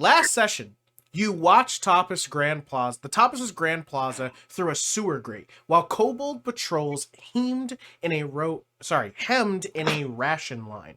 Last session, you watched the Tapas' Grand Plaza through a sewer grate, while kobold patrols hemmed in a ration line.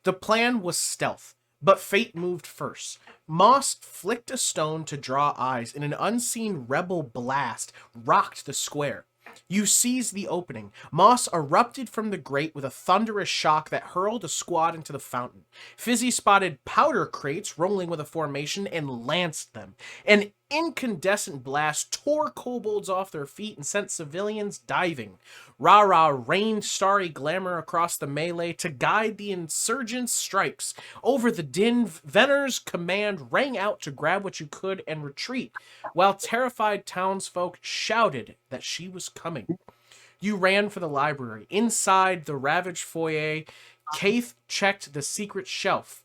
The plan was stealth, but fate moved first. Moss flicked a stone to draw eyes, and an unseen rebel blast rocked the square. You seized the opening. Moss erupted from the grate with a thunderous shock that hurled a squad into the fountain. Fizzi spotted powder crates rolling with a formation and lanced them. An incandescent blast tore kobolds off their feet and sent civilians diving. RaRa rained starry glamour across the melee to guide the insurgents' strikes. Over the din, Venner's command rang out to grab what you could and retreat, while terrified townsfolk shouted that she was coming. You ran for the library. Inside the ravaged foyer, Kayth checked the secret shelf,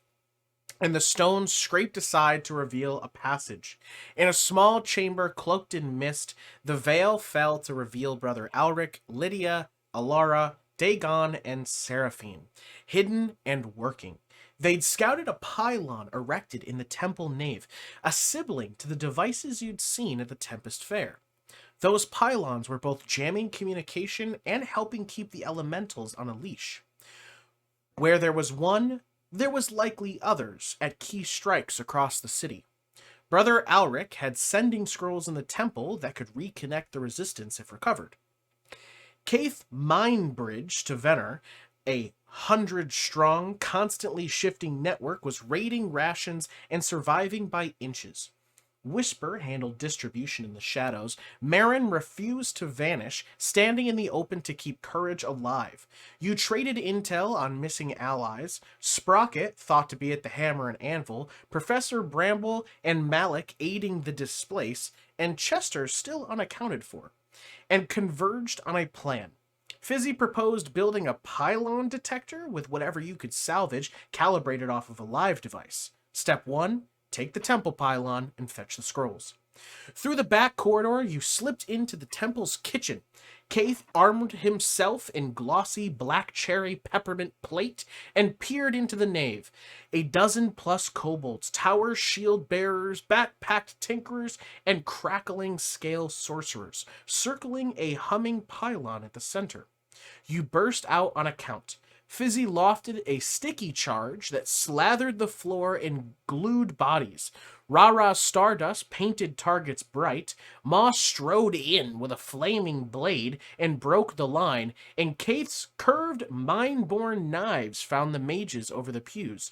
and the stones scraped aside to reveal a passage. In a small chamber cloaked in mist, the veil fell to reveal Brother Alric, Lydia, Alara, Dagon, and Seraphine, hidden and working. They'd scouted a pylon erected in the temple nave, a sibling to the devices you'd seen at the Tempest Fair. Those pylons were both jamming communication and helping keep the elementals on a leash. Where there was one, there was likely others at key strikes across the city. Brother Alric had sending scrolls in the temple that could reconnect the resistance if recovered. Kayth mind-bridged to Venner. A 100-strong, constantly shifting network was raiding rations and surviving by inches. Whisper handled distribution in the shadows. Marin refused to vanish, standing in the open to keep courage alive. You traded intel on missing allies. Sprocket, thought to be at the Hammer and Anvil, Professor Bramble and Malik aiding the displace, and Chester still unaccounted for, and converged on a plan. Fizzi proposed building a pylon detector with whatever you could salvage, calibrated off of a live device. Step 1. Take the temple pylon and fetch the scrolls. Through the back corridor, you slipped into the temple's kitchen. Kayth armed himself in glossy black cherry peppermint plate and peered into the nave. A dozen-plus kobolds, tower shield bearers, bat-packed tinkerers, and crackling scale sorcerers, circling a humming pylon at the center. You burst out on a count. Fizzi lofted a sticky charge that slathered the floor in glued bodies. RaRa's stardust painted targets bright. Moss strode in with a flaming blade and broke the line, and Kayth's curved, mine-borne knives found the mages over the pews.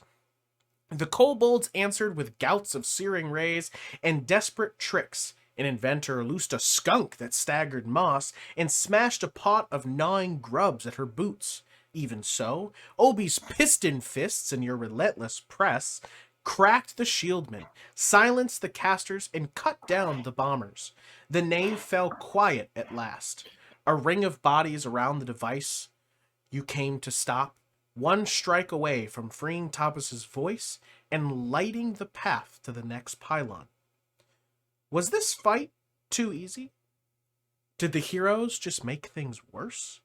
The kobolds answered with gouts of searing rays and desperate tricks. An inventor loosed a skunk that staggered Moss and smashed a pot of gnawing grubs at her boots. Even so, Obi's piston fists and your relentless press cracked the shieldmen, silenced the casters, and cut down the bombers. The nave fell quiet at last. A ring of bodies around the device you came to stop, one strike away from freeing Tapas's voice and lighting the path to the next pylon. Was this fight too easy? Did the heroes just make things worse?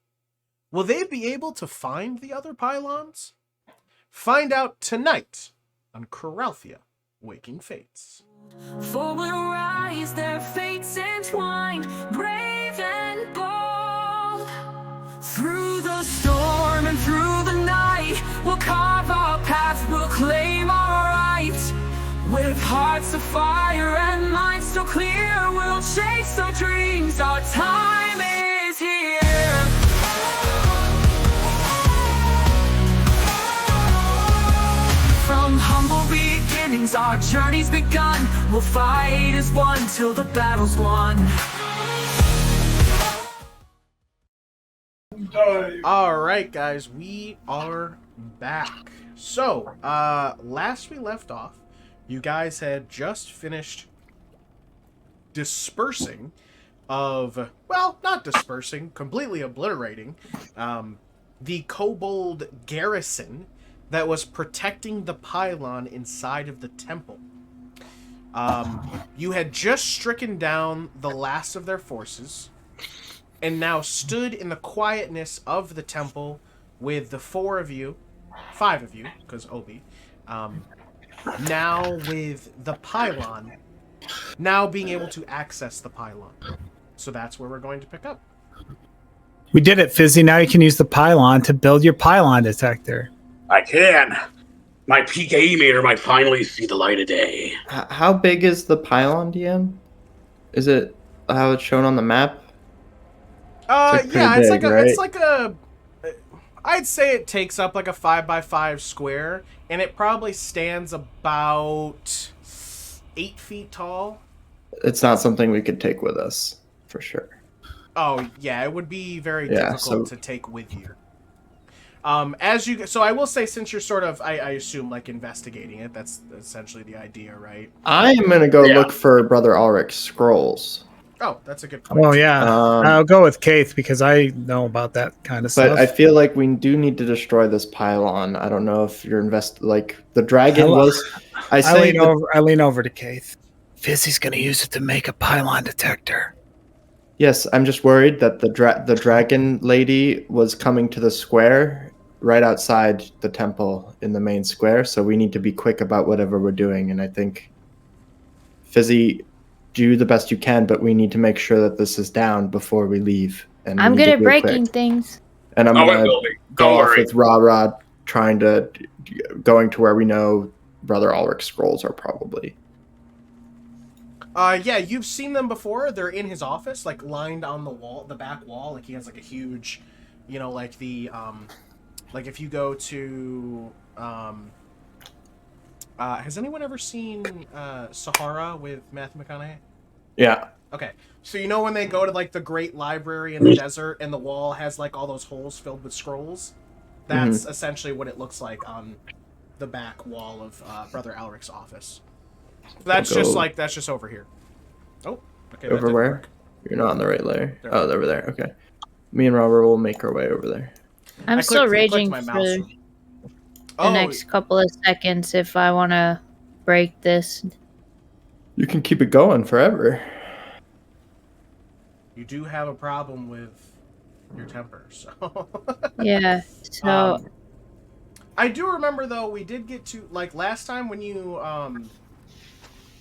Will they be able to find the other pylons? Find out tonight on Coralthea, Waking Fates. For will rise, their fates entwined, brave and bold. Through the storm and through the night, we'll carve our path, we'll claim our right. With hearts of fire and minds so clear, we'll chase our dreams, our time is here. From humble beginnings, our journey's begun. We'll fight as one till the battle's won. Alright guys, we are back. So, last we left off, you guys had just finished dispersing of, well, not dispersing, completely obliterating, the kobold garrison that was protecting the pylon inside of the temple. You had just stricken down the last of their forces, and now stood in the quietness of the temple with the 5 of you, because Obi, Now with the pylon, now being able to access the pylon. So that's where we're going to pick up. We did it, Fizzi. Now you can use the pylon to build your pylon detector. I can. My PKE meter might finally see the light of day. How big is the pylon, DM? Is it how it's shown on the map? It's like Yeah, pretty it's big, like a, right? it's like a. I'd say it takes up like a 5x5 square, and it probably stands about 8 feet tall. It's not something we could take with us, for sure. Oh yeah, it would be very Yeah, difficult to take with you. So I will say, since you're sort of, I assume, like, investigating it, that's essentially the idea, right? I am gonna go look for Brother Ulrich's scrolls. Oh, that's a good point. Oh yeah, I'll go with Kayth because I know about that kind of But stuff. I feel like we do need to destroy this pylon. I don't know if you're like the dragon was. I lean over to Kayth. Fizzi's gonna use it to make a pylon detector. Yes, I'm just worried that the dragon lady was coming to the square right outside the temple in the main square, so we need to be quick about whatever we're doing. And I think, Fizzi, do the best you can, but we need to make sure that this is down before we leave. And I'm good at breaking things. And I'm gonna go off worry. with RaRa, going to where we know Brother Ulrich's scrolls are probably. Yeah, you've seen them before. They're in his office, like lined on the wall, the back wall. Like he has like a huge, like the like if you go to has anyone ever seen Sahara with Matthew McConaughey? Yeah. Okay, so when they go to like the great library in the desert and the wall has like all those holes filled with scrolls, that's essentially what it looks like on the back wall of Brother Ulrich's office. That's just over here. Oh, okay. Over where? Work. You're not on the right layer. Oh, over there. Okay. Me and Robert will make our way over there. I'm still raging for the next couple of seconds if I want to break this. You can keep it going forever. You do have a problem with your temper, so. Yeah, so. I do remember, though, we did get to, like, last time when you, I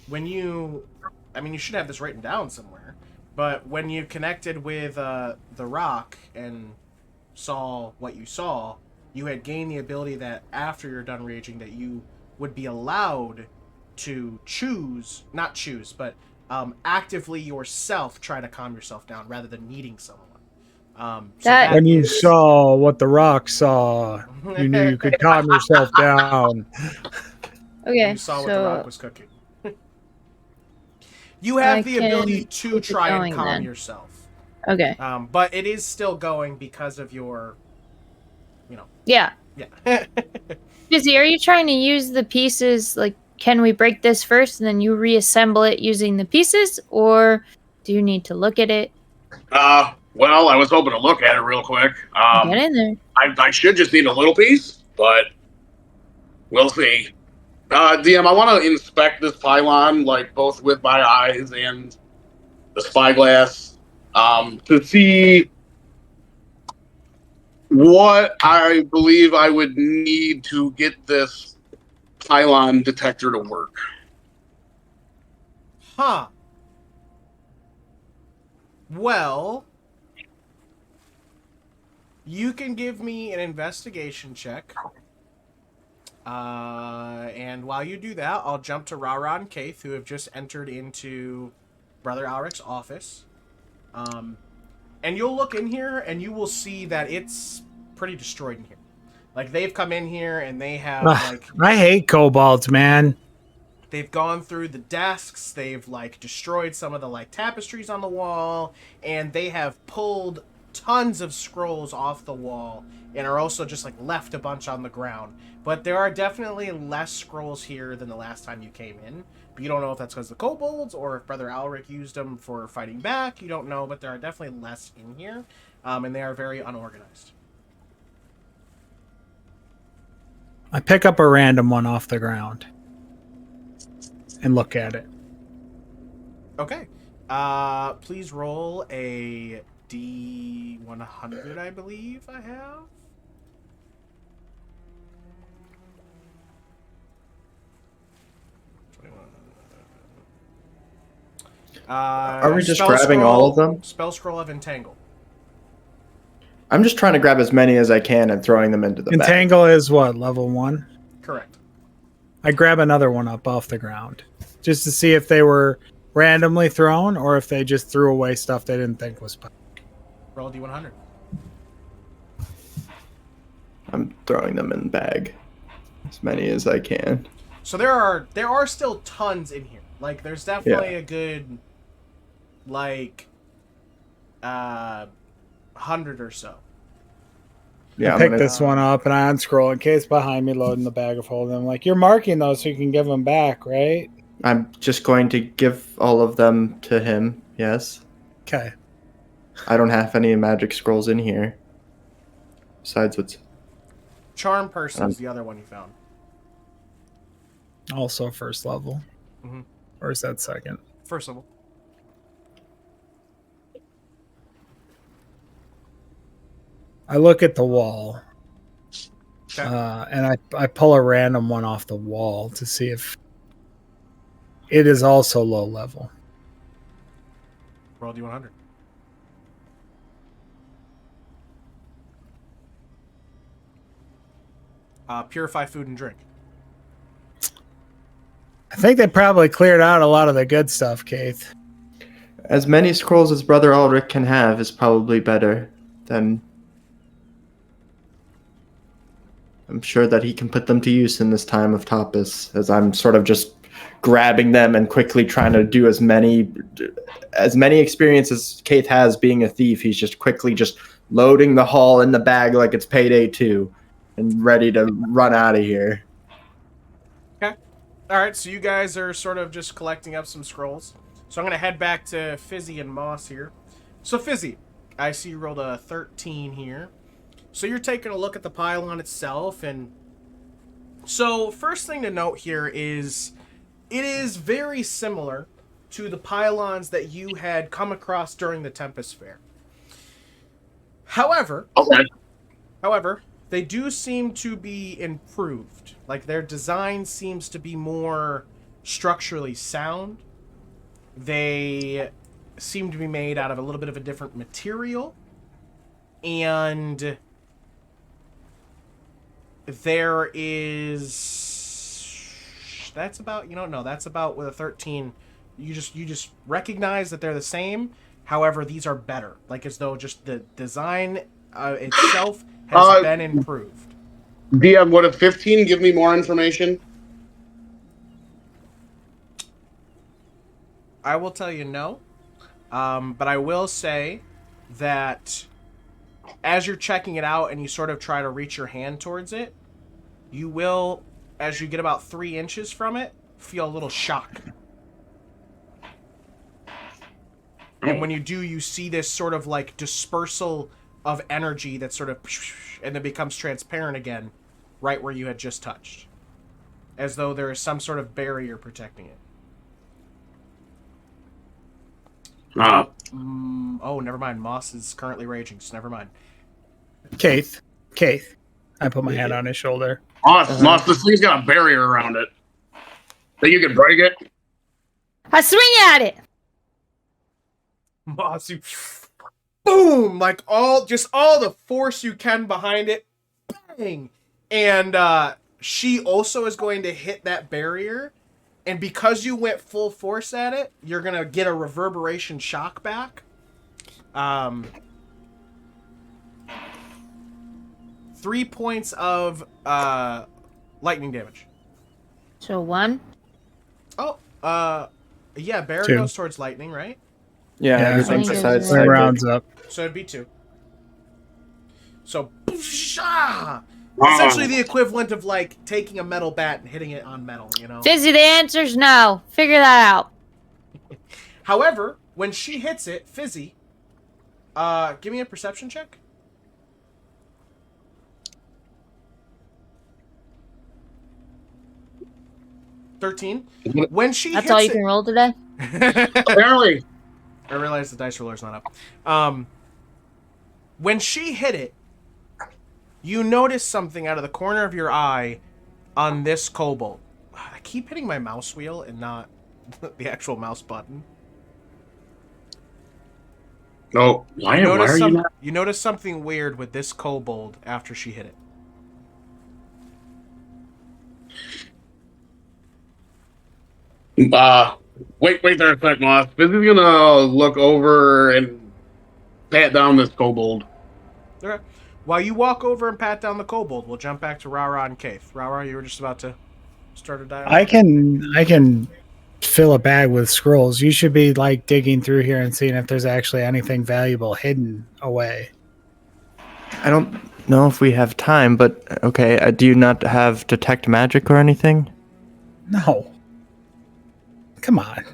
mean, you should have this written down somewhere, but when you connected with, the rock and saw what you saw, you had gained the ability that after you're done raging that you would be allowed to actively yourself try to calm yourself down rather than needing someone. When you saw what the rock saw, you knew you could calm yourself down. Okay, you saw what the rock was cooking. You have the ability to try and calm yourself. Okay. But it is still going because of your, Yeah. Yeah. Fizzi, are you trying to use the pieces, like, can we break this first and then you reassemble it using the pieces, or do you need to look at it? Well, I was hoping to look at it real quick. Get in there. I should just need a little piece, but we'll see. DM, I want to inspect this pylon, like, both with my eyes and the spyglass, to see what I believe I would need to get this pylon detector to work. Huh. Well, you can give me an investigation check. And while you do that, I'll jump to RaRa and Kayth, who have just entered into Brother Ulrich's office. And you'll look in here, and you will see that it's pretty destroyed in here. Like, they've come in here, and they have, like... I hate kobolds, man. They've gone through the desks, they've, like, destroyed some of the, like, tapestries on the wall, and they have pulled tons of scrolls off the wall, and are also just, like, left a bunch on the ground. But there are definitely less scrolls here than the last time you came in. But you don't know if that's because of the kobolds, or if Brother Ulrich used them for fighting back. You don't know, but there are definitely less in here, and they are very unorganized. I pick up a random one off the ground and look at it. Okay. Please roll a D100, I believe I have. Are we just spell grabbing scroll- all of them? Spell scroll of entangle. I'm just trying to grab as many as I can and throwing them into the bag. Entangle is what, level 1? Correct. I grab another one up off the ground just to see if they were randomly thrown or if they just threw away stuff they didn't think was possible. Roll a d100. I'm throwing them in the bag. As many as I can. So there are still tons in here. Like there's definitely a good like 100 or so. Yeah, I pick this one up and I unscroll in case behind me loading the bag of holding. I'm like, you're marking those so you can give them back, right? I'm just going to give all of them to him. Yes. Okay. I don't have any magic scrolls in here. Besides what's... Charm person is the other one you found. Also first level. Mm-hmm. Or is that second? First level. I look at the wall. Okay. And I pull a random one off the wall to see if it is also low level. Roll d100. Purify food and drink. I think they probably cleared out a lot of the good stuff, Kayth. As many scrolls as Brother Ulrich can have is probably better than... I'm sure that he can put them to use in this time of tapas, as I'm sort of just grabbing them and quickly trying to do as many experiences as Kayth has being a thief. He's just quickly just loading the haul in the bag like it's payday 2 and ready to run out of here. Okay. All right, so you guys are sort of just collecting up some scrolls. So I'm going to head back to Fizzi and Moss here. So Fizzi, I see you rolled a 13 here. So you're taking a look at the pylon itself, and so first thing to note here is it is very similar to the pylons that you had come across during the Tempest Fair. However, they do seem to be improved. Like their design seems to be more structurally sound. They seem to be made out of a little bit of a different material. And there is... That's about... No, that's about with a 13. You just recognize that they're the same. However, these are better. Like as though just the design itself has been improved. DM, would a 15 give me more information? I will tell you no. But I will say that as you're checking it out and you sort of try to reach your hand towards it, you will, as you get about 3 inches from it, feel a little shock. And when you do, you see this sort of like dispersal of energy that sort of, and then becomes transparent again, right where you had just touched. As though there is some sort of barrier protecting it. Oh, never mind. Moss is currently raging, so never mind. Kayth. I put my hand on his shoulder. Moss, this thing's got a barrier around it. Think you can break it? I swing at it. Moss, you boom, like all the force you can behind it, bang, and she also is going to hit that barrier, and because you went full force at it, you're gonna get a reverberation shock back. 3 points of lightning damage. So 1. Oh, yeah, barrier 2. goes towards lightning, right? Yeah, Yeah, everything I think besides it's It psychic. rounds up. So it'd be 2. So, essentially the equivalent of like taking a metal bat and hitting it on metal, Fizzi, the answer's no. Figure that out. However, when she hits it, Fizzi, give me a perception check. $13. When she That's hits all you it, can roll today? Apparently. I realize the dice roller's not up. When she hit it, you notice something out of the corner of your eye on this kobold. I keep hitting my mouse wheel and not the actual mouse button. No, why are you not? You notice something weird with this kobold after she hit it. Wait there a sec, Moss. Fizzi's gonna look over and pat down this kobold. Okay. While you walk over and pat down the kobold, we'll jump back to RaRa and Kayth. RaRa, you were just about to start a dialogue. I can fill a bag with scrolls. You should be like digging through here and seeing if there's actually anything valuable hidden away. I don't know if we have time, but okay. Do you not have detect magic or anything? No. Come on.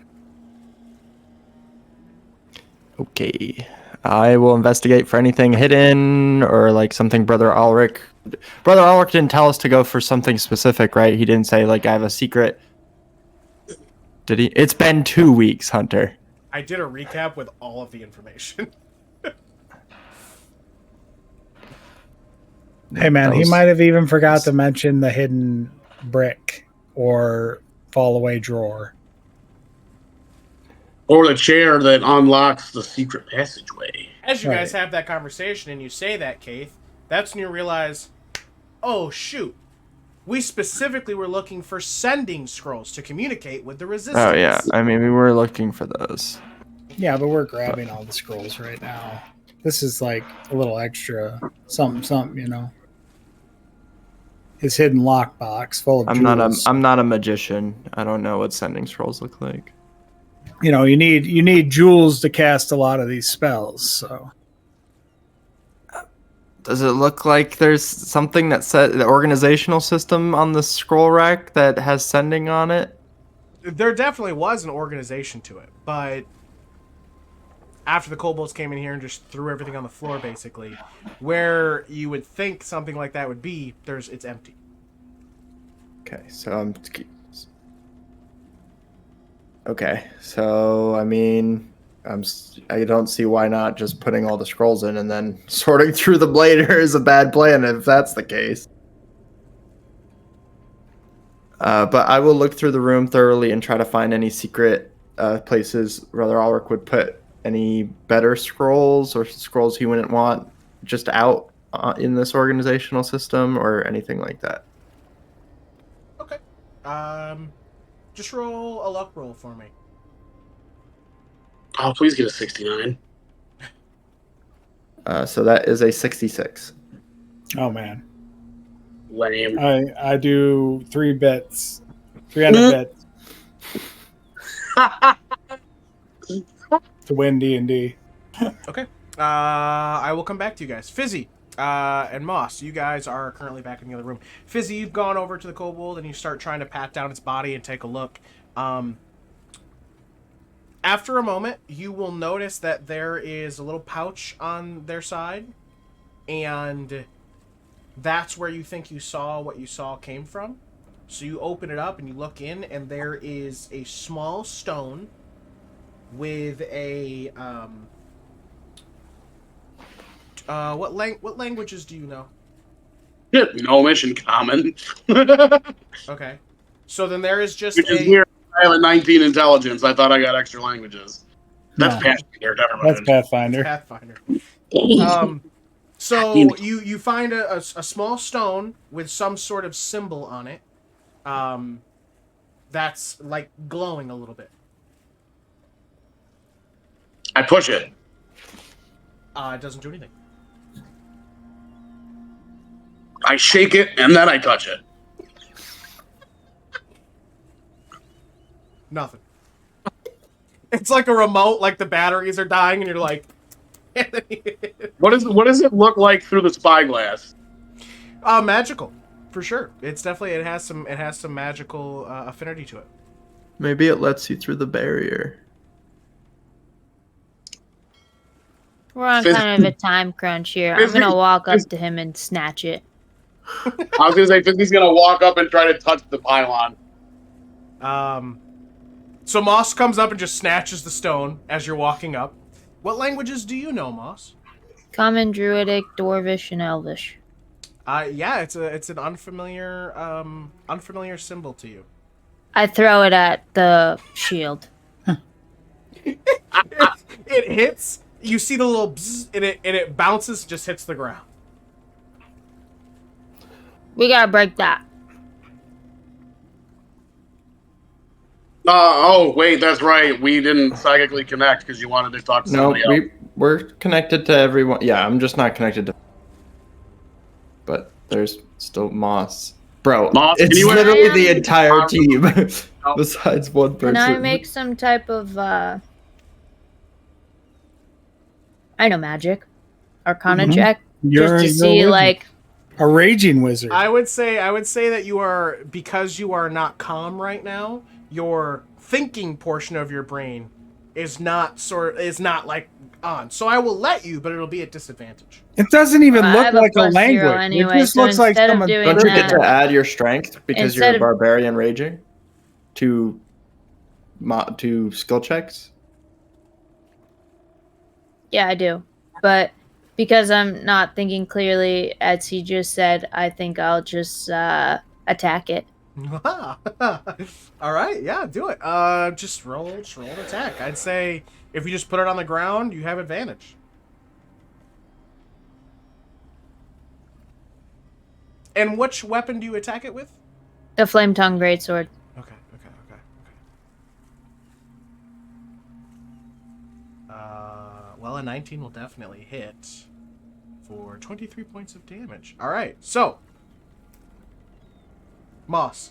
Okay. I will investigate for anything hidden or like something Brother Ulrich. Brother Ulrich didn't tell us to go for something specific, right? He didn't say like I have a secret. Did he? It's been 2 weeks, Hunter. I did a recap with all of the information. Hey man, he might have even forgot to mention the hidden brick or fall away drawer. Or the chair that unlocks the secret passageway. As you guys Right. have that conversation and you say that, Kayth, that's when you realize, oh shoot, we specifically were looking for sending scrolls to communicate with the resistance. Oh yeah, I mean we were looking for those. Yeah, but we're grabbing all the scrolls right now. This is like a little extra something, you know. His hidden lockbox full of jewels. I'm not a magician. I don't know what sending scrolls look like. You know, you need jewels to cast a lot of these spells, so Does it look like there's something that said the organizational system on the scroll rack that has sending on it? There definitely was an organization to it, but after the kobolds came in here and just threw everything on the floor, basically, where you would think something like that would be, it's empty. Okay, so okay, so I mean, I don't see why not just putting all the scrolls in and then sorting through the blader is a bad plan if that's the case. But I will look through the room thoroughly and try to find any secret places Brother Ulrich would put any better scrolls or scrolls he wouldn't want just out in this organizational system or anything like that. Okay. Just roll a luck roll for me. Oh, please get a 69. So that is a 66. oh man. Lame. I do 3 bits. 300 bits to win D&D. Okay. I will come back to you guys. Fizzi and Moss, you guys are currently back in the other room. Fizzi, you've gone over to the kobold and you start trying to pat down its body and take a look. After a moment, you will notice that there is a little pouch on their side, and that's where you think you saw what you saw came from. So you open it up and you look in, and there is a small stone with a what languages do you know? Gnomish and common. Okay, so then there is just Which is a weird. I have a 19 intelligence. I thought I got extra languages. That's No. Pathfinder. Never That's mind. Pathfinder. Pathfinder. So you find a small stone with some sort of symbol on it. That's like glowing a little bit. I push it. It doesn't do anything. I shake it, and then I touch it. Nothing. It's like a remote, like the batteries are dying, and you're like. What does it look like through the spyglass? Magical, for sure. It has some magical affinity to it. Maybe it lets you through the barrier. We're on kind of a time crunch here. I'm gonna walk up to him and snatch it. I was gonna say Fizzi's gonna walk up and try to touch the pylon. So Moss comes up and just snatches the stone as you're walking up. What languages do you know, Moss? Common, Druidic, Dwarvish, and Elvish. Yeah, it's an unfamiliar symbol to you. I throw it at the shield. It hits. you see the little bzz, and it bounces, just hits the ground. We gotta break that. Oh, wait, that's right. We didn't psychically connect because you wanted to talk to No, somebody else. we're connected to everyone. Yeah, I'm just not connected to. But there's still Moss. Bro, Moss, it's can you- literally the entire team besides one person. Can I make some type of I know magic, Arcana check, just to see wizard. like A raging wizard. I would say that you are, because you are not calm right now, your thinking portion of your brain is not like on. So I will let you, but it'll be at disadvantage. It doesn't even I look have a like a +0 language. anyway, it just so looks like instead of someone. doing Don't you get that- to add your strength because Instead you're a of- barbarian raging to skill checks? Yeah, I do. But because I'm not thinking clearly, as he just said, I think I'll just attack it. All right, yeah, do it. Just roll an attack. I'd say if you just put it on the ground, you have advantage. And which weapon do you attack it with? The Flame Tongue Greatsword. Okay. Well, a 19 will definitely hit for 23 points of damage. All right, so Moss.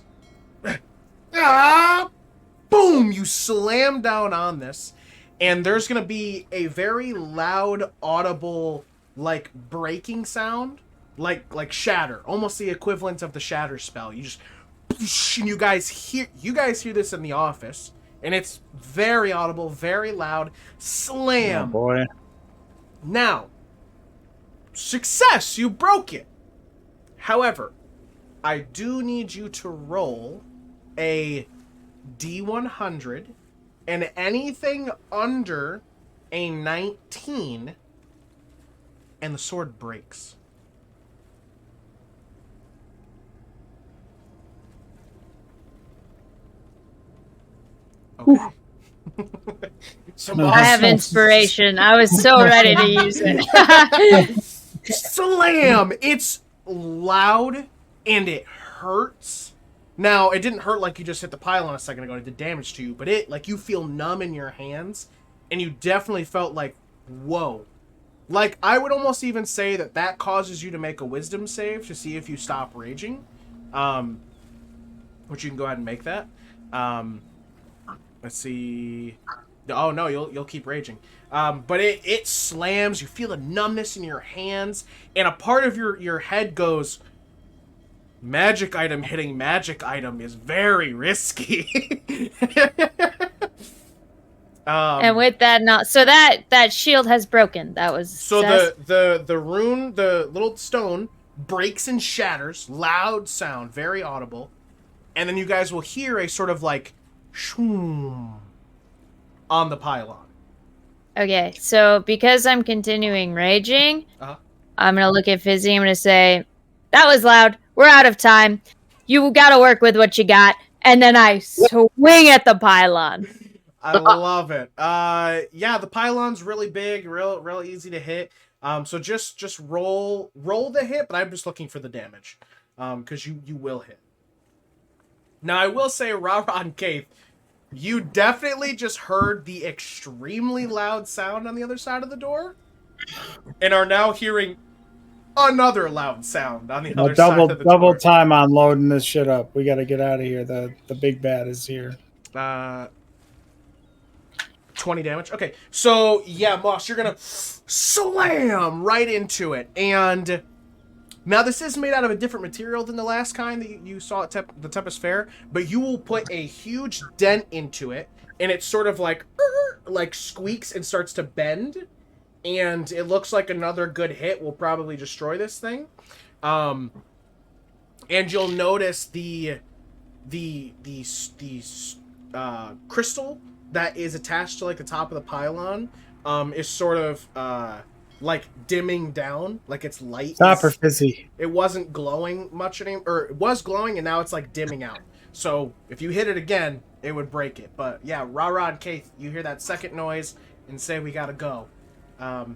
Boom! You slam down on this, and there's gonna be a very loud, audible, like breaking sound, like shatter, almost the equivalent of the shatter spell. You just, and you guys hear this in the office, and it's very audible, very loud. Slam. Oh boy. Now, success! You broke it. However, I do need you to roll a D100, and anything under a 19, and the sword breaks. Okay. So No, I have inspiration. I was so ready to use it. Slam! It's loud and it hurts. Now, it didn't hurt like you just hit the pylon a second ago and it did damage to you, but it, like, you feel numb in your hands, and you definitely felt like, whoa. Like, I would almost even say that causes you to make a wisdom save to see if you stop raging. Which you can go ahead and make that. Let's see. Oh no, you'll keep raging. But it slams. You feel the numbness in your hands, and a part of your head goes, magic item hitting magic item is very risky. And with that, so that shield has broken. That was so the rune, the little stone breaks and shatters, loud sound, very audible, and then you guys will hear a sort of like shoom on the pylon. Okay, so because I'm continuing raging, I'm gonna look at Fizzi. I'm gonna say, "That was loud. We're out of time. You gotta work with what you got." And then I swing at the pylon. I love it. Yeah, the pylon's really big, real easy to hit. So just roll the hit, but I'm just looking for the damage, because you will hit. Now I will say, RaRa and Kayth, you definitely just heard the extremely loud sound on the other side of the door, and are now hearing another loud sound on the other side of the door. Double time on loading this shit up. We got to get out of here. The big bad is here. 20 damage. Okay, so yeah, Moss, you're gonna slam right into it, and now this is made out of a different material than the last kind that you saw at the Tempest Fair, but you will put a huge dent into it, and it sort of like squeaks and starts to bend, and it looks like another good hit will probably destroy this thing. And you'll notice the crystal that is attached to like the top of the pylon is sort of like dimming down, like its light. Stop her, Fizzi. It wasn't glowing much anymore, or it was glowing and now it's like dimming out. So if you hit it again, it would break it. But yeah, RaRa and Kayth, you hear that second noise and say we gotta go. Moss,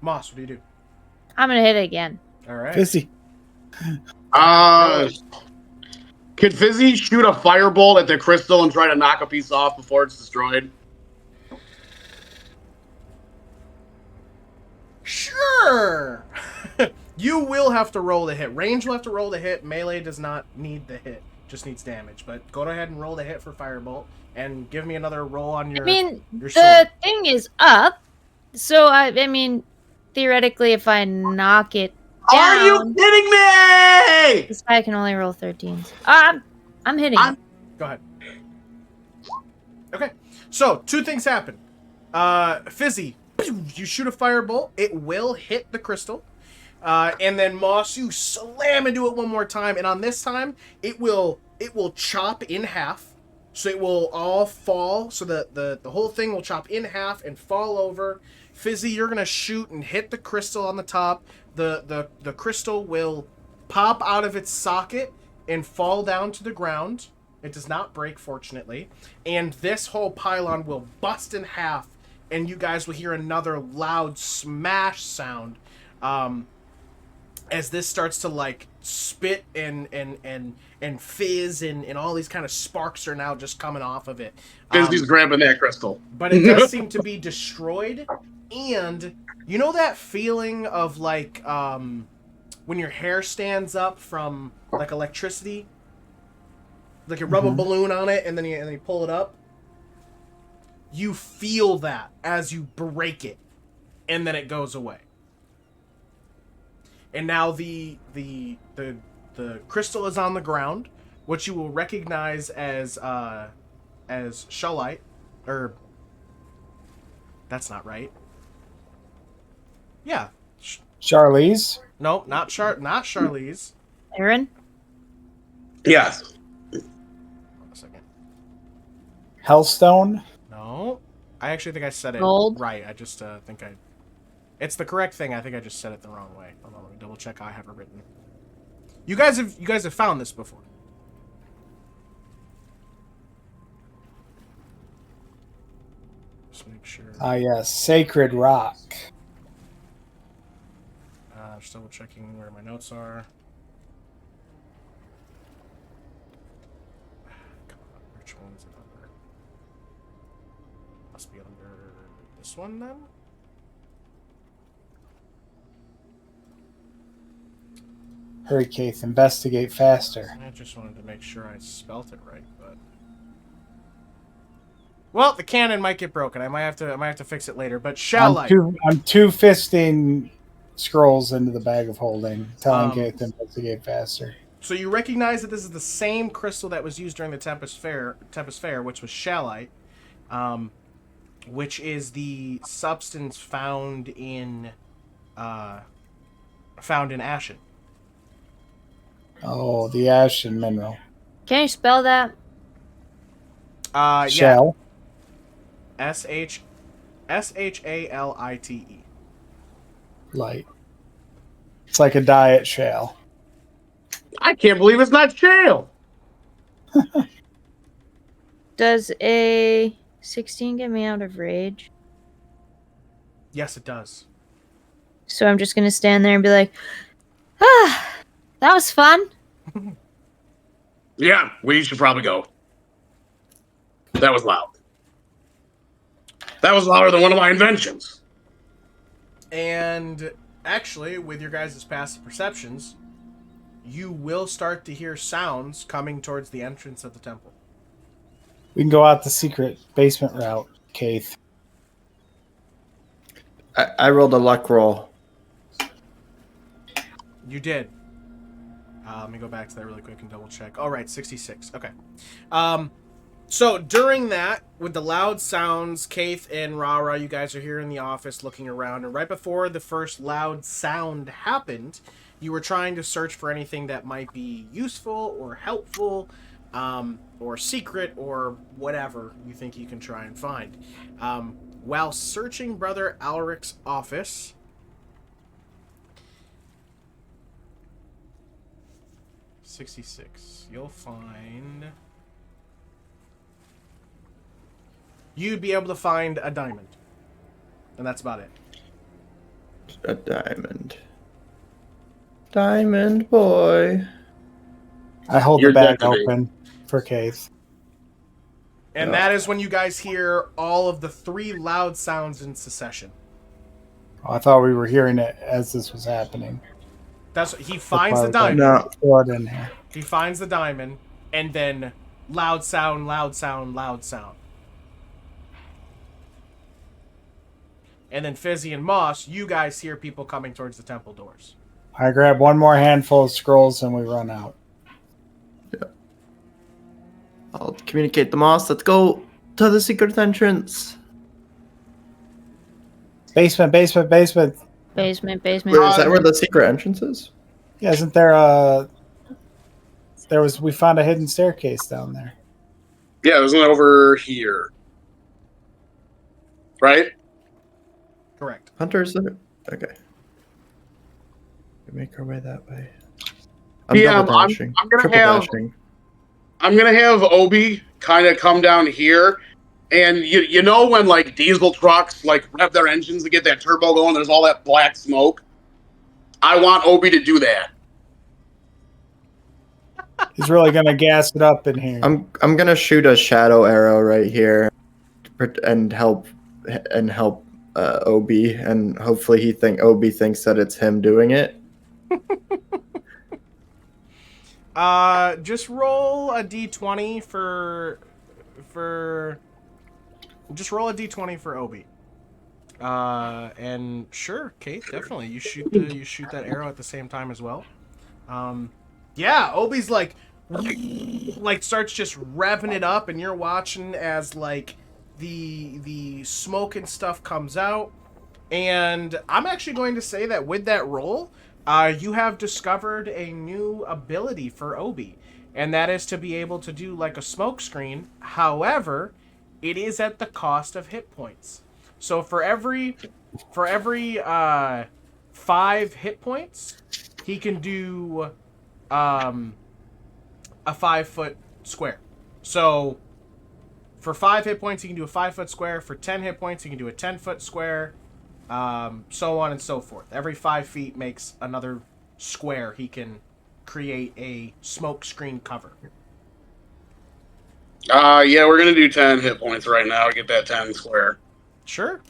what do you do? I'm gonna hit it again. All right. Fizzy. Could Fizzi shoot a firebolt at the crystal and try to knock a piece off before it's destroyed? Sure. You will have to roll the hit. Range will have to roll the hit. Melee does not need the hit. Just needs damage. But go ahead and roll the hit for firebolt. And give me another roll on your your sword. The thing is up. So, I mean, theoretically, if I knock it down... Are you kidding me? This guy can only roll 13s. I'm hitting it. Go ahead. Okay. So, two things happen. Fizzi, you shoot a firebolt. It will hit the crystal. And then Moss, you slam into it one more time. And on this time, it will chop in half. So it will all fall. So the whole thing will chop in half and fall over. Fizzi, you're going to shoot and hit the crystal on the top. The crystal will pop out of its socket and fall down to the ground. It does not break, fortunately. And this whole pylon will bust in half. And you guys will hear another loud smash sound. As this starts to like spit and fizz and all these kind of sparks are now just coming off of it. Fizzi's grabbing that crystal. But it does seem to be destroyed. And you know that feeling of like when your hair stands up from like electricity? Like you rub a balloon on it and then you pull it up? You feel that as you break it. And then it goes away. And now the crystal is on the ground, which you will recognize as shellite, or that's not right. Yeah. Charlize. No, not Charlize. Aaron? Yes. Hold on a second. Hellstone. No, I actually think I said it Gold? right. I just think it's the correct thing. I think I just said it the wrong way. Hold on, let me double check how I have it written. You guys have found this before. Just make sure. Ah, yes. Sacred Rock. Just double checking where my notes are. Come on, which one's it under? Must be under this one then. Hurry, Kayth. Investigate faster. I just wanted to make sure I spelt it right, but well, the cannon might get broken. I might have to fix it later. But shall I? I'm two fisting scrolls into the bag of holding, telling Kayth to investigate faster. So you recognize that this is the same crystal that was used during the Tempest Fair, which was shallite, which is the substance found in ashen. Oh, the ashen mineral. Can you spell that? Shell. Yeah. Shalite. Light. It's like a diet shell. I can't believe it's not shale. Does a 16 get me out of rage? Yes, it does. So I'm just gonna stand there and be like, that was fun. Yeah, we should probably go. That was loud. That was louder than one of my inventions. And actually, with your guys' passive perceptions, you will start to hear sounds coming towards the entrance of the temple. We can go out the secret basement route, Kayth. I rolled a luck roll. You did. Let me go back to that really quick and double check. All right, 66. Okay. So during that, with the loud sounds, Kayth and RaRa, you guys are here in the office looking around. And right before the first loud sound happened, you were trying to search for anything that might be useful or helpful, or secret, or whatever you think you can try and find. While searching Brother Alric's office, you'll find... You'd be able to find a diamond. And that's about it. A diamond. Diamond boy. I hold You're the bag dead to me. open for Kayth. And that is when you guys hear all of the 3 loud sounds in succession. Oh, I thought we were hearing it as this was happening. He finds the That's why I was diamond. No. throw it in here. He finds the diamond, and then loud sound, loud sound, loud sound. And then Fizzi and Moss, you guys hear people coming towards the temple doors. I grab one more handful of scrolls and we run out. I'll communicate the Moss. Let's go to the secret entrance. Basement. Basement. Wait, is that where the secret entrance is? Yeah, isn't there a... we found a hidden staircase down there. Yeah, it was over here. Right? Correct. Hunters. Okay. We make our way that way. I'm Yeah, double dashing. I'm gonna triple have- dashing. I'm gonna have Obi kind of come down here, and you know when like diesel trucks like rev their engines to get that turbo going, there's all that black smoke. I want Obi to do that. He's really gonna gas it up in here. I'm gonna shoot a shadow arrow right here, and help Obi, and hopefully Obi thinks that it's him doing it. Just roll a d20 for just roll a d20 for Obi. And sure, Kayth, definitely you shoot that arrow at the same time as well. Yeah, Obi's like starts just revving it up, and you're watching as like the smoke and stuff comes out. And I'm actually going to say that with that roll, you have discovered a new ability for Obi, and that is to be able to do like a smoke screen. However, it is at the cost of hit points. So for every 5 hit points, he can do a 5-foot square. So for 5 hit points, he can do a 5-foot square. For 10 hit points, he can do a 10-foot square. So on and so forth. Every 5 feet makes another square. He can create a smoke screen cover. Yeah, we're gonna do 10 hit points right now to get that 10 square. Sure.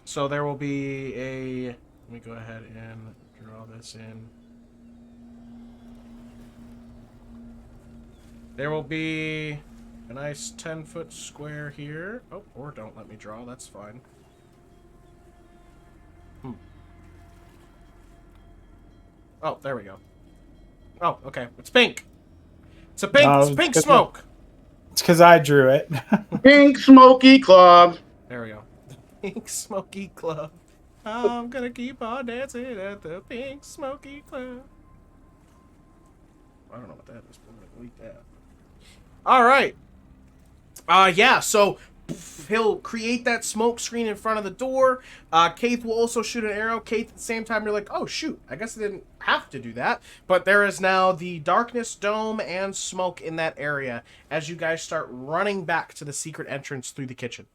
So there will be a... Let me go ahead and draw this in. There will be a nice 10-foot square here. Oh, or don't let me draw. That's fine. Oh, there we go. Oh, okay. It's pink. It's a pink. No, it's pink it's smoke. It's because I drew it. Pink Smoky Club. There we go. The Pink Smoky Club. I'm gonna keep on dancing at the Pink Smoky Club. I don't know what that is, but I'm gonna delete that. All right. Yeah. So he'll create that smoke screen in front of the door. Kayth will also shoot an arrow. Kayth, at the same time, you're like, oh shoot, I guess I didn't have to do that. But there is now the darkness, dome, and smoke in that area as you guys start running back to the secret entrance through the kitchen.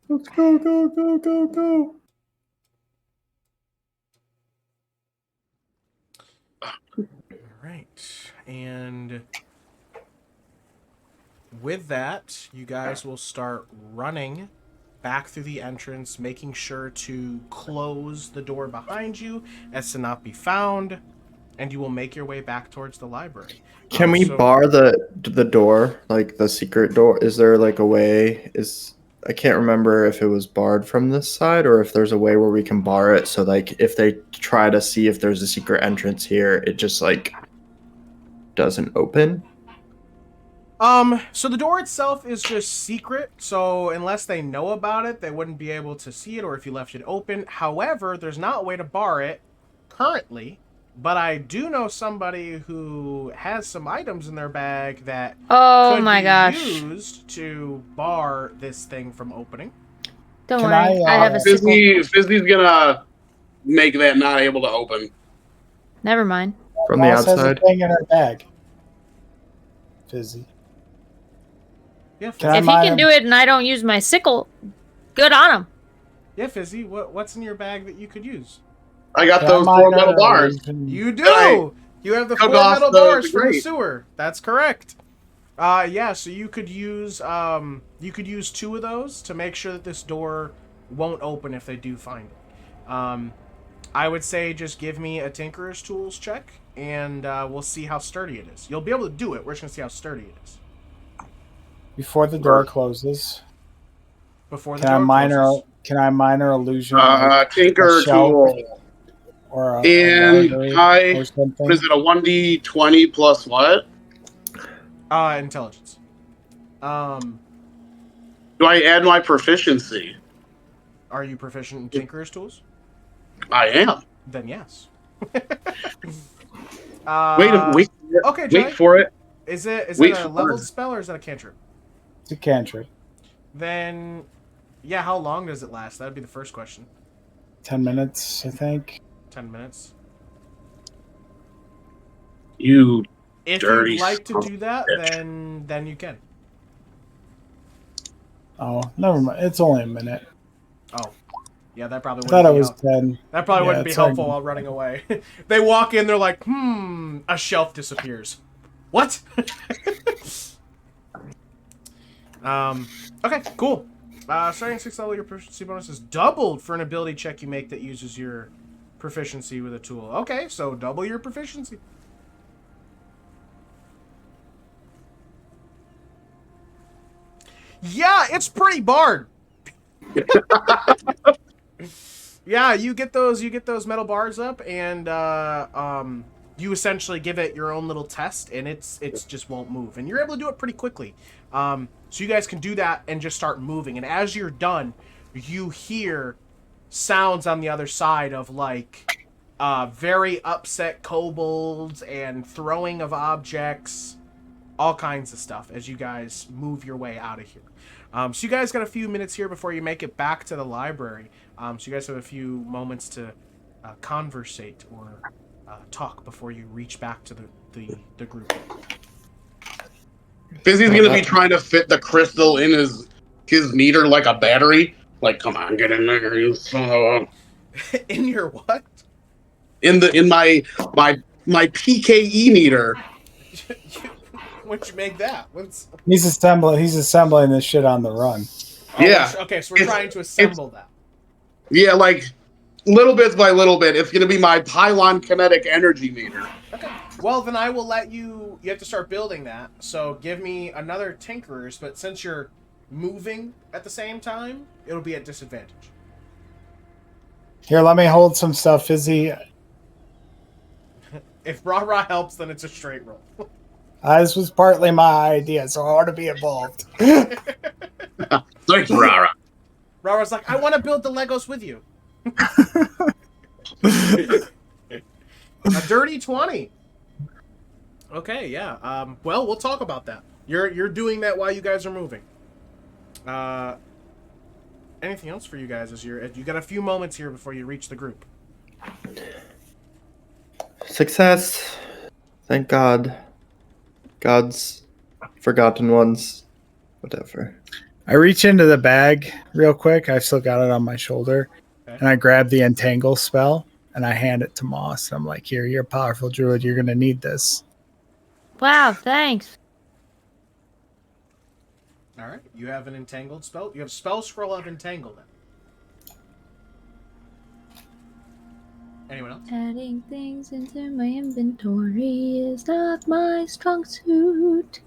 Let's go, go, go, go, go. All right. And with that, you guys will start running back through the entrance, making sure to close the door behind you as to not be found, and you will make your way back towards the library. Can we bar the door, like the secret door? Is there like a way? I can't remember if it was barred from this side or if there's a way where we can bar it. So like if they try to see if there's a secret entrance here, it just like doesn't open. So the door itself is just secret, so unless they know about it, they wouldn't be able to see it, or if you left it open. However, there's not a way to bar it currently, but I do know somebody who has some items in their bag that could be used to bar this thing from opening. Don't worry, I have a sickle. Fizzi's gonna make that not able to open. Never mind. From the Moss has a outside. thing in her bag. Fizzi. Yeah, Can I If he mine can do it and I don't use my sickle, good on him. Yeah, Fizzi, what's in your bag that you could use? I got Can I those mine 4 metal her bars. illusion? You Right. do! You have the Cook 4 off metal the bars from the grate. sewer. That's correct. Yeah, so you could use 2 of those to make sure that this door won't open if they do find it. I would say just give me a Tinkerer's Tools check, and we'll see how sturdy it is. You'll be able to do it. We're just going to see how sturdy it is. Before the door closes, Before the can I door minor? closes. Can I minor illusion? like Tinker a shelf tool. or And library or something? what is it, a 1d20 plus what? Intelligence. Do I add my proficiency? Are you proficient in Tinkerer's Tools? I am. Then yes. Wait Okay, Joey. wait for it. Is it Wait a for leveled it. spell or is that a cantrip? It's a cantrip. Then, yeah, how long does it last? That would be the first question. 10 minutes, I think. 10 minutes. You If dirty you'd like to son do that, of a bitch. then you can. Oh, never mind. It's only a minute. Oh, yeah, that probably I thought it wouldn't be was 10. that probably Yeah, wouldn't be it's helpful like- while running away. They walk in, they're like, a shelf disappears. What? Okay, cool. Starting at 6th level, your proficiency bonus is doubled for an ability check you make that uses your proficiency with a tool. Okay, so double your proficiency. Yeah, it's pretty barred. Yeah, you get those metal bars up, and you essentially give it your own little test, and it's just won't move, and you're able to do it pretty quickly. So you guys can do that and just start moving, and as you're done, you hear sounds on the other side of like very upset kobolds and throwing of objects, all kinds of stuff as you guys move your way out of here. So you guys got a few minutes here before you make it back to the library. So you guys have a few moments to conversate or talk before you reach back to the group. Fizzi's gonna be trying to fit the crystal in his meter like a battery. Like, come on, get in there, you son of a... In your what? In my PKE meter. When'd you make that? He's assembling this shit on the run. Oh, Yeah. Okay, so we're trying to assemble that. Yeah, like little bits by little bit. It's gonna be my pylon kinetic energy meter. Okay. Well, then I will let you. You have to start building that. So give me another Tinkerer's, but since you're moving at the same time, it'll be at disadvantage. Here, let me hold some stuff, Fizzi. If RaRa helps, then it's a straight roll. This was partly my idea, so I want to be involved. Thanks, RaRa. RaRa's like, I want to build the Legos with you. A dirty 20. Okay, yeah. Well, we'll talk about that. You're doing that while you guys are moving. Anything else for you guys as you got a few moments here before you reach the group. Success. Thank God. God's forgotten ones. Whatever. I reach into the bag real quick. I've still got it on my shoulder. Okay. And I grab the entangle spell and I hand it to Moss. I'm like, here, you're a powerful druid. You're going to need this. Wow, thanks. All right, you have an entangled spell. You have spell scroll of entangle then. Anyone else? Adding things into my inventory is not my strong suit.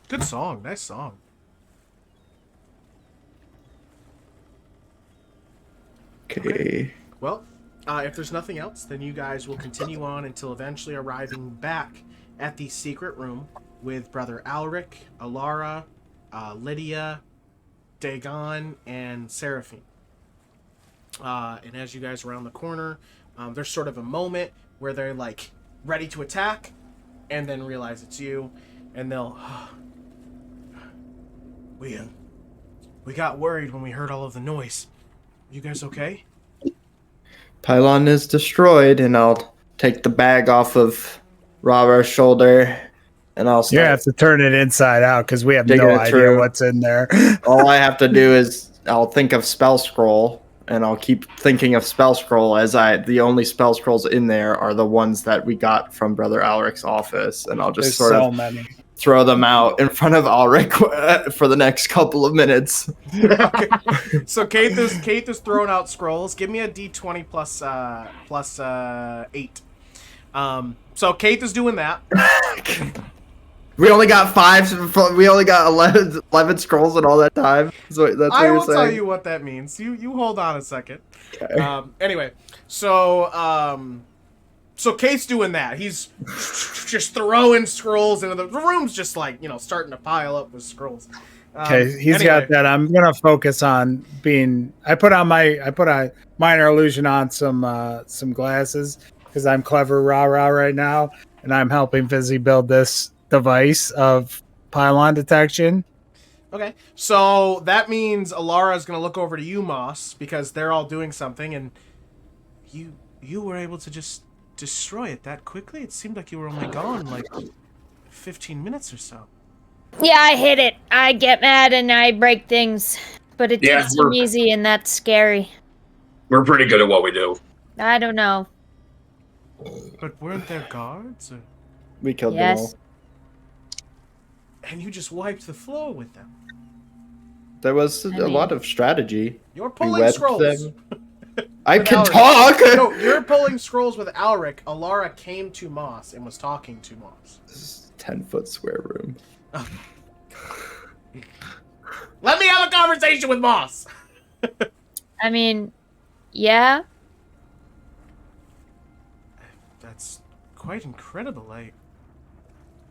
Good song. Nice song. Okay. Well, if there's nothing else, then you guys will continue on until eventually arriving back at the secret room with Brother Alric, Alara, Lydia, Dagon, and Seraphine. And as you guys are around the corner, there's sort of a moment where they're like ready to attack, and then realize it's you, and they'll. We got worried when we heard all of the noise. You guys okay? Pylon is destroyed, and I'll take the bag off of RaRa's shoulder and I'll You start. have to turn it inside out because we have Digging no it idea through. what's in there. All I have to do is I'll think of spell scroll, and I'll keep thinking of spell scroll as the only spell scrolls in there are the ones that we got from Brother Alric's office, and I'll just There's sort so of many. throw them out in front of Alric for the next couple of minutes. Okay. So Kayth is throwing out scrolls. Give me a D20 plus 8. So Kayth is doing that. We only got 5. We only got 11 scrolls in all that time. So that's what I you're will saying. tell you what that means. You hold on a second. Okay. Anyway, so Kayth's doing that. He's just throwing scrolls into the room's just like, starting to pile up with scrolls. Okay, he's got that. I'm gonna focus on being. I put a minor illusion on some glasses because I'm clever RaRa right now, and I'm helping Fizzi build this device of pylon detection. Okay, so that means Alara is gonna look over to you, Moss, because they're all doing something, and you were able to just destroy it that quickly. It seemed like you were only gone like 15 minutes or so. Yeah, I hit it. I get mad and I break things. But it did seem easy and that's scary. We're pretty good at what we do. I don't know. But weren't there guards? Or... We killed them all. And you just wiped the floor with them. There was a lot of strategy. You're pulling scrolls. I can Alric. talk! No, you're pulling scrolls with Alric. Alara came to Moss and was talking to Moss. This is a 10-foot square room. Let me have a conversation with Moss. I mean, yeah. That's quite incredible. I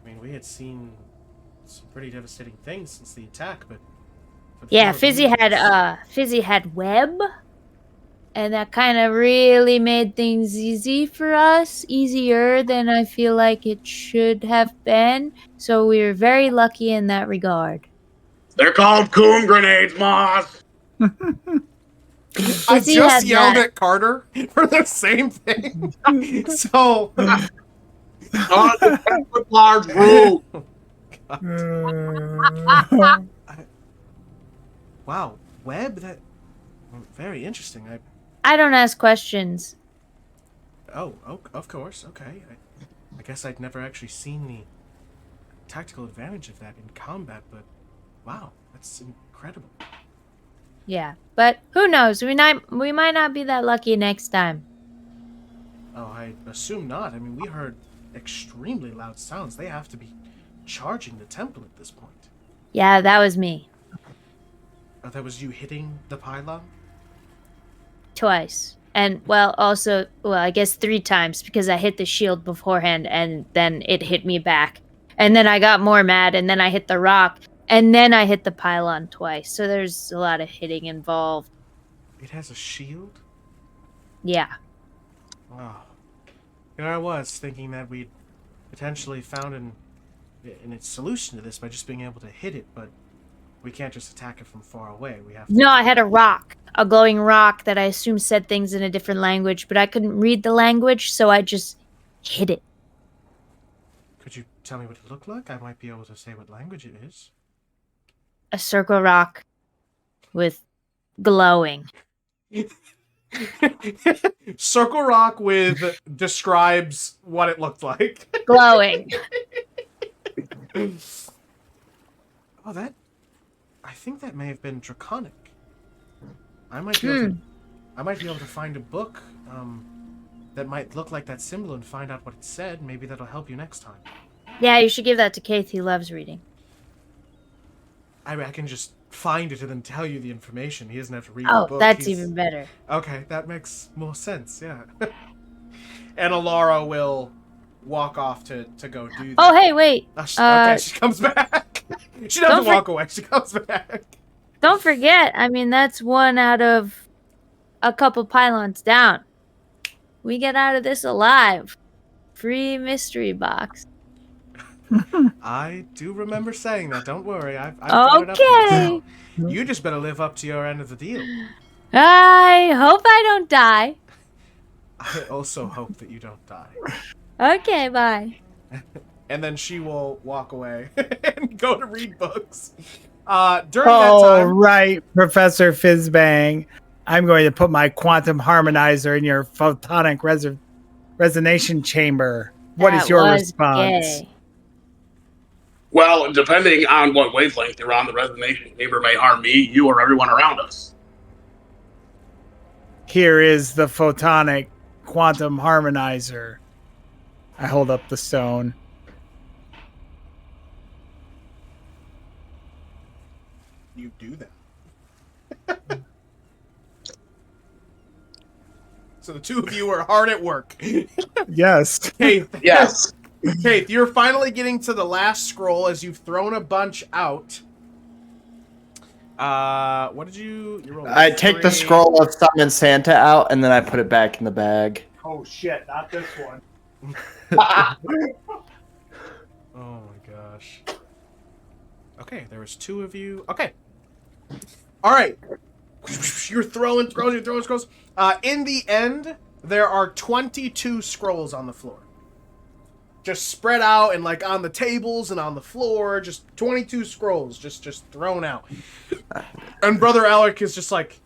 mean, we had seen some pretty devastating things since the attack, but yeah, Fizzi had web, and that kind of really made things easy for us, easier than I feel like it should have been. So we were very lucky in that regard. They're called coom grenades, Moss. I just yelled at Carter for the same thing. So, large rule. Wow, web. That very interesting. I don't ask questions. Oh, of course. Okay. I guess I'd never actually seen the tactical advantage of that in combat, but wow, that's incredible. Yeah, but who knows? We might not be that lucky next time. Oh, I assume not. I mean, we heard extremely loud sounds. They have to be charging the temple at this point. Yeah, that was me. Oh, that was you hitting the pylon? Twice. And, I guess 3 times, because I hit the shield beforehand, and then it hit me back. And then I got more mad, and then I hit the rock, and then I hit the pylon twice. So there's a lot of hitting involved. It has a shield? Yeah. Wow. Here I was, thinking that we'd potentially found an its solution to this by just being able to hit it, but we can't just attack it from far away. We have to... No, I had a rock. A glowing rock that I assume said things in a different language, but I couldn't read the language, so I just hit it. Could you tell me what it looked like? I might be able to say what language it is. A circle rock with glowing. Circle rock with describes what it looked like. Glowing. Oh, I think that may have been draconic. I might be able to find a book that might look like that symbol and find out what it said. Maybe that'll help you next time. Yeah, you should give that to Kayth. He loves reading. I can just find it and then tell you the information. He doesn't have to read the book. Oh, that's even better. Okay, that makes more sense, yeah. And Alara will walk off to go do that. Oh, hey, wait. Okay, she comes back. She doesn't walk away. She comes back. Don't forget, I mean, that's 1 out of a couple pylons down. We get out of this alive. Free mystery box. I do remember saying that. Don't worry. I've brought it up Okay. now. You just better live up to your end of the deal. I hope I don't die. I also hope that you don't die. Okay, bye. and then she will walk away and go to read books. During that time, right, Professor Fizzbang. I'm going to put my quantum harmonizer in your photonic resonation chamber. What is That your was response? gay. Well, depending on what wavelength you're on, the resonation chamber may harm me, you, or everyone around us. Here is the photonic quantum harmonizer. I hold up the stone. you do that. So the two of you are hard at work. Yes. Kayth, Yes. Kayth, you're finally getting to the last scroll as you've thrown a bunch out. What did you rolled a I take the 3. scroll of Summon Santa out, and then I put it back in the bag. Oh shit, not this one. Oh my gosh. Okay, there was 2 of you. Okay. All right. You're throwing scrolls. In the end, there are 22 scrolls on the floor. Just spread out and like on the tables and on the floor, just 22 scrolls just thrown out. And Brother Alec is just like,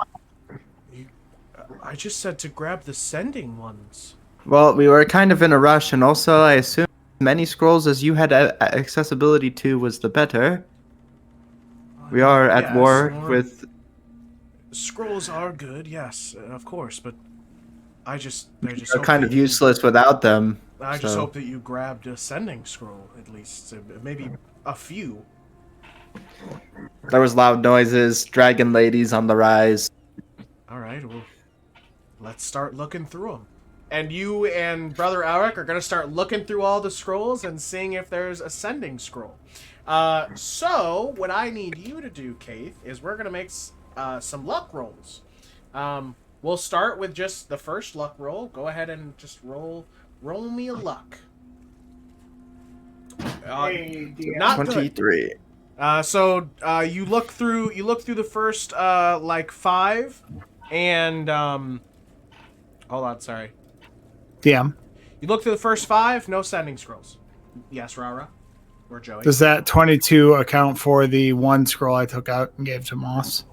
I just said to grab the sending ones. Well, we were kind of in a rush, and also I assume many scrolls as you had accessibility to was the better. We are at Yes, war or- with... Scrolls are good, yes, of course, but they're just They're hope kind that of you- useless without them. I just so. hope that you grabbed a sending scroll, at least. Maybe a few. There was loud noises, dragon ladies on the rise. Alright, well, let's start looking through them. And you and Brother Alec are going to start looking through all the scrolls and seeing if there's a sending scroll. So, what I need you to do, Kayth, is we're going to make some luck rolls. We'll start with just the first luck roll. Go ahead and just roll me a luck. Not good. 23. So you look through the first like 5, and hold on, sorry. DM. You look through the first 5, no sending scrolls. Yes, RaRa or Joey. Does that 22 account for the one scroll I took out and gave to Moss?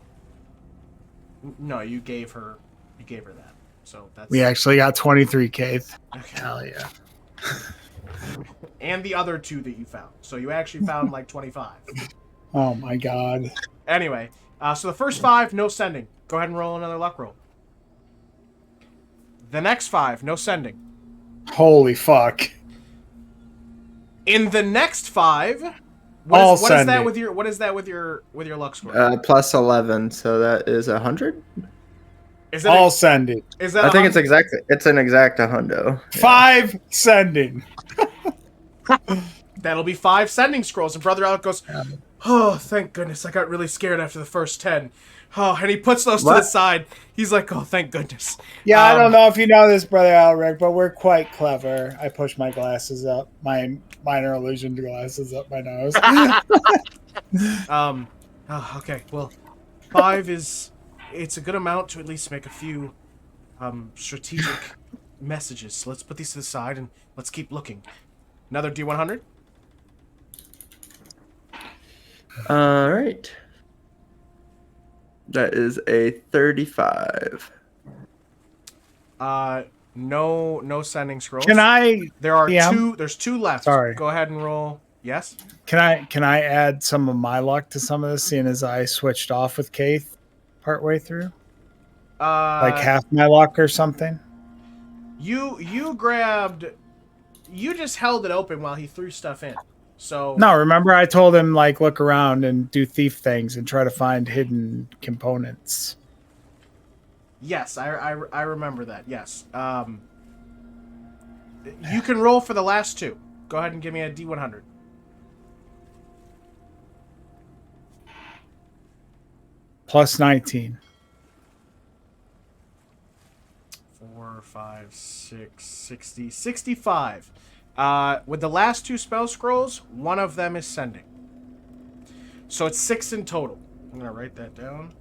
No, you gave her that. So that's We actually got 23, Kayth. okay. Hell yeah. And the other 2 that you found. So you actually found like 25. Oh my god. Anyway, so the first 5, no sending. Go ahead and roll another luck roll. The next 5, no sending. Holy fuck. In the next 5, All what is that sending. with your luck score? Plus 11, so that is 100? Is that All sending. is that I think 100? it's an exact hundo. 5 sending. That'll be 5 sending scrolls. And Brother Alec goes, oh, thank goodness. I got really scared after the first 10. Oh, and he puts those to the What? side. He's like, oh, thank goodness. Yeah, I don't know if you know this, Brother Alric, but we're quite clever. I push my glasses up, my minor illusion glasses up my nose. Okay, well, 5 it's a good amount to at least make a few strategic messages. So let's put these to the side and let's keep looking. Another D100? All right. That is a 35. No sending scrolls. Can I There are Yeah. 2. There's 2 left. Sorry. Go ahead and roll. Yes. can I add some of my luck to some of this, seeing as I switched off with Kayth partway through? Like half my luck or something? You grabbed. You just held it open while he threw stuff in. So No, remember I told him like look around and do thief things and try to find hidden components. yes, I remember that. Yes. You can roll for the last 2. Go ahead and give me a D100. Plus 19. 4, 5, 6, 60, 65. With the last 2 spell scrolls, one of them is sending. So it's 6 in total. I'm gonna write that down.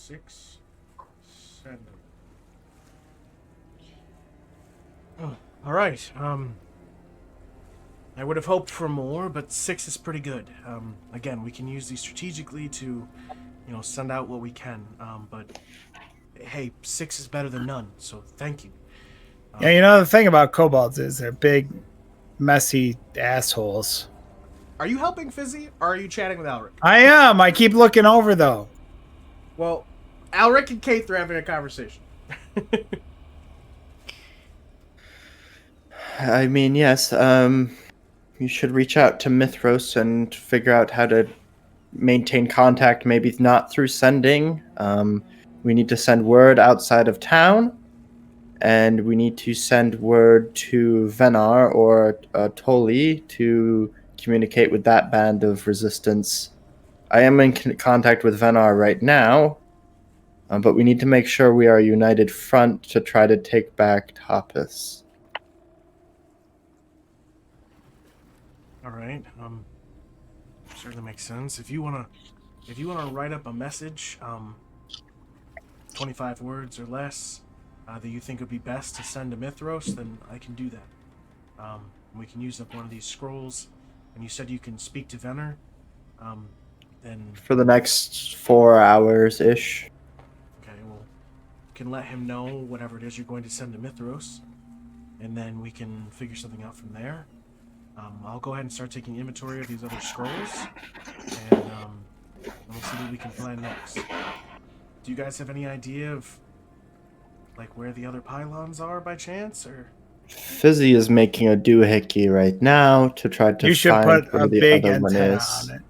6, 7. Oh, all right. I would have hoped for more, but 6 is pretty good. Again, we can use these strategically to, send out what we can. But hey, 6 is better than none. So thank you. Yeah, the thing about kobolds is they're big, messy assholes. Are you helping Fizzi, or are you chatting with Alric? I am. I keep looking over, though. Well, Alric and Kayth are having a conversation. I mean, yes. You should reach out to Mithros and figure out how to maintain contact. Maybe not through sending. We need to send word outside of town, and we need to send word to Venar or Toli to communicate with that band of resistance. I am in contact with Venar right now, but we need to make sure we are a united front to try to take back Tapas. All right. Certainly makes sense. If you wanna write up a message, 25 words or less, that you think would be best to send to Mithros, then I can do that. We can use up one of these scrolls, and you said you can speak to Venar. Then for the next 4 hours ish. Okay, well, can let him know whatever it is you're going to send to Mithros, and then we can figure something out from there. I'll go ahead and start taking inventory of these other scrolls, and we'll see what we can plan next. Do you guys have any idea of, where the other pylons are by chance, or? Fizzi is making a doohickey right now to try to find where the other one is. On it.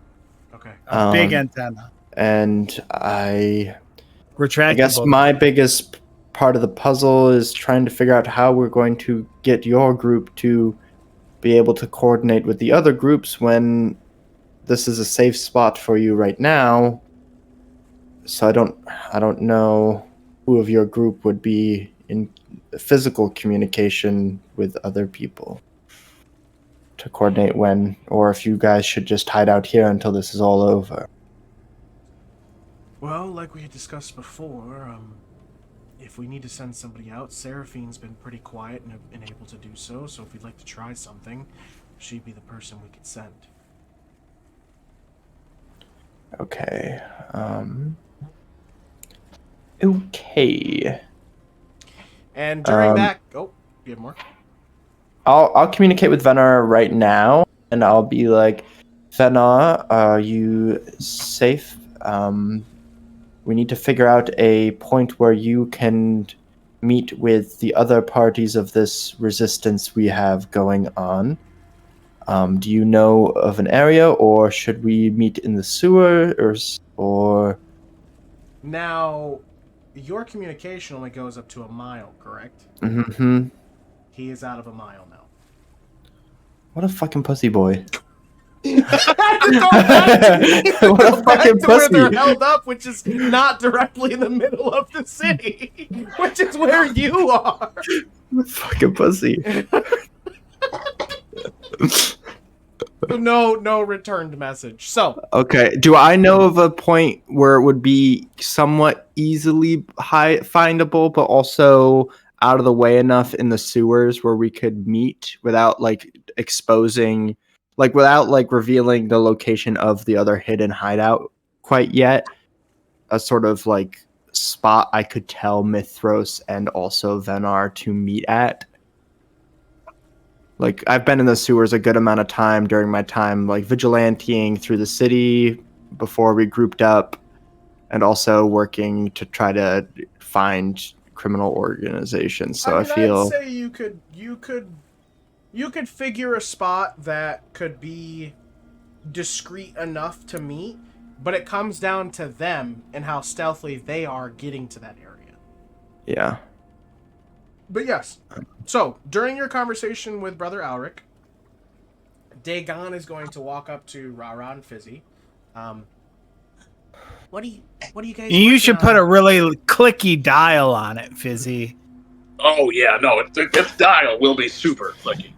Okay. A big antenna. And I Retractable. guess my biggest part of the puzzle is trying to figure out how we're going to get your group to be able to coordinate with the other groups when this is a safe spot for you right now. So I don't know who of your group would be in physical communication with other people to coordinate when, or if you guys should just hide out here until this is all over. Well, like we had discussed before, if we need to send somebody out, Seraphine's been pretty quiet and been able to do so, so if we'd like to try something, she'd be the person we could send. Okay. Okay. And during that... Oh, you have more? I'll communicate with Venar right now, and I'll be like, Venar, are you safe? We need to figure out a point where you can meet with the other parties of this resistance we have going on. Do you know of an area, or should we meet in the sewer, or... Now, your communication only goes up to a mile, correct? Mm-hmm. He is out of a mile now. What a fucking pussy boy. What a fucking pussy. Where they're held up, which is not directly in the middle of the city, which is where you are. Fucking pussy. No returned message. So okay, do I know of a point where it would be somewhat easily findable, but also out of the way enough in the sewers where we could meet without exposing, without revealing the location of the other hidden hideout quite yet? A sort of spot I could tell Mithros and also Venar to meet at. I've been in the sewers a good amount of time during my time, vigilanteing through the city before we grouped up, and also working to try to find criminal organizations. So I'd say you could figure a spot that could be discreet enough to meet, but it comes down to them and how stealthily they are getting to that area. Yeah. But yes, so during your conversation with Brother Alric, Dagon is going to walk up to RaRa and Fizzi. What do you guys? You should put a really clicky dial on it, Fizzi. Oh yeah, no, its dial will be super clicky.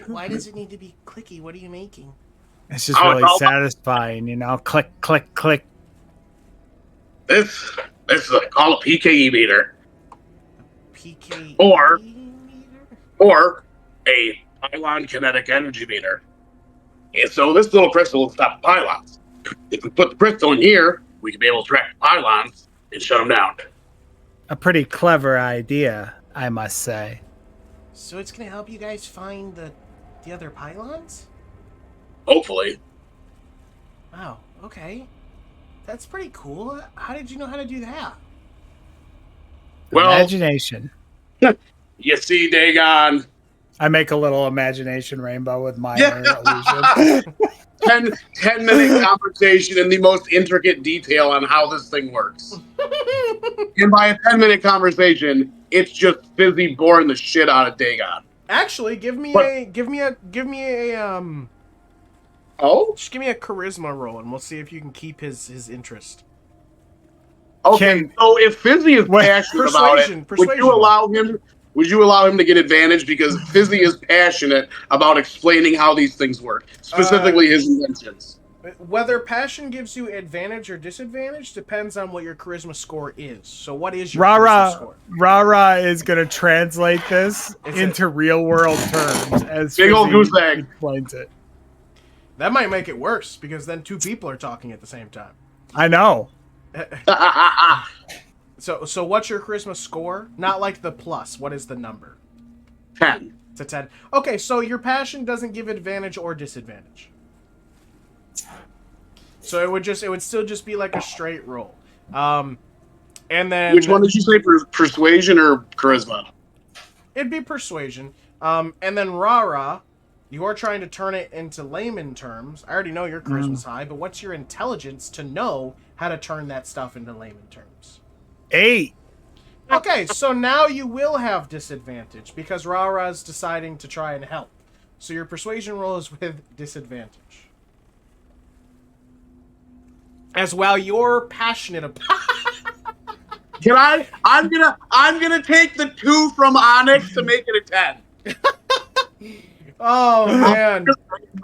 Why does it need to be clicky? What are you making? It's just really satisfying, click, click, click. This is called a PKE meter. PKE Or- meter? Or a pylon kinetic energy meter. And so this little crystal will stop the pylons. If we put the crystal in here, we can be able to track the pylons and shut them down. A pretty clever idea, I must say. So it's gonna help you guys find the other pylons? Hopefully. Wow, okay. That's pretty cool. How did you know how to do that? Well- Imagination. You see, Dagon, I make a little imagination rainbow with my illusion. 10-minute conversation in the most intricate detail on how this thing works. And by a 10-minute conversation, it's just Fizzi boring the shit out of Dagon. Actually, give me What? a Oh? just give me a charisma roll and we'll see if you can keep his interest. Okay, so if Fizzi is Wait, passionate about it, would persuasion. you allow him to get advantage because Fizzi is passionate about explaining how these things work, specifically his inventions? Whether passion gives you advantage or disadvantage depends on what your charisma score is. So what is your charisma RaRa score? RaRa is going to translate this It's into real world terms as Big old Fizzi goose egg. explains it. That might make it worse because then two people are talking at the same time. I know. So what's your charisma score? Not like the plus. What is the number? 10. It's a 10. Okay, so your passion doesn't give advantage or disadvantage. So it would still just be like a straight roll. And then Which one did you say, persuasion or charisma? it'd be persuasion. And then RaRa, you're trying to turn it into layman terms. I already know your charisma's high, but what's your intelligence to know how to turn that stuff into layman terms? 8. Okay, so now you will have disadvantage because RaRa's deciding to try and help. So your persuasion roll is with disadvantage. As well, you're passionate about. Can I? I'm gonna take the 2 from Onyx to make it a 10. Oh man, Do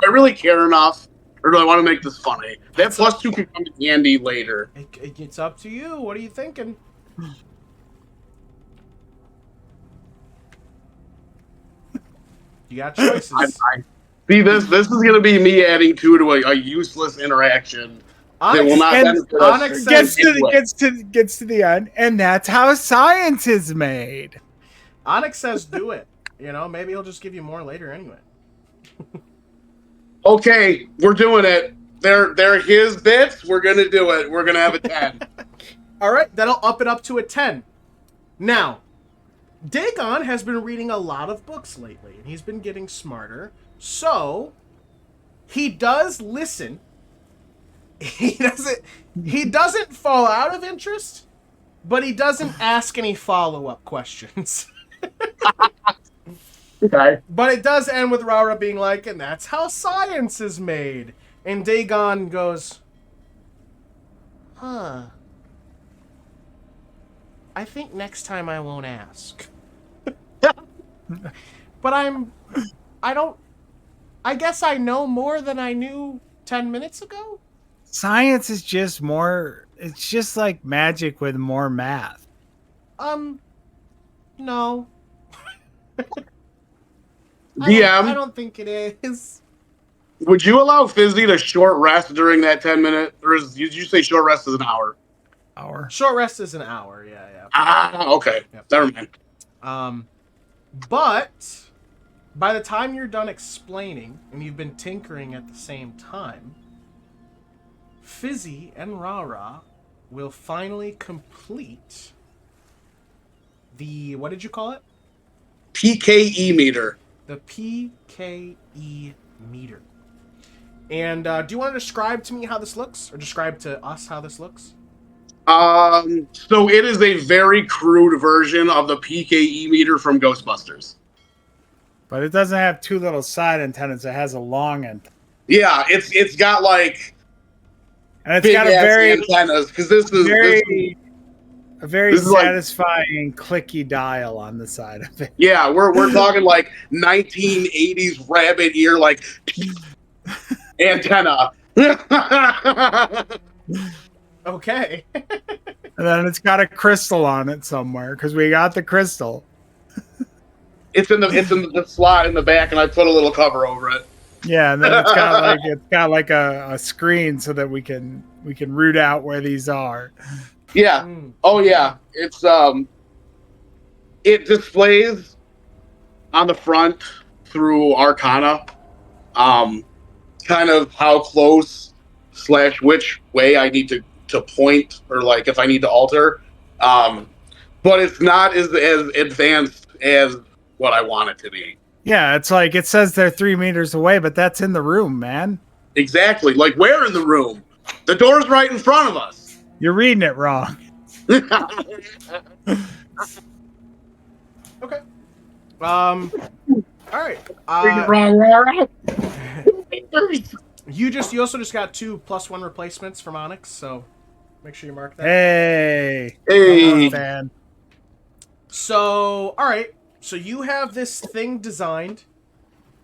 I really care enough, or do I want to make this funny? That plus 2 can come to handy later. it's up to you. What are you thinking? You got choices. See, this is gonna be me adding 2 to a useless interaction. That will not And benefit us. Onyx Gets says, to the end, and that's how science is made. Onyx says do it. You know, maybe he'll just give you more later anyway. Okay, we're doing it. They're his bits. We're gonna do it. We're gonna have a 10. All right, that'll up it up to a 10. Now, Dagon has been reading a lot of books lately, and he's been getting smarter. So, he does listen. He doesn't fall out of interest, but he doesn't ask any follow-up questions. Okay. But it does end with RaRa being like, and that's how science is made. And Dagon goes, huh. I think next time I won't ask. But I guess I know more than I knew 10 minutes ago? Science is just more. It's just like magic with more math. No. DM, I don't think it is. would you allow Fizzi to short rest during that 10-minute? Or did you say short rest is an hour? Hour. Short rest is an hour, yeah. Okay. Yep. Never mind. But by the time you're done explaining, and you've been tinkering at the same time, Fizzi and RaRa will finally complete the, what did you call it? PKE meter. The PKE meter. And do you want to describe to me how this looks? Or describe to us how this looks? So it is a very crude version of the PKE meter from Ghostbusters. But it doesn't have 2 little side antennas. It has a long antenna. Yeah, it's got like And it's big got a ass very, antennas because this is a very this is like- satisfying clicky dial on the side of it. yeah, we're talking like 1980s rabbit ear like antenna. Okay. And then it's got a crystal on it somewhere because we got the crystal. It's in the slot in the back, and I put a little cover over it. Yeah, and then it's got like a screen so that we can root out where these are. Yeah. Oh yeah. It's it displays on the front through Arcana, kind of how close / which way I need to point, or like if I need to alter. But it's not as advanced as what I want it to be. Yeah, it's like it says they're 3 meters away, but that's in the room, man. Exactly. Like, where in the room? The door's right in front of us. You're reading it wrong. Okay. All right. You also just got 2 +1 replacements from Onyx, so make sure you mark that. Hey. Hey. Fan. So, all right. So you have this thing designed,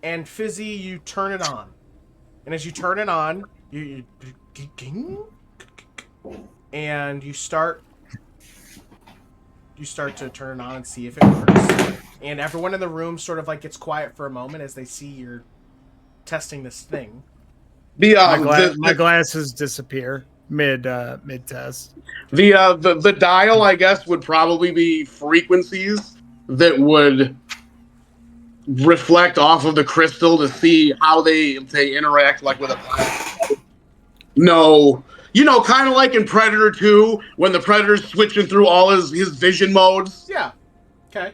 and Fizzi, you turn it on. And as you turn it on, and you start to turn it on and see if it works. And everyone in the room sort of like gets quiet for a moment as they see you're testing this thing. My glasses disappear mid test. The dial, I guess, would probably be frequencies that would reflect off of the crystal to see how they interact, like with a no. You know, kind of like in Predator 2, when the Predator's switching through all his vision modes. Yeah. Okay.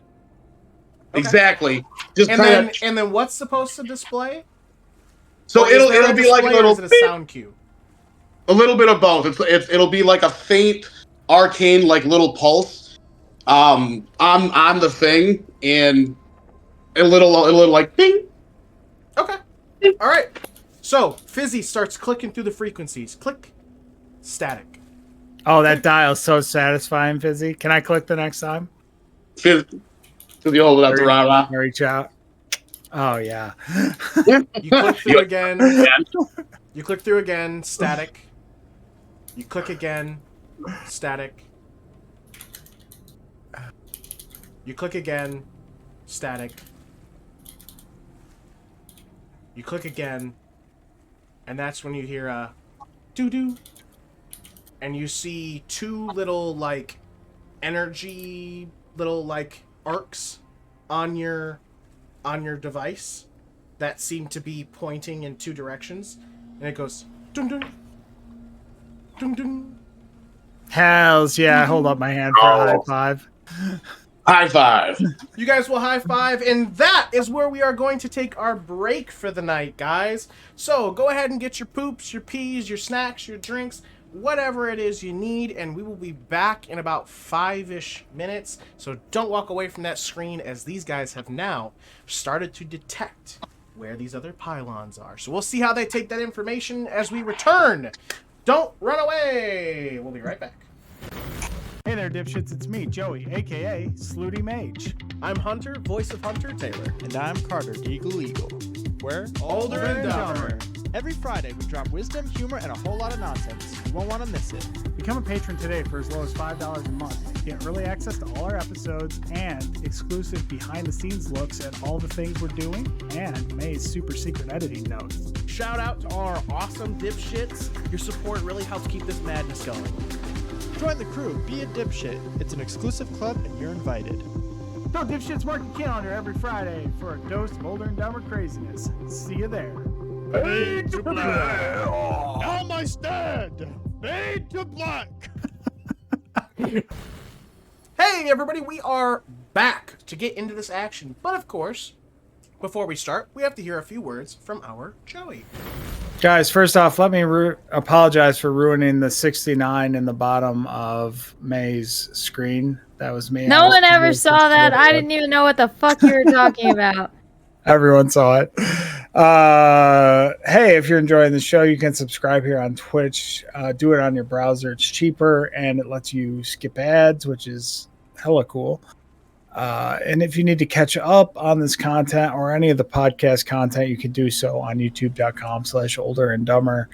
Exactly. Just and then what's supposed to display? So it'll be like a little is it a sound cue? A little bit of both. It'll be like a faint, arcane, like little pulse. On the thing, and a little like ping. Okay. All right. So Fizzi starts clicking through the frequencies. Click. Static. Oh, that dial's so satisfying, Fizzi. Can I click the next time? Fizzi, hold it up to RaRa. Reach out. Oh yeah. You click through again. You click through again. Static. You click again. Static. You click again. Static. You click again. And that's when you hear a doo-doo. And you see 2 little, like, energy, little, like, arcs on your device that seem to be pointing in 2 directions. And it goes, dun-dun. Dun-dun. Hells yeah. Hold up my hand for a high five. High five. You guys will high five, and that is where we are going to take our break for the night, guys. So go ahead and get your poops, your peas, your snacks, your drinks, whatever it is you need, and we will be back in about 5-ish minutes. So don't walk away from that screen, as these guys have now started to detect where these other pylons are. So we'll see how they take that information as we return. Don't run away. We'll be right back. Hey there, dipshits. It's me, Joey, a.k.a. Slooty Mage. I'm Hunter, voice of Hunter Taylor. And I'm Carter, Eagle Eagle. We're OlderNDumber. Every Friday, we drop wisdom, humor, and a whole lot of nonsense. You won't want to miss it. Become a patron today for as low as $5 a month. Get early access to all our episodes and exclusive behind-the-scenes looks at all the things we're doing and May's super secret editing notes. Shout out to all our awesome dipshits. Your support really helps keep this madness going. Join the crew, be a dipshit. It's an exclusive club, and you're invited. So dipshits mark your calendar every Friday for a dose of OlderNDumber craziness. See you there. Fade to black. Now my stand. Fade to black. Hey everybody, we are back to get into this action. But of course, before we start, we have to hear a few words from our Joey. Guys, first off, let me apologize for ruining the 69 in the bottom of May's screen. That was me. No one ever saw that. I didn't even know what the fuck you were talking about. Everyone saw it. Hey, if you're enjoying the show, you can subscribe here on Twitch. Do it on your browser. It's cheaper, and it lets you skip ads, which is hella cool. And if you need to catch up on this content or any of the podcast content, you can do so on youtube.com/OlderNDumber.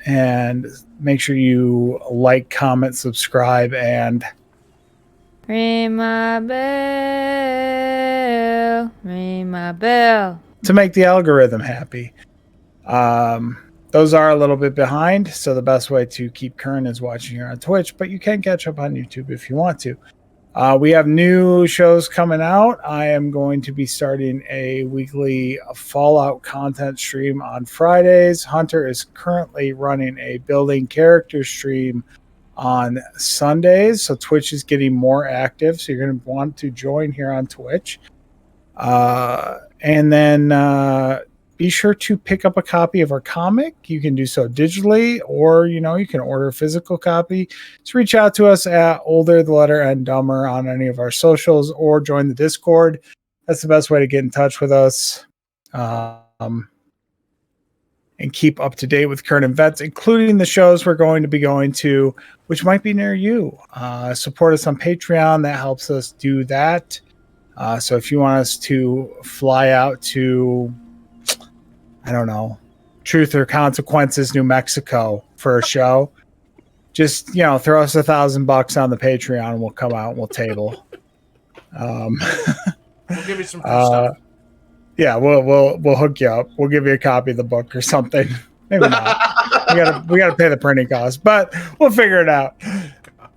and make sure you like, comment, subscribe, and Ring my bell. Ring my bell. to make the algorithm happy. Those are a little bit behind, so the best way to keep current is watching here on Twitch, but you can catch up on YouTube if you want to. We have new shows coming out. I am going to be starting a weekly Fallout content stream on Fridays. Hunter is currently running a building character stream on Sundays, so Twitch is getting more active, so you're going to want to join here on Twitch. And then be sure to pick up a copy of our comic. You can do so digitally, or you can order a physical copy. Just reach out to us at OlderNDumber on any of our socials, or join the Discord. That's the best way to get in touch with us, and keep up to date with current events, including the shows we're going to be going to, which might be near you. Support us on Patreon. That helps us do that. So if you want us to fly out to, I don't know, Truth or Consequences, New Mexico for a show, just, throw us $1,000 on the Patreon and we'll come out and we'll table. We'll give you some free stuff. Yeah, we'll hook you up. We'll give you a copy of the book or something. Maybe not. we gotta pay the printing cost, but we'll figure it out.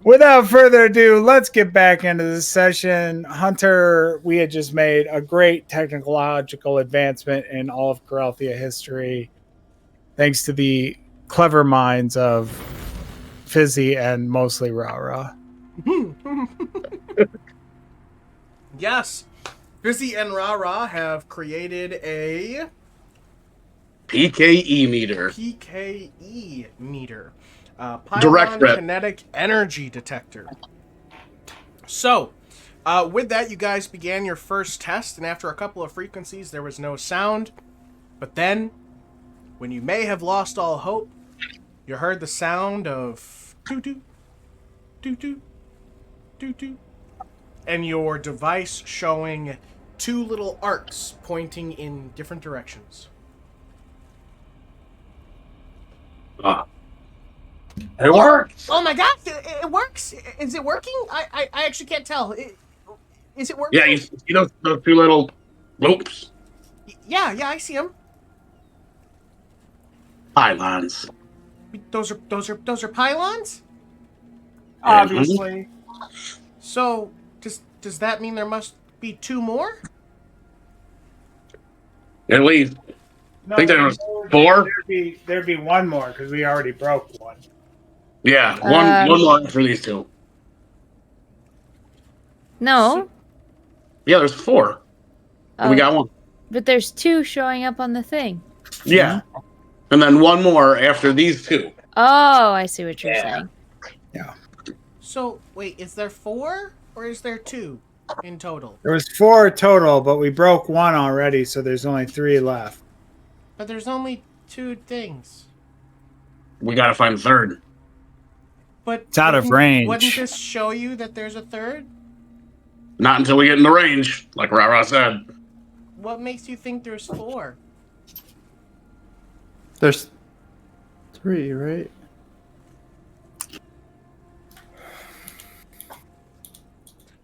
Without further ado, let's get back into this session. Hunter, we had just made a great technological advancement in all of Coralthea history, thanks to the clever minds of Fizzi and mostly RaRa. Yes, Fizzi and RaRa have created a PKE meter. PKE meter. Direct Pylon rep. kinetic energy detector. So, with that, you guys began your first test, and after a couple of frequencies, there was no sound. But then, when you may have lost all hope, you heard the sound of doo-doo, doo-doo, doo-doo, and your device showing two little arcs pointing in different directions. It works. Oh my gosh, it works. Is it working? I actually can't tell. Is it working? Yeah, you see those two little loops? Yeah, I see them. Pylons. Those are pylons? Obviously. So, does that mean there must be two more? At least. No, I think there was 4. There'd be one more because we already broke one. Yeah, one more for these two. No, Yeah, there's 4. Oh, We got one. but there's two showing up on the thing. Yeah. And then one more after these two. Oh, I see what you're saying. So, wait, is there 4 or is there 2 in total? There was 4 total, but we broke one already, so there's only 3 left. But there's only 2 things. We gotta find a third. But It's out of range. Wouldn't this show you that there's a third? Not until we get in the range, like RaRa said. What makes you think there's 4? There's 3, right?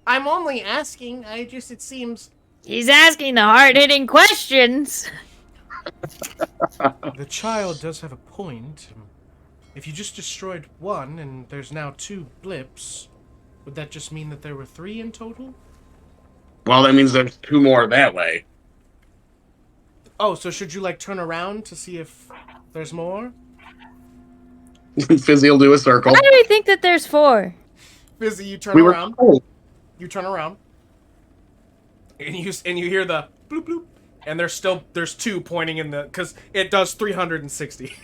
I'm only asking. It seems... He's asking the hard-hitting questions. The child does have a point. If you just destroyed one and there's now 2 blips, would that just mean that there were 3 in total? Well, that means there's 2 more that way. Oh, so should you turn around to see if there's more? Fizzi will do a circle. Why do we think that there's 4? Fizzi, you turn around. told. You turn around. And you hear the bloop bloop. And there's 2 pointing in the... Because it does 360.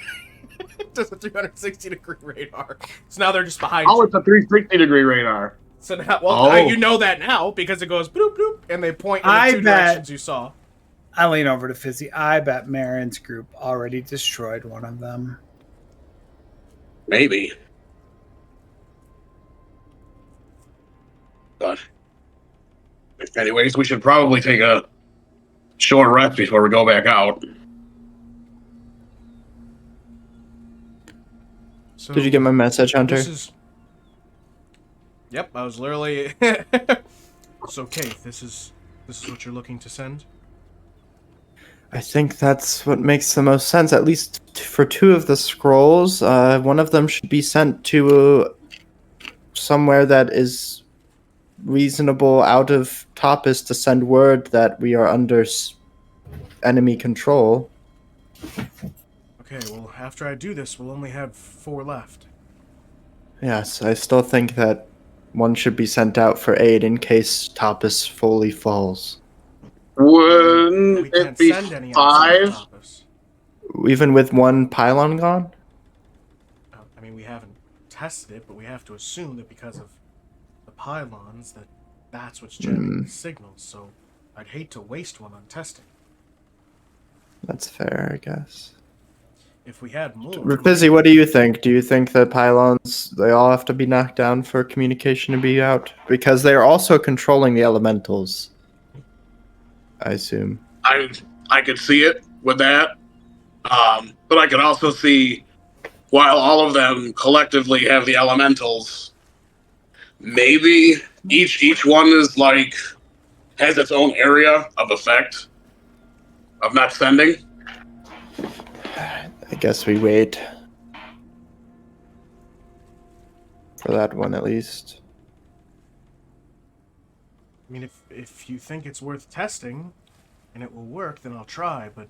It does a 360-degree radar. So now they're just behind Oh, you. it's a 360-degree radar. So now, you know that now because it goes bloop bloop. And they point in the 2 directions you saw. I lean over to Fizzi. I bet Marin's group already destroyed one of them. Maybe. But anyways, we should probably take a short rest before we go back out. So Did you get my message, Hunter? this is. Yep, I was literally. So, Kayth, this is what you're looking to send. I think that's what makes the most sense, at least for 2 of the scrolls. One of them should be sent to somewhere that is reasonable out of Topis to send word that we are under enemy control. Okay, well, after I do this, we'll only have 4 left. Yes, I still think that one should be sent out for aid in case Topis fully falls. Wouldn't We it can't be send any outside of 5? Topis. Even with one pylon gone? I mean, we haven't tested it, but we have to assume that because of the pylons, that's what's generating the signals. So, I'd hate to waste one on testing. That's fair, I guess. If we had more... Fizzi, what do you think? Do you think the pylons, they all have to be knocked down for communication to be out? Because they're also controlling the elementals, I assume. I could see it with that. But I could also see, while all of them collectively have the elementals, maybe each one is like, has its own area of effect of not sending. I guess we wait. For that one, at least. I mean, if you think it's worth testing, and it will work, then I'll try, but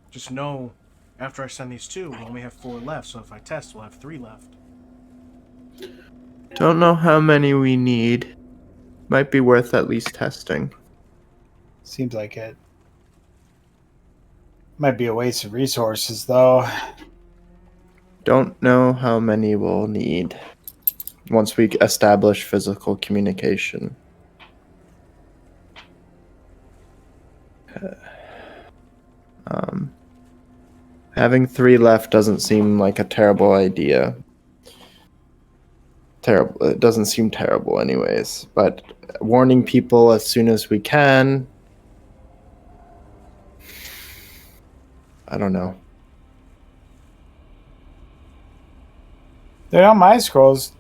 just know, after I send these 2, we'll only have 4 left, so if I test, we'll have 3 left. Don't know how many we need. Might be worth at least testing. Seems like it. Might be a waste of resources, though. Don't know how many we'll need once we establish physical communication. Having 3 left doesn't seem like a terrible idea. It doesn't seem terrible anyways, but warning people as soon as we can. I don't know. They're on my scrolls.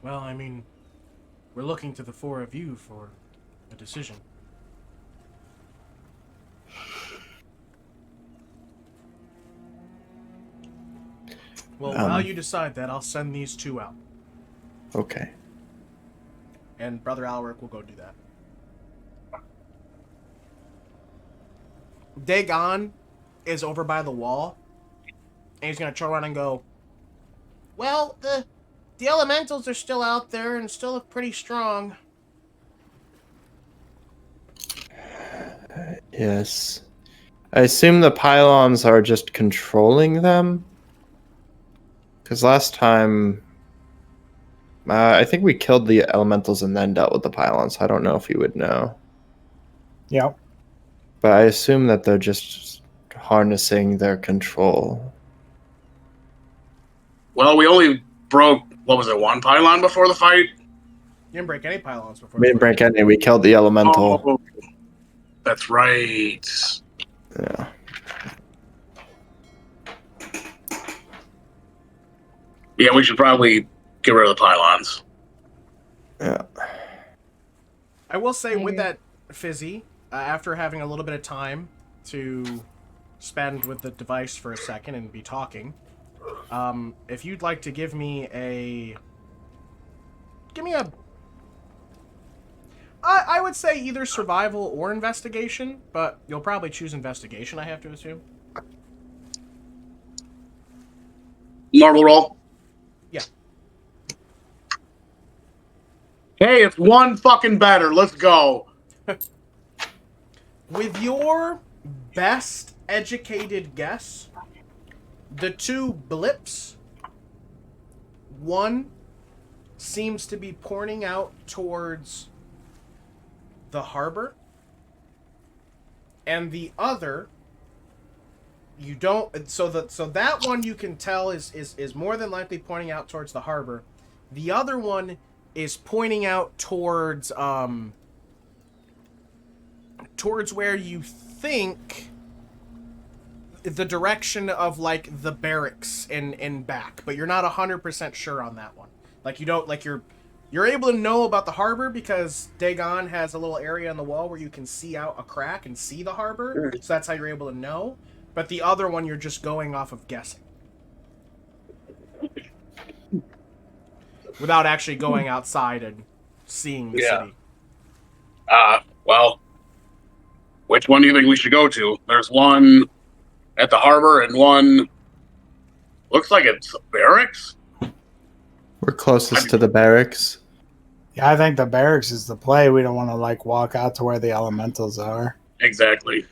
Well, I mean, we're looking to the 4 of you for a decision. Well, while you decide that, I'll send these 2 out. Okay. And Brother Alric will go do that. Dagon is over by the wall. And he's going to turn around and go, well, the elementals are still out there and still look pretty strong. Yes. I assume the pylons are just controlling them? Because last time... I think we killed the elementals and then dealt with the pylons. I don't know if you would know. Yep. But I assume that they're just harnessing their control. Well, we only broke, what was it, 1 pylon before the fight? You didn't break any pylons before. We didn't break any. We killed the elemental. Oh, that's right. Yeah. Yeah, we should probably get rid of the pylons. Yeah. I will say with that, Fizzi, after having a little bit of time to spend with the device for a second and be talking, if you'd like to give me a... I would say either survival or investigation, but you'll probably choose investigation, I have to assume. Normal roll? Yeah. Hey, it's 1 fucking better. Let's go. With your best educated guess, the 2 blips, one seems to be pointing out towards the harbor, and the other you don't. So that one you can tell is more than likely pointing out towards the harbor. The other one is pointing out towards where you think the direction of like the barracks in back, but you're not 100% sure on that one. Like you don't like you're able to know about the harbor because Dagon has a little area on the wall where you can see out a crack and see the harbor, so that's how you're able to know. But the other one you're just going off of guessing. Without actually going outside and seeing the city. Well, which one do you think we should go to? There's one at the harbor and one looks like it's barracks. We're closest to the barracks. Yeah, I think the barracks is the play. We don't want to like walk out to where the elementals are. Exactly.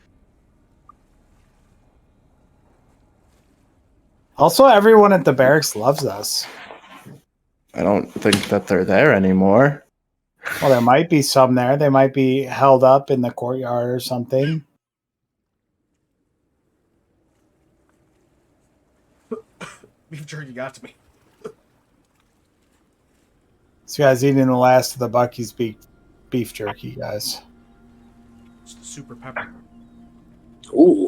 Also, everyone at the barracks loves us. I don't think that they're there anymore. Well, there might be some there. They might be held up in the courtyard or something. Beef jerky got to me. This guy's eating the last of the Bucky's beef jerky, guys. It's super pepper. Ooh.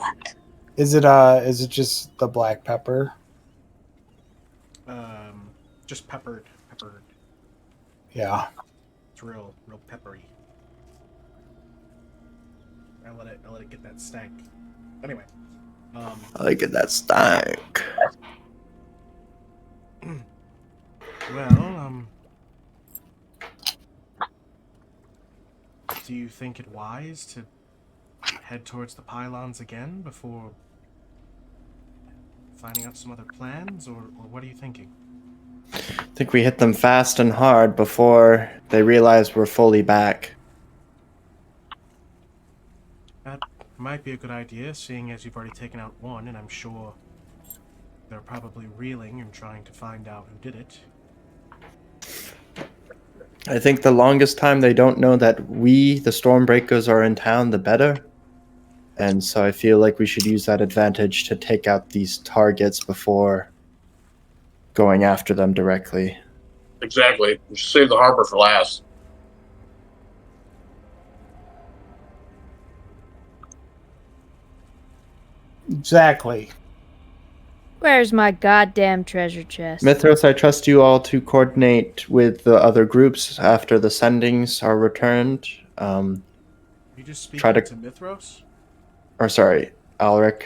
Is it just the black pepper? Just peppered. Yeah. It's real peppery. I let it get that stank. Anyway. I like it, that stank. Well, do you think it wise to head towards the pylons again before finding out some other plans, or what are you thinking? I think we hit them fast and hard before they realize we're fully back. That might be a good idea, seeing as you've already taken out one, and I'm sure they're probably reeling and trying to find out who did it. I think the longest time they don't know that we, the Stormbreakers, are in town, the better. And so I feel like we should use that advantage to take out these targets before going after them directly. Exactly. We should save the harbor for last. Exactly. Where's my goddamn treasure chest? Mithros, I trust you all to coordinate with the other groups after the sendings are returned. You just speak Try to- to Mithros? Or sorry, Alric.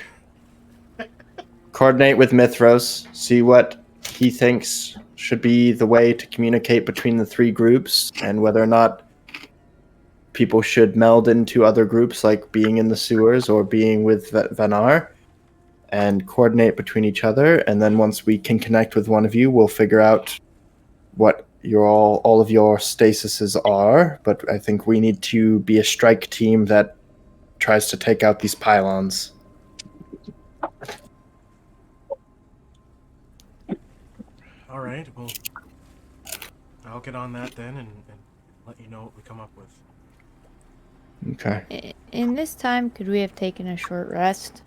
Coordinate with Mithros, see what he thinks should be the way to communicate between the three groups, and whether or not people should meld into other groups, like being in the sewers or being with Vanar, and coordinate between each other. And then once we can connect with one of you, we'll figure out what all of your stasises are. But I think we need to be a strike team that tries to take out these pylons. All right, well, I'll get on that then and let you know what we come up with. Okay. In this time, could we have taken a short rest?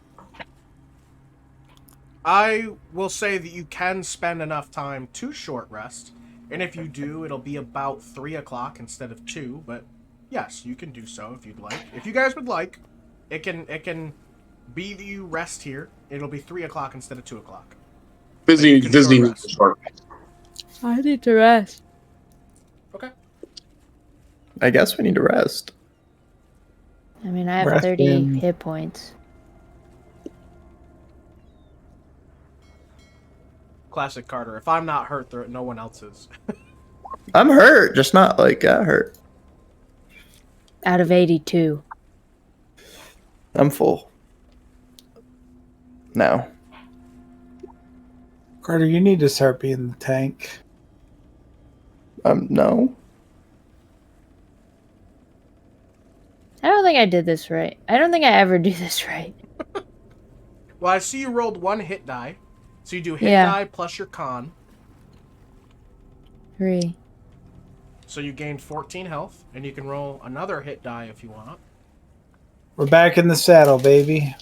I will say that you can spend enough time to short rest, and if you do, it'll be about 3 o'clock instead of 2, but yes, you can do so if you'd like. If you guys would like, it can be that you rest here. It'll be 3 o'clock instead of 2 o'clock. Fizzi needs to short. I need to rest. Okay. I guess we need to rest. I mean, I have Rest 30 in. hit points. Classic Carter. If I'm not hurt, no one else is. I'm hurt, just not like hurt. Out of 82. I'm full. Now. Carter, you need to start being the tank. No. I don't think I did this right. I don't think I ever do this right. Well, I see you rolled 1 hit die. So you do hit Yeah. die plus your con. 3. So you gained 14 health, and you can roll another hit die if you want. We're back in the saddle, baby.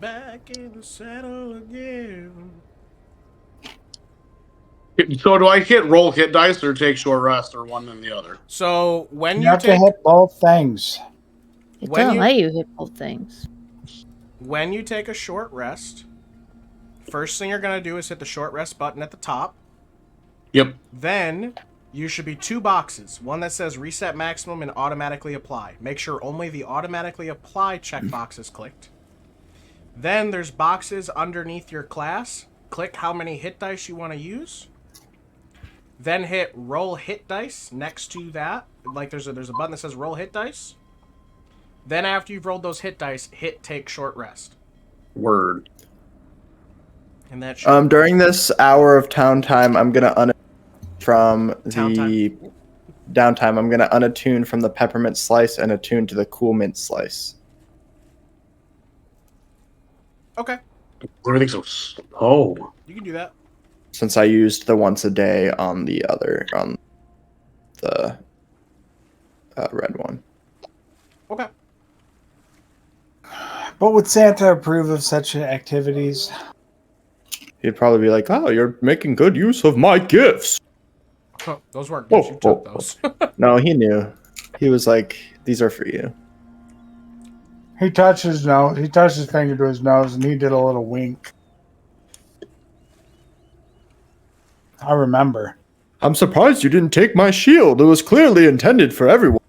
Back in the saddle again. So do I roll hit dice or take short rest or one and the other? So when You you have to take hit both things. It When doesn't you- let you hit both things. when you take a short rest, first thing you're going to do is hit the short rest button at the top. Yep. Then you should be 2 boxes. One that says reset maximum and automatically apply. Make sure only the automatically apply checkbox is clicked. Then there's boxes underneath your class. Click how many hit dice you want to use. Then hit roll hit dice next to that. Like there's a button that says roll hit dice. Then after you've rolled those hit dice, hit take short rest. Word. And that should During this hour of town time, I'm gonna from Town the downtime. I'm gonna unattune from the peppermint slice and attune to the cool mint slice. Okay. Everything's so slow. You can do that. Since I used the once a day on the red one. Okay. But would Santa approve of such activities? He'd probably be like, "Oh, you're making good use of my gifts." Those weren't gifts. You took those. No, he knew. He was like, "These are for you." He touched his nose. He touched his finger to his nose, and he did a little wink. I remember. I'm surprised you didn't take my shield. It was clearly intended for everyone.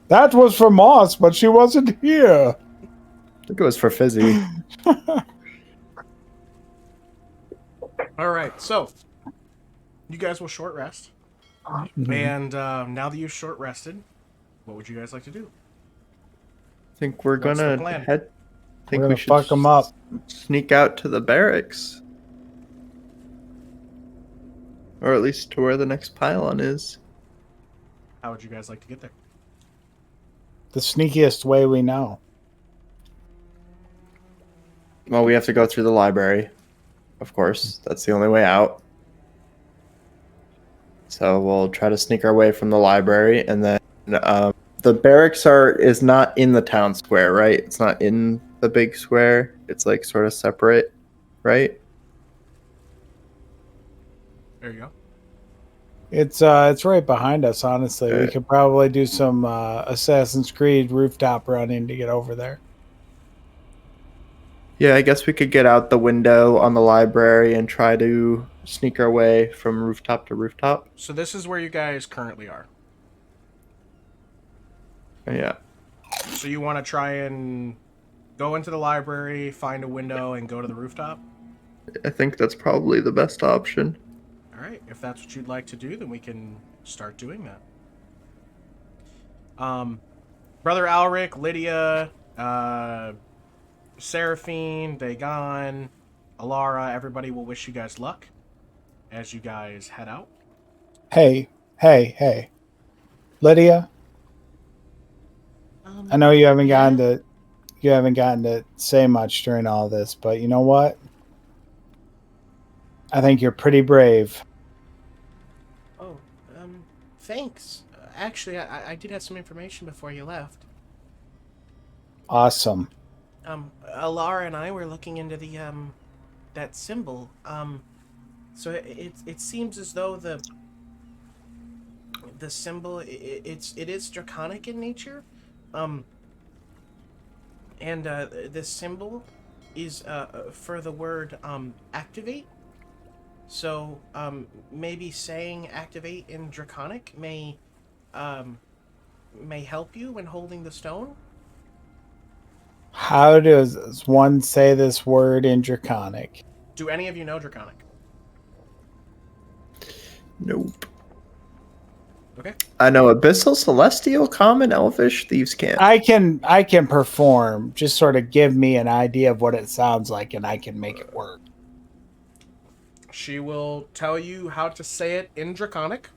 That was for Moss, but she wasn't here. I think it was for Fizzi. All right, so you guys will short rest, and now that you've short rested, what would you guys like to do? I think we're What's the gonna plan? head. I think We're we gonna should fuck them up. sneak out to the barracks, or at least to where the next pylon is. How would you guys like to get there? The sneakiest way we know. Well, we have to go through the library, of course. That's the only way out. So we'll try to sneak our way from the library, and then the barracks is not in the town square, right? It's not in the big square. It's like sort of separate, right? There you go. It's right behind us, honestly. We Right. could probably do some Assassin's Creed rooftop running to get over there. Yeah, I guess we could get out the window on the library and try to sneak our way from rooftop to rooftop. So this is where you guys currently are. Yeah. So you want to try and go into the library, find a window, and go to the rooftop? I think that's probably the best option. All right, if that's what you'd like to do, then we can start doing that. Brother Alric, Lydia, Seraphine, Dagon, Alara, everybody will wish you guys luck as you guys head out. Hey. Lydia, I know you haven't gotten to say much during all this, but you know what? I think you're pretty brave. Oh, thanks. Actually, I did have some information before you left. Awesome. Alara and I were looking into the, that symbol. So it seems as though the symbol, it is draconic in nature. And this symbol is, for the word, activate. So, maybe saying activate in draconic may help you when holding the stone. How does one say this word in draconic? Do any of you know draconic? Nope. Okay. I know Abyssal, Celestial, Common, Elvish, Thieves' Cant. I can perform. Just sort of give me an idea of what it sounds like, and I can make it work. She will tell you how to say it in draconic.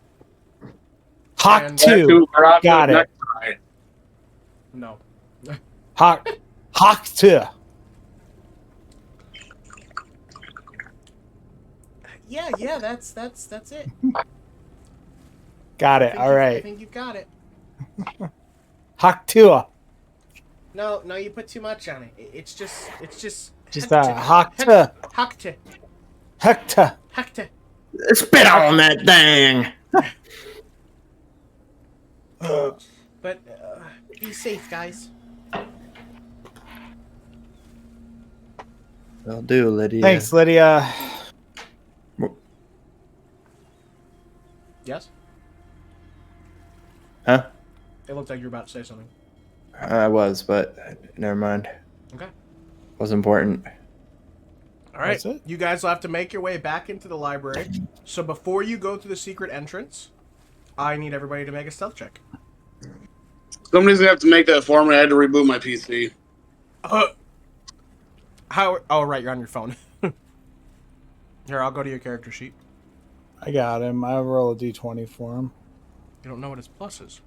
Hawk And- 2. Got it. No. Hawk 2. Yeah, that's it. Got I it. think All I right. think you've got it. Hawk 2. No, you put too much on it. It's just Hawk 2. Hakte. Hector. Hakte. Spit on that thing! But be safe, guys. Will do, Lydia. Thanks, Lydia. Yes? Huh? It looked like you were about to say something. I was, but never mind. Okay. Was important. All right. That's it? You guys will have to make your way back into the library. So before you go through the secret entrance, I need everybody to make a stealth check. Somebody's gonna have to make that for me. I had to reboot my PC. How? Oh, right. You're on your phone. Here, I'll go to your character sheet. I got him. I roll a d20 for him. You don't know what his plus is.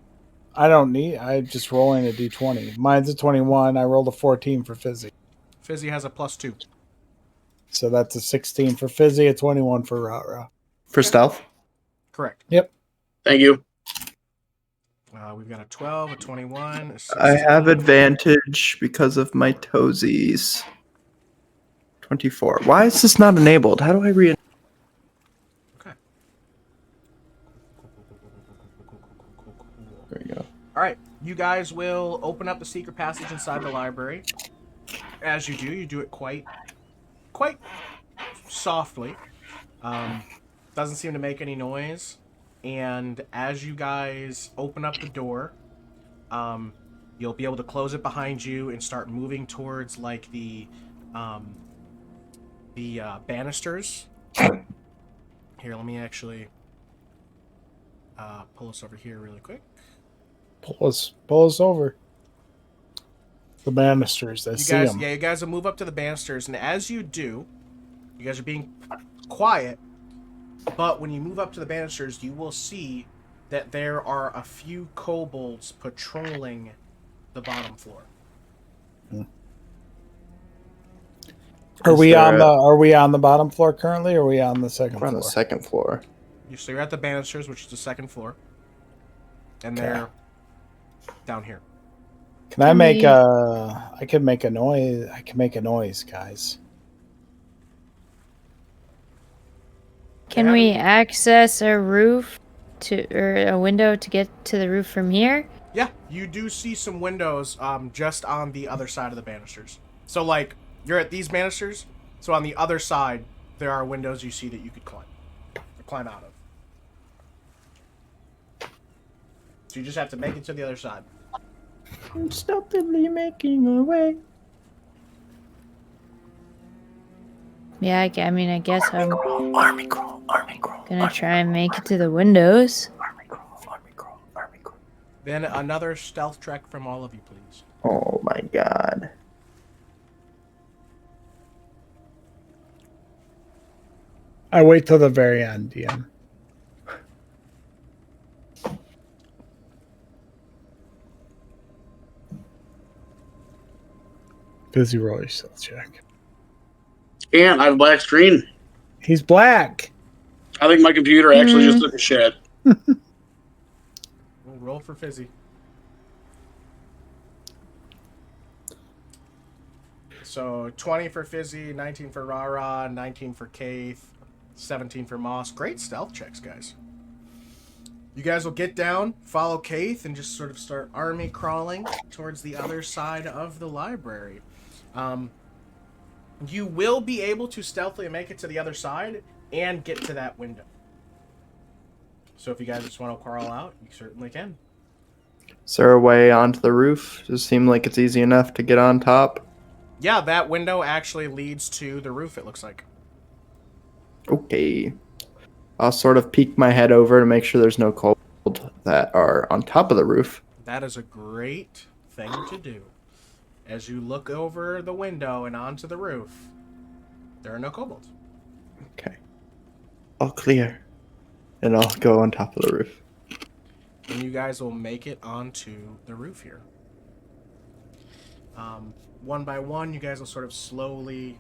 I don't need. I just rolling a d20. Mine's a 21. I rolled a 14 for Fizzi. Fizzi has a +2. So that's a 16 for Fizzi, a 21 for RaRa. For stealth? Correct. Yep. Thank you. We've got a 12, a 21, a 16. I have advantage because of my toesies. 24. Why is this not enabled? How do I re... Okay. There we go. All right. You guys will open up the secret passage inside the library. As you do it quite softly. Doesn't seem to make any noise. And as you guys open up the door, you'll be able to close it behind you and start moving towards like the banisters. Here, let me actually pull us over here really quick. Pull us over. The banisters. I see them. Yeah, you guys will move up to the banisters, and as you do, you guys are being quiet. But when you move up to the banisters, you will see that there are a few kobolds patrolling the bottom floor. Are we on the bottom floor currently, or are we on the second We're floor? on the second floor. So you're at the banisters, which is the second floor, and they're down here. Can I make a? I can make a noise. I can make a noise, guys. Can we access a roof or a window to get to the roof from here? Yeah, you do see some windows just on the other side of the banisters. So like you're at these banisters, so on the other side there are windows you see that you could climb out of. So you just have to make it to the other side. I'm stealthily making our way. Yeah, I guess I'm Army crawl. gonna try and make it to the windows. Army crawl. Then another stealth check from all of you, please. Oh my god. I wait till the very end, DM. Busy roll your stealth check. And I have a black screen. He's black. I think my computer actually just took a shit. We'll roll for Fizzi. So 20 for Fizzi, 19 for RaRa, 19 for Kayth, 17 for Moss. Great stealth checks, guys. You guys will get down, follow Kayth, and just sort of start army crawling towards the other side of the library. You will be able to stealthily make it to the other side and get to that window. So if you guys just want to crawl out, you certainly can. Is there a way onto the roof? Does it seem like it's easy enough to get on top? Yeah, that window actually leads to the roof, it looks like. Okay. I'll sort of peek my head over to make sure there's no kobold that are on top of the roof. That is a great thing to do. As you look over the window and onto the roof, there are no kobolds. Okay. All clear. And I'll go on top of the roof. And you guys will make it onto the roof here. One by one, you guys will sort of slowly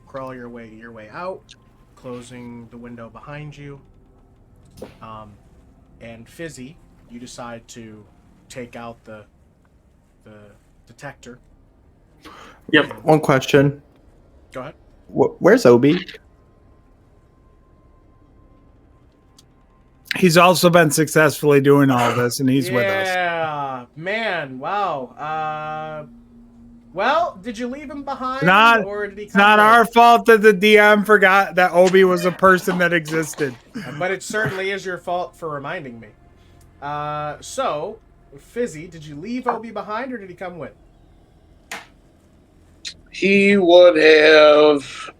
crawl your way out, closing the window behind you. And Fizzi, you decide to take out the detector. Yep. One question. Go ahead. Where's Obi? He's also been successfully doing all this, and he's with us. Yeah, man, wow. Well, did you leave him behind, or did he come It's not with? our fault that the DM forgot that Obi was a person that existed. But it certainly is your fault for reminding me. So, Fizzi, did you leave Obi behind, or did he come with? He would have.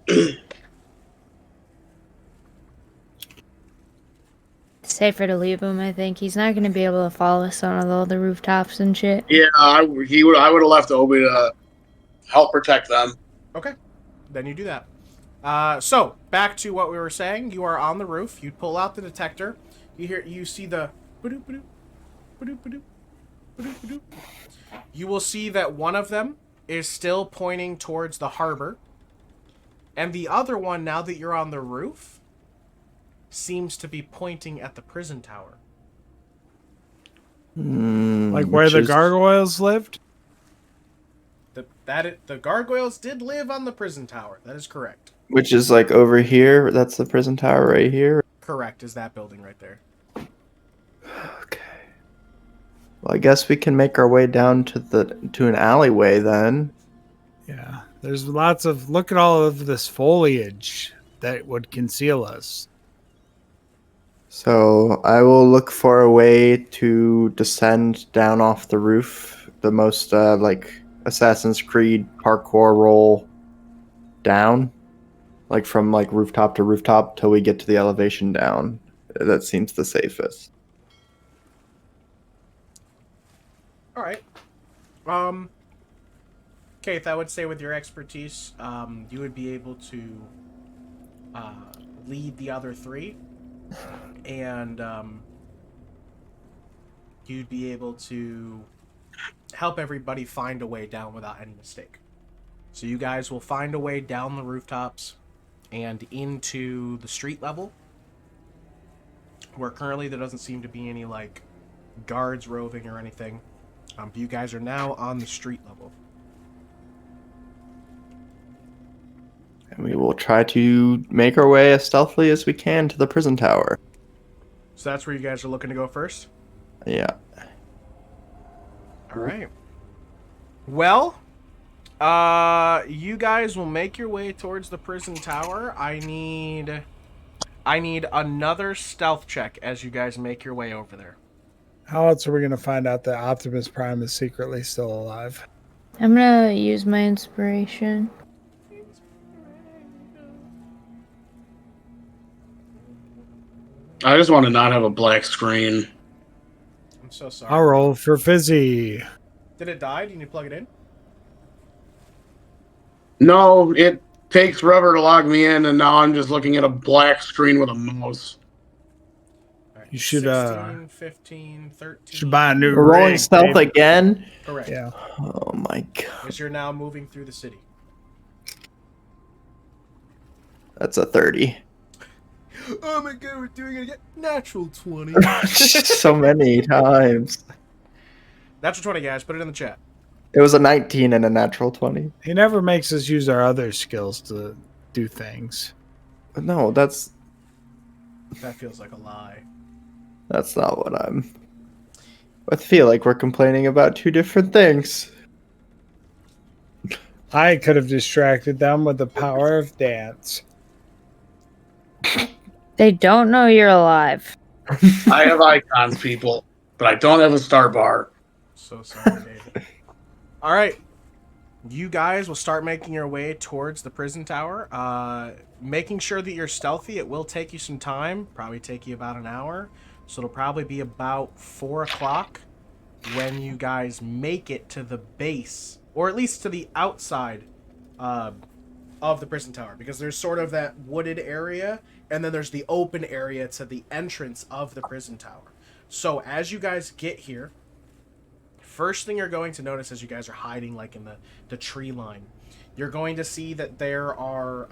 Safer to leave him, I think. He's not going to be able to follow us on all the rooftops and shit. Yeah, I would have left Obi to help protect them. Okay, then you do that. So back to what we were saying. You are on the roof. You pull out the detector. You see the. You will see that one of them is still pointing towards the harbor, and the other one, now that you're on the roof, seems to be pointing at the prison tower. Like where the gargoyles lived? The gargoyles did live on the prison tower. That is correct. Which is like over here. That's the prison tower right here. Correct, is that building right there. Okay. Well, I guess we can make our way down to an alleyway then. Yeah. There's lots of... Look at all of this foliage that would conceal us. So I will look for a way to descend down off the roof. The most like Assassin's Creed parkour roll down. Like from like rooftop to rooftop till we get to the elevation down. That seems the safest. All right. Kayth, I would say with your expertise, you would be able to lead the other three, and you'd be able to help everybody find a way down without any mistake. So you guys will find a way down the rooftops and into the street level, where currently there doesn't seem to be any like guards roving or anything. But you guys are now on the street level. And we will try to make our way as stealthily as we can to the prison tower. So that's where you guys are looking to go first? Yeah. All right. Well, you guys will make your way towards the prison tower. I need another stealth check as you guys make your way over there. How else are we going to find out that Optimus Prime is secretly still alive? I'm going to use my inspiration. I just want to not have a black screen. I'm so sorry. I'll roll for Fizzi. Did it die? Do you need to plug it in? No, it takes forever to log me in, and now I'm just looking at a black screen with a mouse. All right. You should 16, 15, 13. should buy a new We're rolling rig, stealth baby. again? Correct. Yeah. Oh my god. As you're now moving through the city. That's a 30. Oh my god, we're doing it again. Natural 20. So many times. Natural 20, guys. Put it in the chat. It was a 19 and a natural 20. He never makes us use our other skills to do things. No, That feels like a lie. that's not what I feel like we're complaining about two different things. I could have distracted them with the power of dance. They don't know you're alive. I have icons, people, but I don't have a star bar. So sorry, David. All right. You guys will start making your way towards the prison tower. Making sure that you're stealthy. It will take you some time. Probably take you about an hour. So it'll probably be about 4 o'clock when you guys make it to the base, or at least to the outside of the prison tower, because there's sort of that wooded area, and then there's the open area to the entrance of the prison tower. So as you guys get here, first thing you're going to notice as you guys are hiding like in the tree line, you're going to see that there are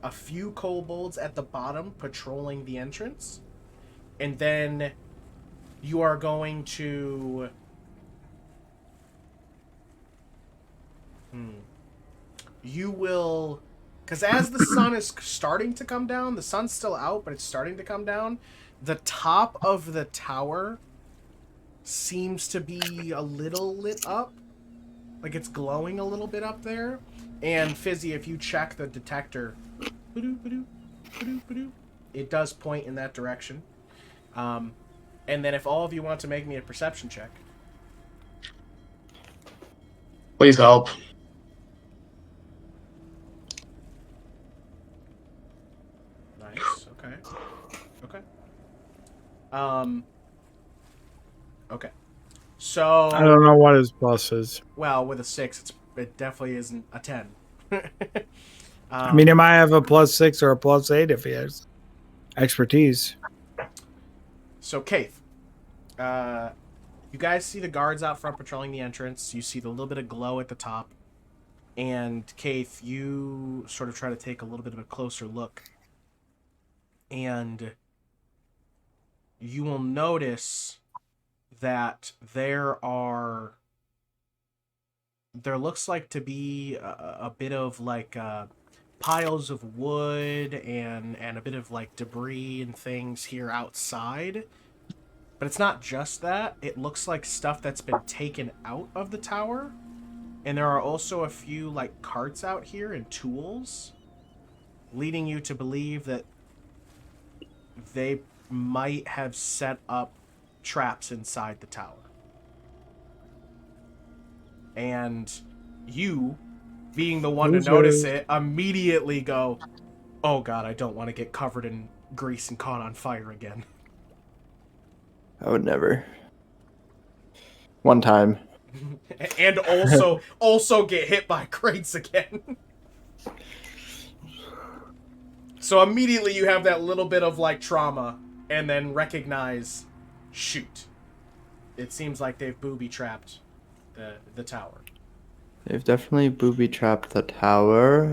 a few kobolds at the bottom patrolling the entrance. And then you are going to... You will... Because as the sun is starting to come down, the sun's still out, but it's starting to come down, the top of the tower seems to be a little lit up. Like it's glowing a little bit up there. And Fizzi, if you check the detector, it does point in that direction. And then if all of you want to make me a perception check. Please help. Nice. Okay. Okay. So I don't know what his plus is. well, with a 6, it definitely isn't a 10. I mean, he might have a +6 or a +8 if he has expertise. So Kayth, you guys see the guards out front patrolling the entrance. You see the little bit of glow at the top. And Kayth, you sort of try to take a little bit of a closer look. And you will notice that there looks like to be a bit of like piles of wood and a bit of like debris and things here outside. But it's not just that. It looks like stuff that's been taken out of the tower. And there are also a few like carts out here and tools, leading you to believe that they might have set up traps inside the tower. And you, being the one to notice it, immediately go, oh god, I don't want to get covered in grease and caught on fire again. I would never. One time. And also get hit by crates again. So immediately you have that little bit of like trauma and then recognize, shoot. It seems like they've booby-trapped the tower. They've definitely booby-trapped the tower.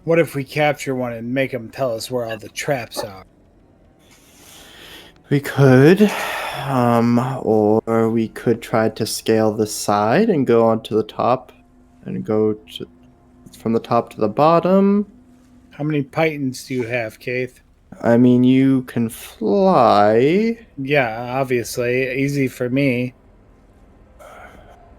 What if we capture one and make him tell us where all the traps are? We could, or we could try to scale the side and go onto the top and go from the top to the bottom. How many pythons do you have, Kayth? I mean, you can fly. Yeah, obviously. Easy for me.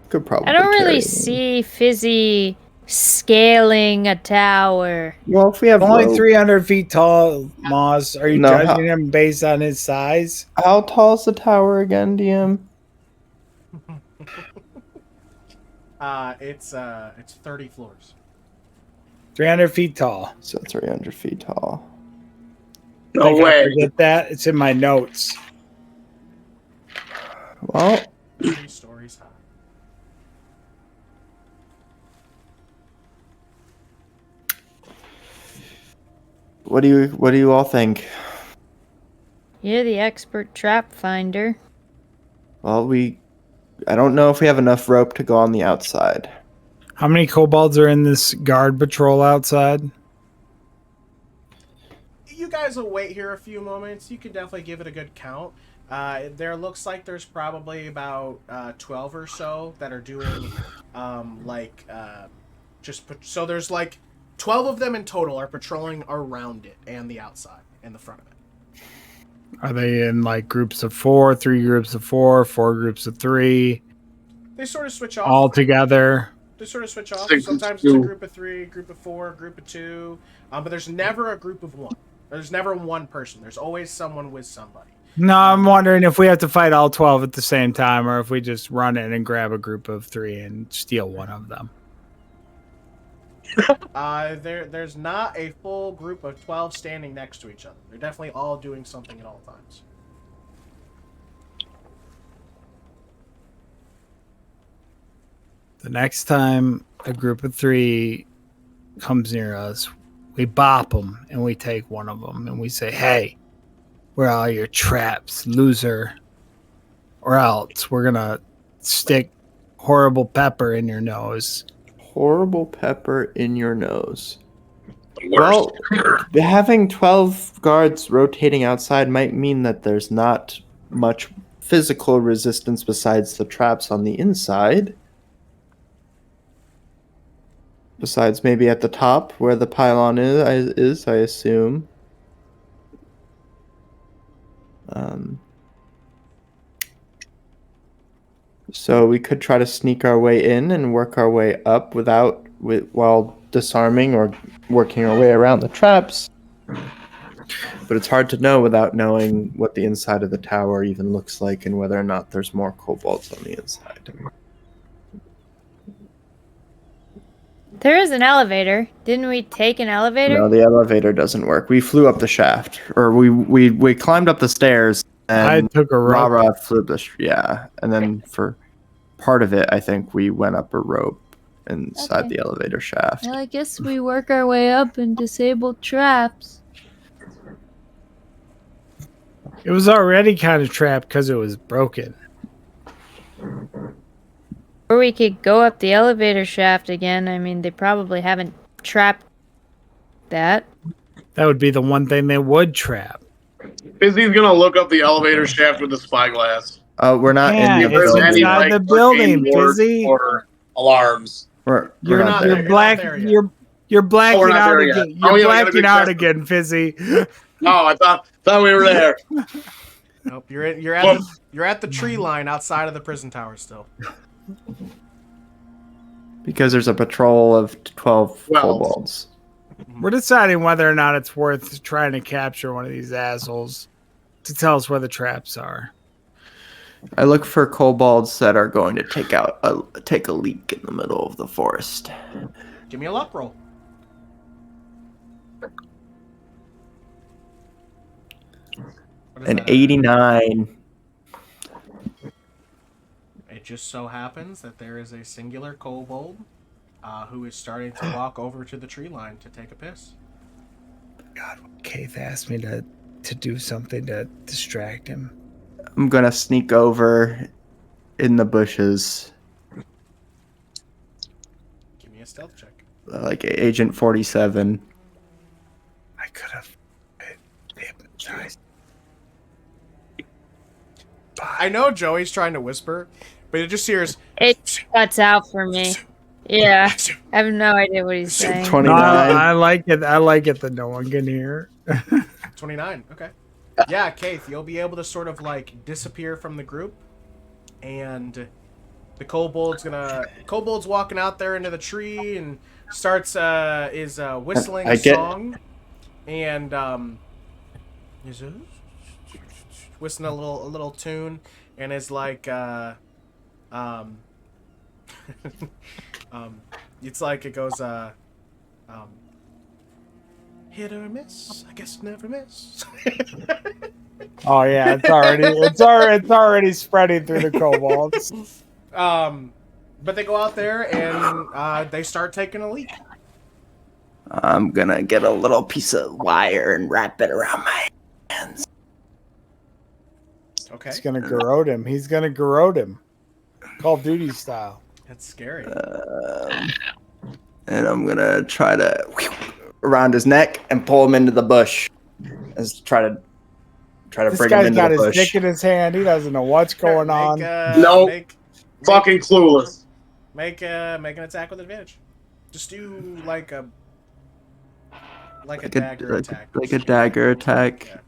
Could probably I don't really carry see Fizzi scaling a tower. Well, if we have Only rope. 300 feet tall, Moss. Are you No, judging him based on his size? How tall is the tower again, DM? It's 30 floors. 300 feet tall. So 300 feet tall. No Think I way. forget that? It's in my notes. Well, 3 stories high. what do you all think? You're the expert trap finder. Well, I don't know if we have enough rope to go on the outside. How many kobolds are in this guard patrol outside? You guys will wait here a few moments. You can definitely give it a good count. There looks like there's probably about 12 or so that are doing so there's like 12 of them in total are patrolling around it and the outside and the front of it. Are they in like groups of 4, 3 groups of 4, 4 groups of 3? They sort of switch off. All together? They sort of switch off. 6 Sometimes and it's a 2. group of 3, group of 4, group of 2. But there's never a group of 1. There's never one person. There's always someone with somebody. No, I'm wondering if we have to fight all 12 at the same time or if we just run in and grab a group of 3 and steal one of them. There's not a full group of 12 standing next to each other. They're definitely all doing something at all times. The next time a group of 3 comes near us, we bop them and we take one of them and we say, hey, where are all your traps, loser? Or else we're going to stick horrible pepper in your nose. Horrible pepper in your nose. Worst. Well, having 12 guards rotating outside might mean that there's not much physical resistance besides the traps on the inside. Besides maybe at the top where the pylon is, I assume. So we could try to sneak our way in and work our way up while disarming or working our way around the traps. But it's hard to know without knowing what the inside of the tower even looks like and whether or not there's more kobolds on the inside. There is an elevator. Didn't we take an elevator? No, the elevator doesn't work. We flew up the shaft, or we climbed up the stairs. And I took a rope. RaRa flew the and then for part of it, I think we went up a rope inside the elevator shaft. Well, I guess we work our way up and disable traps. It was already kind of trapped because it was broken. Or we could go up the elevator shaft again. I mean, they probably haven't trapped that. That would be the one thing they would trap. Fizzi's gonna look up the elevator shaft with the spyglass. We're not Yeah, in the it's building. inside the building, Fizzi. Or alarms. We're You're not You're there. black. there yet. You're blacking we're not out there again. yet. You're Oh, yeah, we gotta blacking be out careful. again, Fizzi. Oh, I thought we were there. Nope, you're at the tree line outside of the prison tower still. Because there's a patrol of 12 Well. kobolds. We're deciding whether or not it's worth trying to capture one of these assholes to tell us where the traps are. I look for kobolds that are going to take a leak in the middle of the forest. Give me a luck roll. What is An that? 89. It just so happens that there is a singular kobold who is starting to walk over to the tree line to take a piss. God, Kayth asked me to do something to distract him. I'm gonna sneak over in the bushes, Give me a stealth check. like Agent 47. I could have hypnotized. I know Joey's trying to whisper, but it just hears It cuts out for me. Yeah, I have no idea what he's saying. 29. I like it. I like it that no one can hear. 29. Okay. Yeah, Kayth, you'll be able to sort of like disappear from the group, and the kobold's walking out there into the tree and starts whistling a song, and he's whistling a little tune, and is like it's like it goes hit or miss, I guess never miss. Oh yeah, it's already spreading through the kobolds. But they go out there and they start taking a leak. I'm gonna get a little piece of wire and wrap it around my hands. Okay. He's gonna garrote him. He's gonna garrote him. Call of Duty style. That's scary. And I'm gonna try to around his neck and pull him into the bush. As try to This bring him guy's into got the his bush. dick in his hand. He doesn't know what's going on. Nope. Fucking clueless. Make an attack with advantage. Just do like a dagger attack. Like a dagger attack Yeah.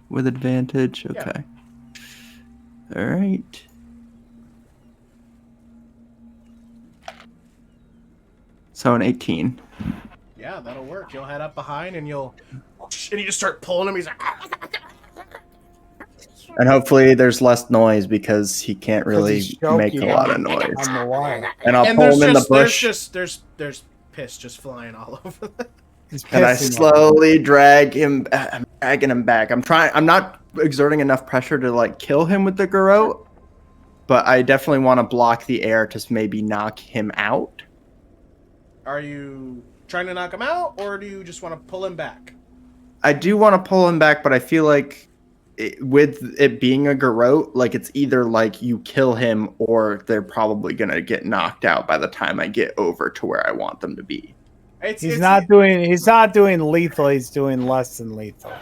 with advantage. Yeah. Okay. All right. So an 18. Yeah, that'll work. You'll head up behind and you just start pulling him. He's like, And hopefully there's less noise because he can't really he's make a choking lot of noise. on the wire. And I'll and pull him in the bush. there's piss just flying all over. He's And I pissing slowly drag him. I'm dragging him back. I'm not exerting enough pressure to like kill him with the garrote, but I definitely want to block the air to maybe knock him out. Are you trying to knock him out, or do you just want to pull him back? I do want to pull him back, but I feel like with it being a garrote, like it's either like you kill him or they're probably gonna get knocked out by the time I get over to where I want them to be. He's not doing lethal. He's doing less than lethal.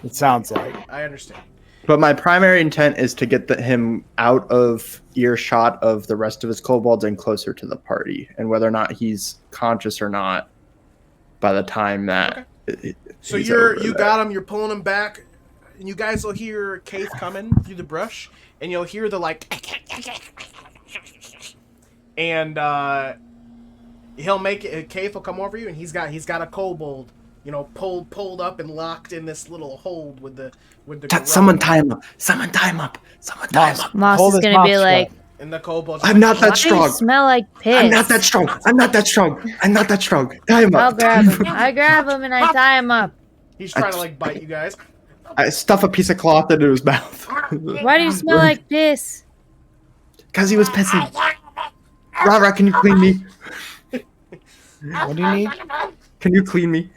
It sounds like. I understand. But my primary intent is to get him out of earshot of the rest of his kobolds and closer to the party. And whether or not he's conscious or not, by the time that So he's you over got him. You're pulling him back, and you guys will hear Kayth coming through the brush, and you'll hear the like And he'll make it. Kayth will come over you, and he's got a kobold, pulled up and locked in this little hold with the. Someone tie him up. Someone tie him up. Someone tie him up. Moss Hold is his gonna mouth be shut. like, And the kobold. I'm not that "Why do you strong. smell like piss?" I'm not that strong. I'm not that strong. I'm not that strong. Tie him up. I'll grab him. I grab him and I tie him up. He's trying to bite you guys. I stuff a piece of cloth into his mouth. Why do you smell like piss? Because he was pissing. RaRa, can you clean me? What do you need? Can you clean me?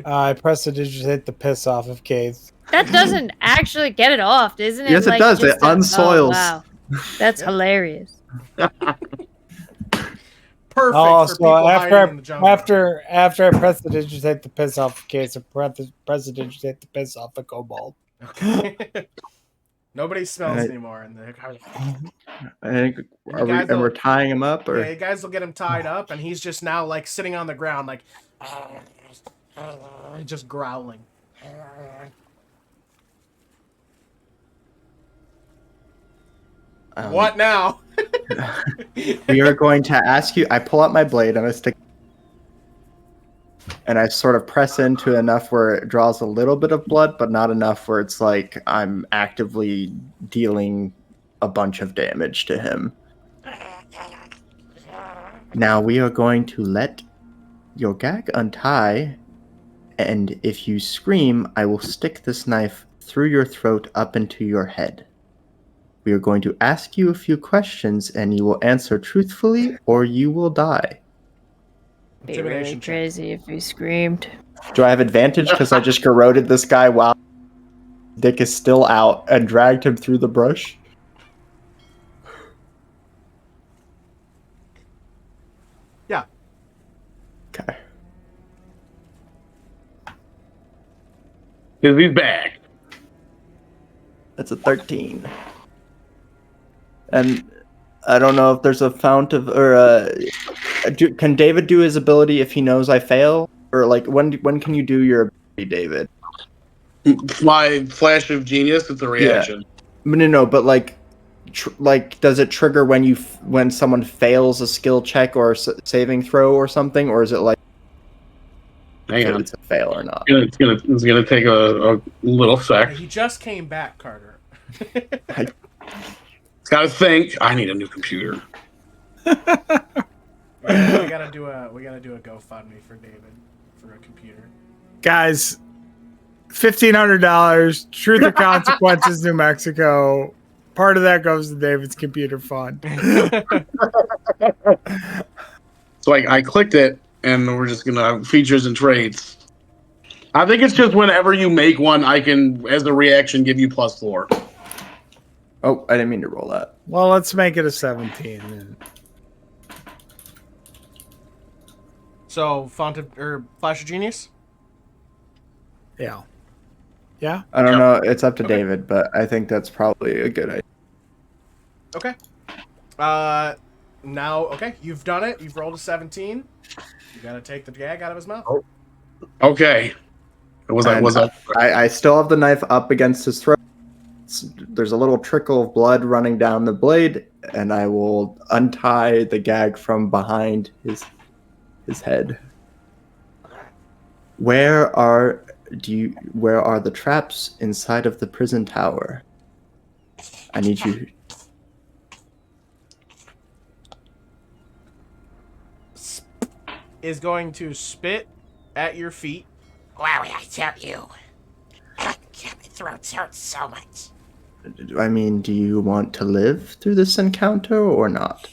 I prestidigitate the piss off of Kayth. That doesn't actually get it off, isn't it? Yes, it does. just It unsoils. Oh, wow. That's hilarious. Perfect Oh, for so people hiding in the jungle. after I prestidigitate the piss off of Kayth, I prestidigitate the piss off the kobold. Nobody smells Right. anymore. And I think, we're tying him up, or yeah, you guys will get him tied up, and he's just now sitting on the ground, just growling. What now? we are going to ask you. I pull out my blade and I stick, and I sort of press into enough where it draws a little bit of blood, but not enough where it's like I'm actively dealing a bunch of damage to him. Now we are going to let your gag untie, and if you scream, I will stick this knife through your throat up into your head. We are going to ask you a few questions, and you will answer truthfully, or you will die. Be really Intimidation check. crazy if you screamed. Do I have advantage because I just garroted this guy while Dick is still out and dragged him through the brush? Yeah. Okay. Because he's back. That's a 13. And I don't know if there's a fount of, or can David do his ability if he knows I fail? Or when can you do your ability, David? My flash of genius, it's a reaction. No, but does it trigger when someone fails a skill check or saving throw or something, or is it Hang on. it's a fail or not? It's gonna take a little sec. He just came back, Carter. Gotta think. I need a new computer. we gotta do a GoFundMe for David for a computer. Guys, $1,500. Truth or Consequences, New Mexico. Part of that goes to David's computer fund. So I clicked it, and we're just gonna have features and traits. I think it's just whenever you make one, I can, as a reaction, give you +4. Oh, I didn't mean to roll that. Well, let's make it a 17. Then. So, Flash of Genius? Yeah. Yeah? I don't know. It's up to David, but I think that's probably a good idea. Okay. Okay, you've done it. You've rolled a 17. You gotta take the gag out of his mouth. Okay. I still have the knife up against his throat. There's a little trickle of blood running down the blade, and I will untie the gag from behind his head. Where are the traps inside of the prison tower? I need you. Is going to spit at your feet. Wow, I tell you. My throat hurts so much. I mean, do you want to live through this encounter or not?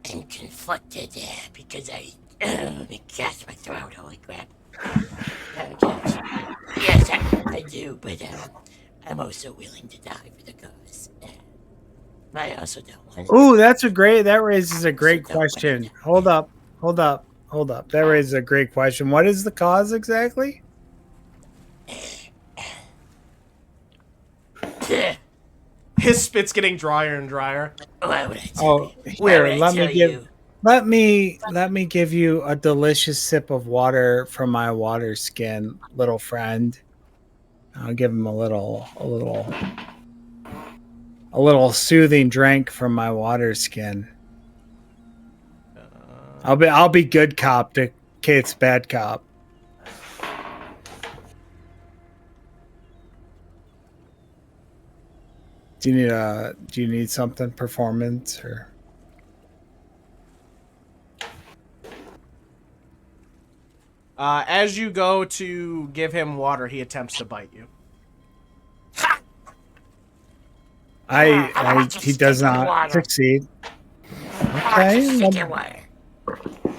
I'm conflicted because I catch my throat. Holy crap. Yes, I do, but I'm also willing to die for the cause. I also don't want. Ooh, that raises a great question. Hold up. That raises a great question. What is the cause exactly? His spit's getting drier and drier. Why would I tell you? Here, let Let me give you a delicious sip of water from my water skin, little friend. I'll give him a little soothing drink from my water skin. I'll be good cop to Kayth's bad cop. Do you need something, performance or? As you go to give him water, he attempts to bite you. He does not succeed. Okay.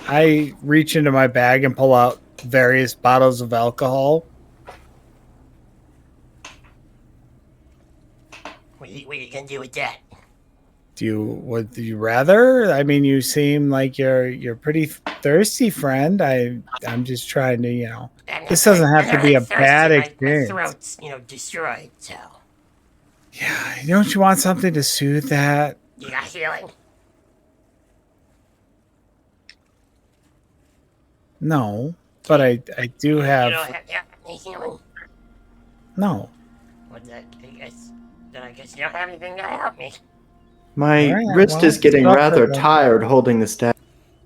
I reach into my bag and pull out various bottles of alcohol. What are you gonna do with that? Would you rather? I mean, you seem like you're pretty thirsty, friend. I'm just trying to, this doesn't have to be a bad experience. My throat's, destroyed, so. Yeah, don't you want something to soothe that? You got healing? No, but I do have. You don't have any healing? No. Well, I guess you don't have anything to help me. My wrist is getting rather tired holding the staff.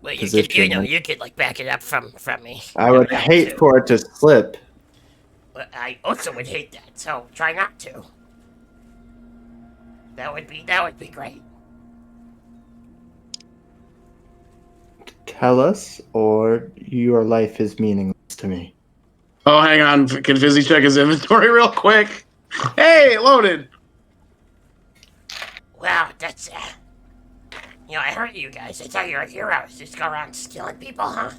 Well, you could like back it up from me. I would hate for it to slip. But I also would hate that, so try not to. That would be great. Tell us, or your life is meaningless to me. Oh, hang on. Can Fizzi check his inventory real quick? Hey, loaded. Well, that's I heard you guys. I thought you were heroes. Just go around killing people, huh?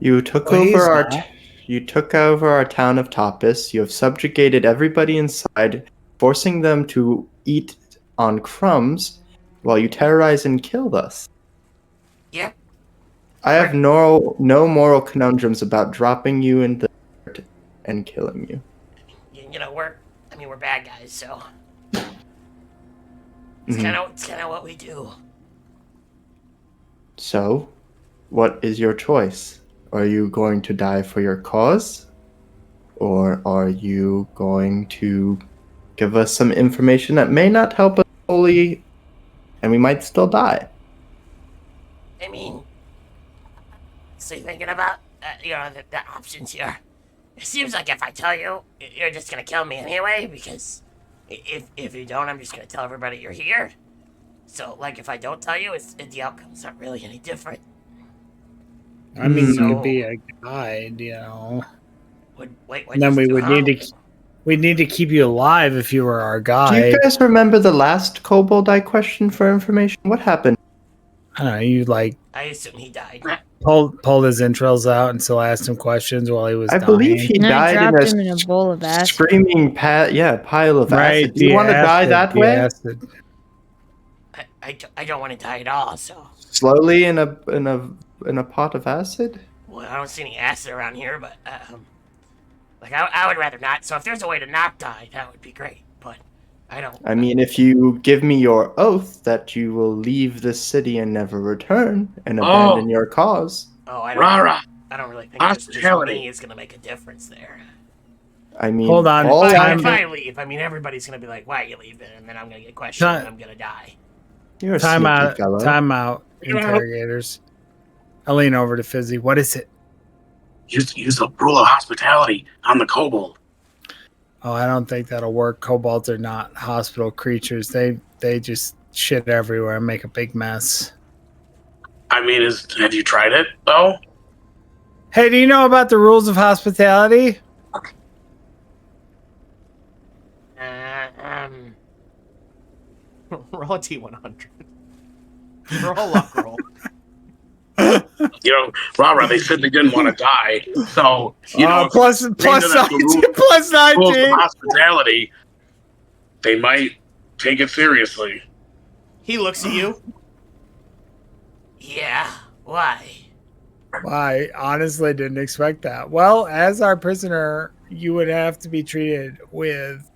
You took over our town of Topis. You have subjugated everybody inside, forcing them to eat on crumbs while you terrorize and kill us. Yep. I have no moral conundrums about dropping you in the dirt and killing you. We're bad guys, so it's kind of what we do. So, what is your choice? Are you going to die for your cause? Or are you going to give us some information that may not help us fully, and we might still die? I mean, so you're thinking about, the options here. It seems like if I tell you, you're just gonna kill me anyway, because if you don't, I'm just gonna tell everybody you're here. So, if I don't tell you, the outcome's not really any different. I mean, you'd be a guide, And then we'd need to keep you alive if you were our guide. Do you guys remember the last kobold I questioned for information? What happened? I don't know, you I assume he died. pulled his entrails out and still asked him questions while he was dying. I believe he died dropped him in a bowl of acid. Screaming pile of acid. Do you want to die that way? Acid. I don't want to die at all, so. Slowly in a pot of acid? Well, I don't see any acid around here, but I would rather not. So if there's a way to not die, that would be great. But I don't. I mean, if you give me your oath that you will leave this city and never return and abandon your cause. Oh, I don't really think just me is gonna make a difference there. I mean, hold on. If I leave, everybody's gonna be like, "Why are you leaving?" And then I'm gonna get questioned and I'm gonna die. You're a time sneaky fellow. Time out, interrogators. I lean over to Fizzi. What is it? Use the rule of hospitality on the kobold. Oh, I don't think that'll work. Kobolds are not hospital creatures. They just shit everywhere and make a big mess. I mean, have you tried it though? Hey, do you know about the rules of hospitality? Roll a T100. Roll a luck roll. RaRa, they said they didn't want to die, so plus 19. Plus 19. Hospitality, they might take it seriously. He looks at you. Yeah. Why? I honestly didn't expect that. Well, as our prisoner, you would have to be treated with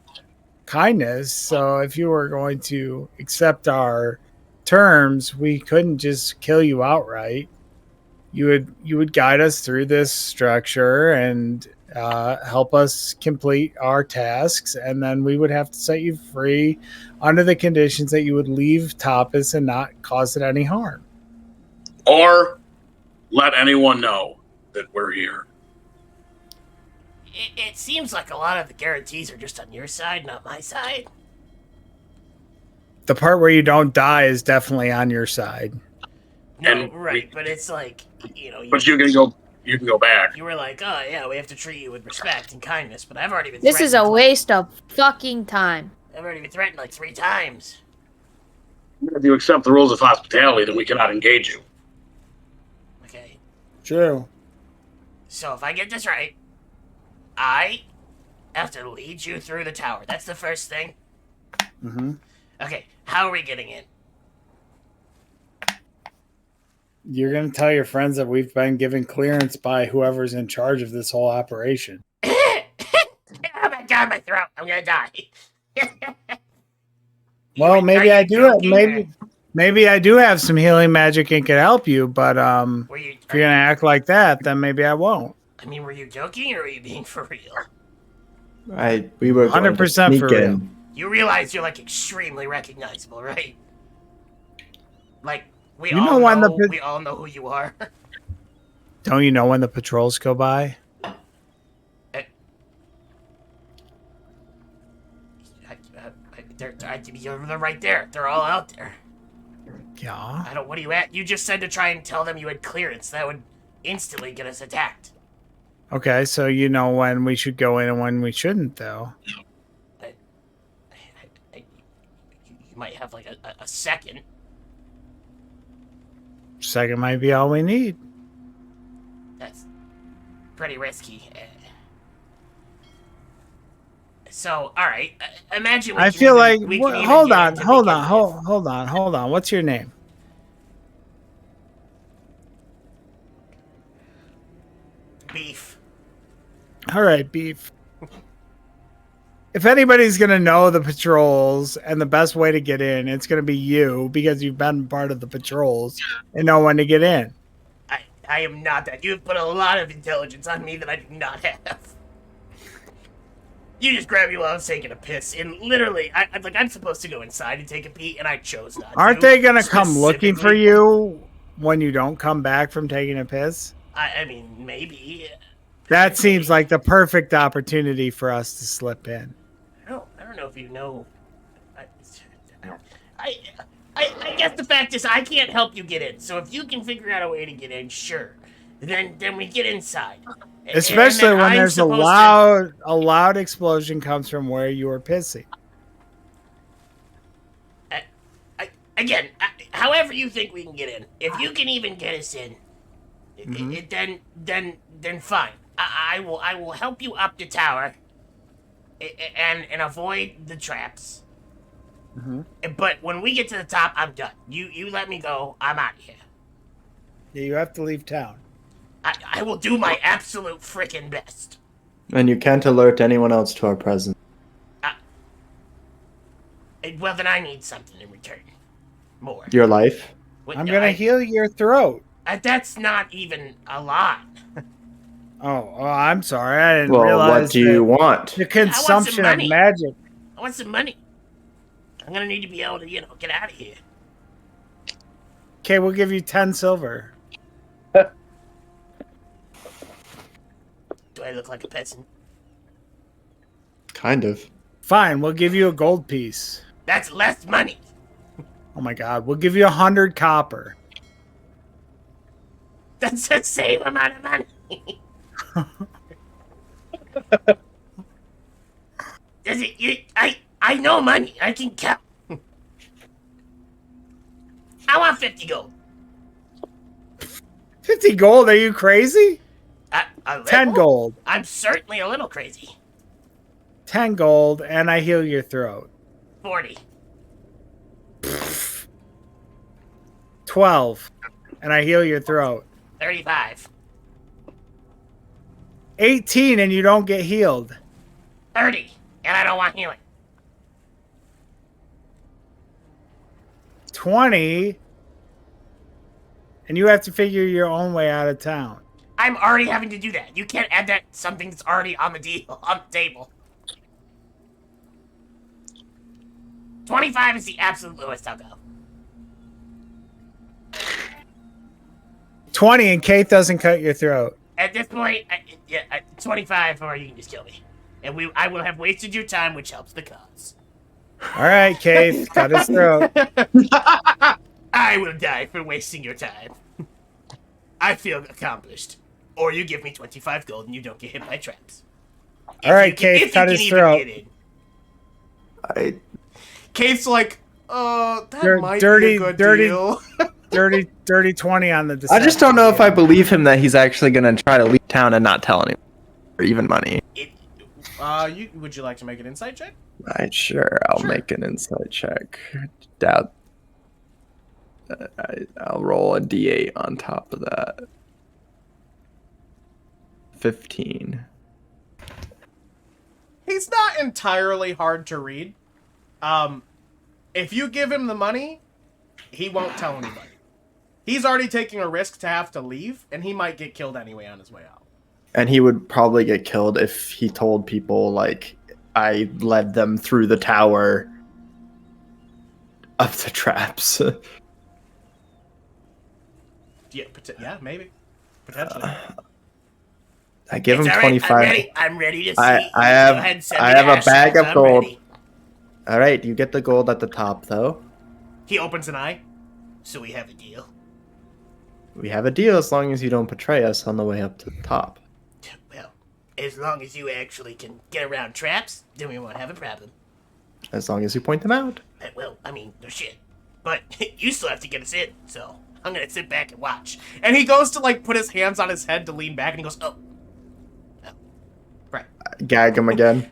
kindness. So if you were going to accept our terms, we couldn't just kill you outright. You would guide us through this structure and help us complete our tasks, and then we would have to set you free under the conditions that you would leave Tapas and not cause it any harm. Or let anyone know that we're here. It seems like a lot of the guarantees are just on your side, not my side. The part where you don't die is definitely on your side. No, And right, but it's like, But you can go back. You were like, oh yeah, we have to treat you with respect and kindness, but I've already been This is a threatened, waste of fucking time. I've already been threatened like 3 times. If you accept the rules of hospitality, then we cannot engage you. Okay, True. so if I get this right, I have to lead you through the tower. That's the first thing. Mm-hmm. Okay, how are we getting in? You're going to tell your friends that we've been given clearance by whoever's in charge of this whole operation. Oh my god, my throat! I'm gonna die. Well, maybe I do. Joking, Maybe I do have some healing magic and can help you. But if Were you? you're going to act like that, then maybe I won't. I mean, were you joking or were you being for real? We were going to 100% sneak for real. in. You realize you're like extremely recognizable, right? Like we You all know when know, the- we all know who you are. Don't you know when the patrols go by? They're right there. They're all out there. Yeah. I don't. What are you at? You just said to try and tell them you had clearance. That would instantly get us attacked. Okay, so you know when we should go in and when we shouldn't, though. You might have like a second. Second might be all we need. That's pretty risky. So, all right. Imagine. I feel like. we can even Hold get on, into hold begin on, with. hold on. What's your name? Beef. All right, Beef. If anybody's going to know the patrols and the best way to get in, it's going to be you because you've been part of the patrols and know when to get in. I am not that. You've put a lot of intelligence on me that I do not have. You just grabbed me while I was taking a piss, and literally, I'm supposed to go inside and take a pee, and I chose not to. Aren't they going to come looking for specifically. you when you don't come back from taking a piss? I mean, maybe. That seems like the perfect opportunity for us to slip in. I don't know if you know. I guess the fact is I can't help you get in. So if you can figure out a way to get in, sure. Then we get inside. Especially And then when I'm there's a loud explosion comes from where you were pissing. Again, however you think we can get in. If you can even get us in, then fine. I will help you up the tower, and avoid the traps. But when we get to the top, I'm done. You let me go. I'm out of here. Yeah, you have to leave town. I will do my absolute frickin' best. And you can't alert anyone else to our presence. Well, then I need something in return. More. Your life? I'm going to heal your throat. That's not even a lot. Oh, I'm sorry. I didn't Well, realize what do you want? the consumption of money. magic. I want some money. I'm gonna need to be able to, get out of here. Okay, we'll give you 10 silver. Do I look like a peasant? Kind of. Fine, we'll give you a gold piece. That's less money. Oh my god, we'll give you 100 copper. That's the same amount of money. Does it? I know money. I can count. I want 50 gold. 50 gold? Are you crazy? 10 gold. I'm certainly a little crazy. 10 gold, and I heal your throat. 40. 12, and I heal your throat. 35. 18, and you don't get healed. 30. And I don't want healing. 20, and you have to figure your own way out of town. I'm already having to do that. You can't add that something that's already on the table. 25 is the absolute lowest I'll go. 20 and Kayth doesn't cut your throat. At this point, 25 or you can just kill me. And I will have wasted your time, which helps the cause. All right, Kayth, cut his throat. I will die for wasting your time. I feel accomplished. Or you give me 25 gold and you don't get hit by traps. All right, Kayth, cut his throat. Kayth's like, that might be a good deal. dirty 20 on the deception. I just don't know if I believe him that he's actually going to try to leave town and not tell anyone. Or even money. Would you like to make an insight check? Right, sure. I'll make an insight check. Doubt. I'll roll a d8 on top of that. 15. He's not entirely hard to read. If you give him the money, he won't tell anybody. He's already taking a risk to have to leave, and he might get killed anyway on his way out. And he would probably get killed if he told people, like, I led them through the tower of the traps. Yeah, maybe. Potentially. I give him All right, 25. I'm ready to see. I have a bag of gold. All right, you get the gold at the top, though. He opens an eye. So we have a deal. We have a deal as long as you don't betray us on the way up to the top. Well, as long as you actually can get around traps, then we won't have a problem. As long as you point them out. Well, I mean, no shit. But you still have to get us in, so I'm gonna sit back and watch. And he goes to, like, put his hands on his head to lean back, and he goes, oh. Right. Gag him again.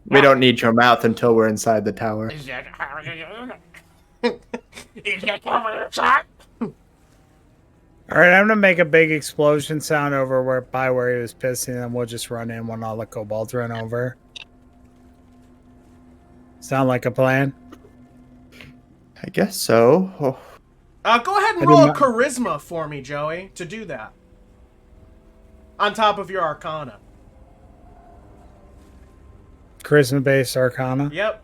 We don't need your mouth until we're inside the tower. All right, I'm gonna make a big explosion sound over where he was pissing, and we'll just run in when all the kobolds run over. Sound like a plan? I guess so. Oh. Go ahead and roll a charisma for me, Joey, to do that. On top of your arcana. Charisma-based arcana? Yep.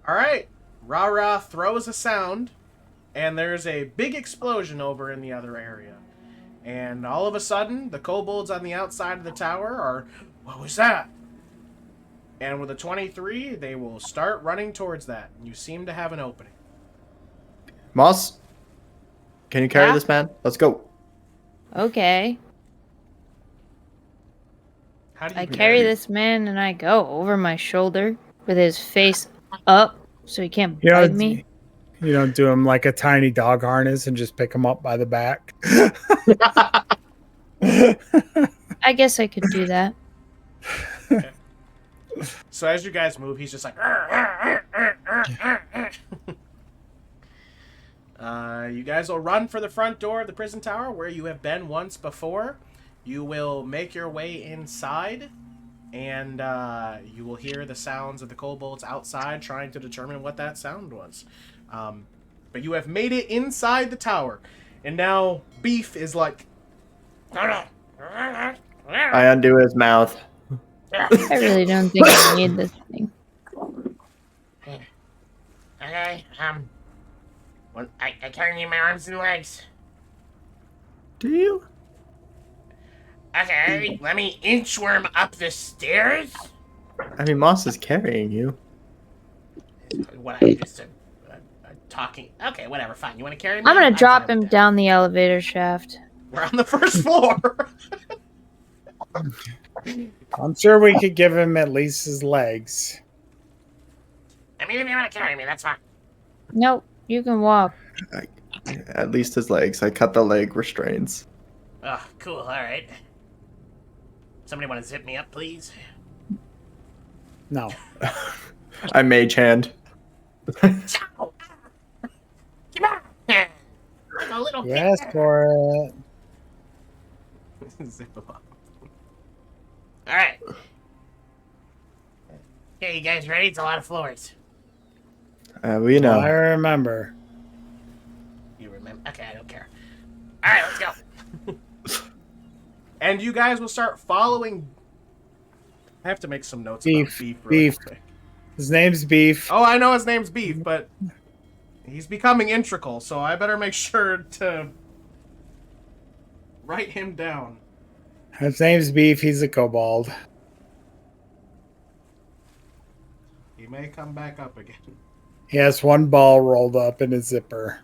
Alright. RaRa throws a sound, and there's a big explosion over in the other area. And all of a sudden, the kobolds on the outside of the tower are, what was that? And with a 23, they will start running towards that. You seem to have an opening. Moss, can you carry this man? Let's go. Okay. How do you I carry this man and I go over my shoulder with his face up so he can't bite me. You don't do him like a tiny dog harness and just pick him up by the back. I guess I could do that. Okay. So as you guys move, he's just like... you guys will run for the front door of the prison tower where you have been once before. You will make your way inside, and you will hear the sounds of the kobolds outside trying to determine what that sound was. But you have made it inside the tower, and now Beef is like... I undo his mouth. I really don't think I need this thing. Okay, I kind of need my arms and legs. Do you? Okay, let me inchworm up the stairs. I mean, Moss is carrying you. What, I just talking... Okay, whatever, fine. You want to carry me? I'm gonna drop him down the elevator shaft. We're on the first floor. I'm sure we could give him at least his legs. I mean, if you want to carry me, that's fine. Nope, you can walk. At least his legs. I cut the leg restraints. Oh, cool, alright. Somebody want to zip me up, please? No. I mage hand. Come on! Like a little You asked for it. Zip them up. All right. Okay, you guys ready? It's a lot of floors. We know. I remember. You remember? Okay, I don't care. All right, let's go. And you guys will start following. I have to make some notes Beef. about Beef really Beef. quick. His name's Beef. Oh, I know his name's Beef, but he's becoming integral, so I better make sure to write him down. His name's Beef. He's a kobold. He may come back up again. He has one ball rolled up in his zipper.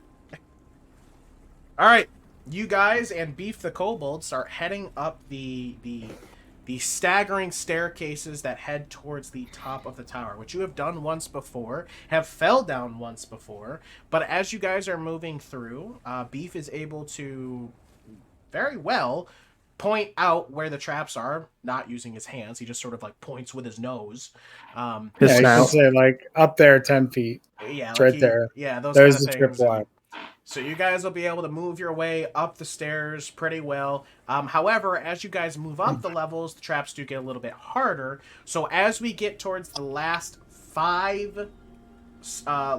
All right, you guys and Beef the Kobold start heading up the staggering staircases that head towards the top of the tower, which you have done once before, have fell down once before, but as you guys are moving through, Beef is able to very well point out where the traps are, not using his hands. He just sort of like points with his nose. Yeah, you can say like up there 10 feet. Yeah, It's like right there. Yeah, those There's kind the of trip things. line. So you guys will be able to move your way up the stairs pretty well. However, as you guys move up the levels, the traps do get a little bit harder. So as we get towards the last 5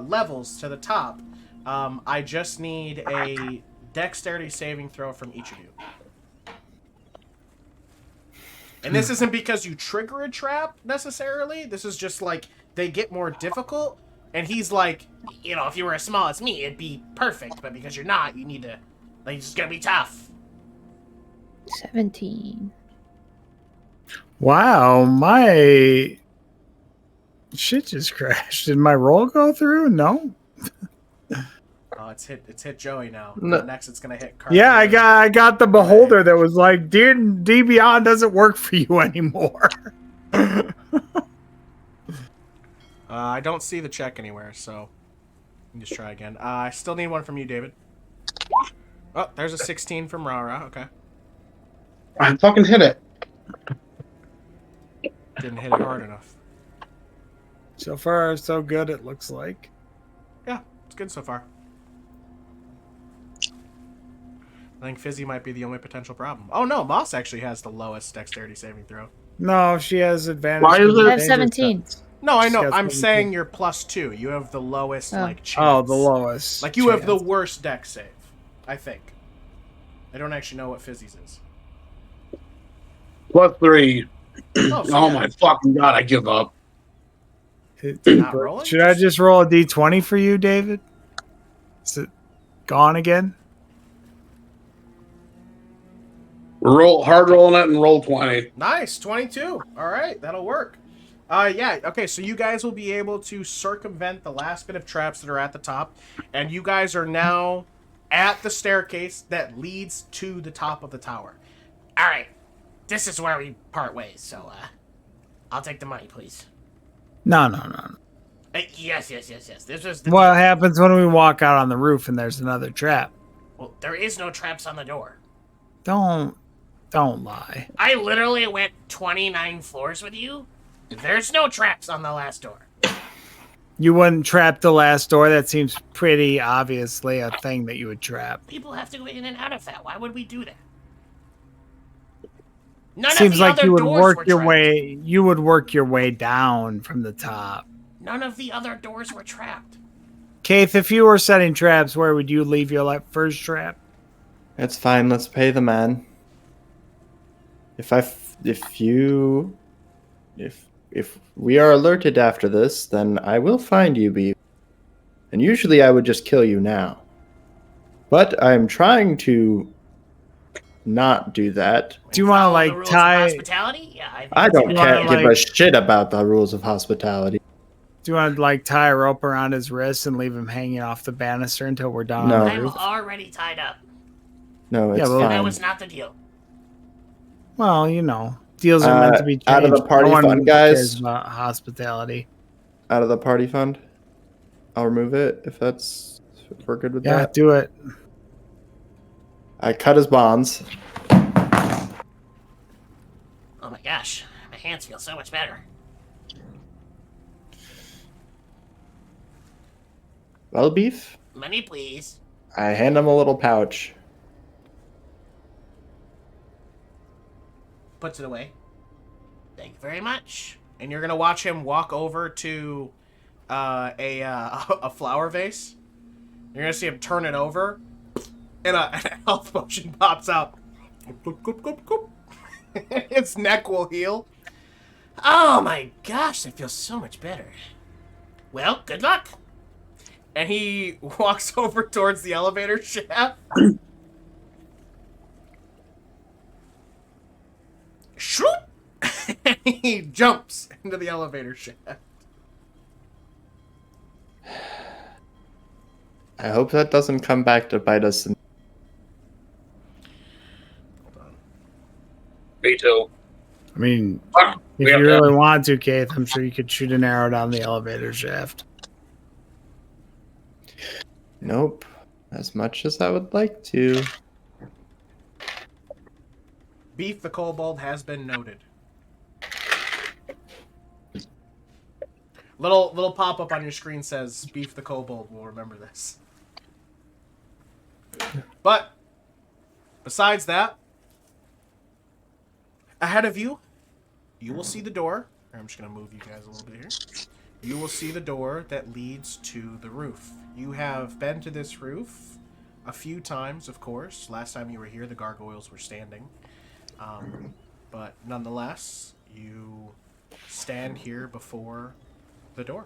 levels to the top, I just need a dexterity saving throw from each of you. And this isn't because you trigger a trap, necessarily. This is just, like, they get more difficult. And he's like, you know, if you were as small as me, it'd be perfect. But because you're not, you need to, like, it's gonna be tough. 17. Wow, my shit just crashed. Did my roll go through? No. Oh, it's hit Joey now. No. Next, it's gonna hit Carl. Yeah, I got the beholder that was like, D Beyond doesn't work for you anymore. I don't see the check anywhere, so you can just try again. I still need one from you, David. Oh, there's a 16 from RaRa. Okay, I fucking hit it. didn't hit it hard enough. So far, so good. It looks like. Yeah, it's good so far. I think Fizzi might be the only potential problem. Oh no, Moss actually has the lowest dexterity saving throw. No, she has advantage. Why is with it- the I have danger 17. stats. No, I She know. has I'm 17. saying you're +2. You have the lowest, Oh. like, chance. Oh, the lowest. Like, you have the chance. worst dex save, I think. I don't actually know what Fizzi's is. +3. Oh, so Oh yeah. my fucking god, I give up. Not rolling? Should I just roll a d20 for you, David? Is it gone again? Hard rolling it and roll 20. Nice, 22. All right, that'll work. Yeah, okay, so you guys will be able to circumvent the last bit of traps that are at the top, and you guys are now at the staircase that leads to the top of the tower. All right, this is where we part ways. So, I'll take the money, please. No. Yes. This was the What happens when we walk out on the roof and there's another trap? Well, there is no traps on the door. Don't lie. I literally went 29 floors with you. There's no traps on the last door. You wouldn't trap the last door. That seems pretty obviously a thing that you would trap. People have to go in and out of that. Why would we do that? None Seems of the like other you would doors work were your trapped. way. You would work your way down from the top. None of the other doors were trapped. Kayth, if you were setting traps, where would you leave your first trap? It's fine. Let's pay the man. If we are alerted after this, then I will find you, Beef. And usually I would just kill you now. But I'm trying to not do that. Do you want to Follow the like rules of tie? hospitality? Yeah, think I that's don't a good wanna, care, idea. give a like- shit about the rules of hospitality. Do you want to like tie a rope around his wrist and leave him hanging off the banister until we're done? No. on the I'm roof? already tied up. No, it's Yeah, well, fine. That was not the deal. Well, deals are meant to be changed. Out of the party no one fund, guys. cares about hospitality. Out of the party fund, I'll remove it if we're good with Yeah, that. do it. I cut his bonds. Oh my gosh, my hands feel so much better. Well, Beef, Money, please. I hand him a little pouch. Puts it away. Thank you very much. And you're gonna watch him walk over to a flower vase. You're gonna see him turn it over, and a health potion pops out. Its neck will heal. Oh my gosh, that feels so much better. Well, good luck. And he walks over towards the elevator shaft. Shroop! And he jumps into the elevator shaft. I hope that doesn't come back to bite us. Hold on. Me too. I mean, Ah, if we have you to- really want to, Kayth, I'm sure you could shoot an arrow down the elevator shaft. Nope. As much as I would like to. Beef the kobold has been noted. Little pop-up on your screen says Beef the kobold will remember this. But besides that, ahead of you, you will see the door. I'm just going to move you guys a little bit here. You will see the door that leads to the roof. You have been to this roof a few times, of course. Last time you were here, the gargoyles were standing. But nonetheless, you stand here before the door.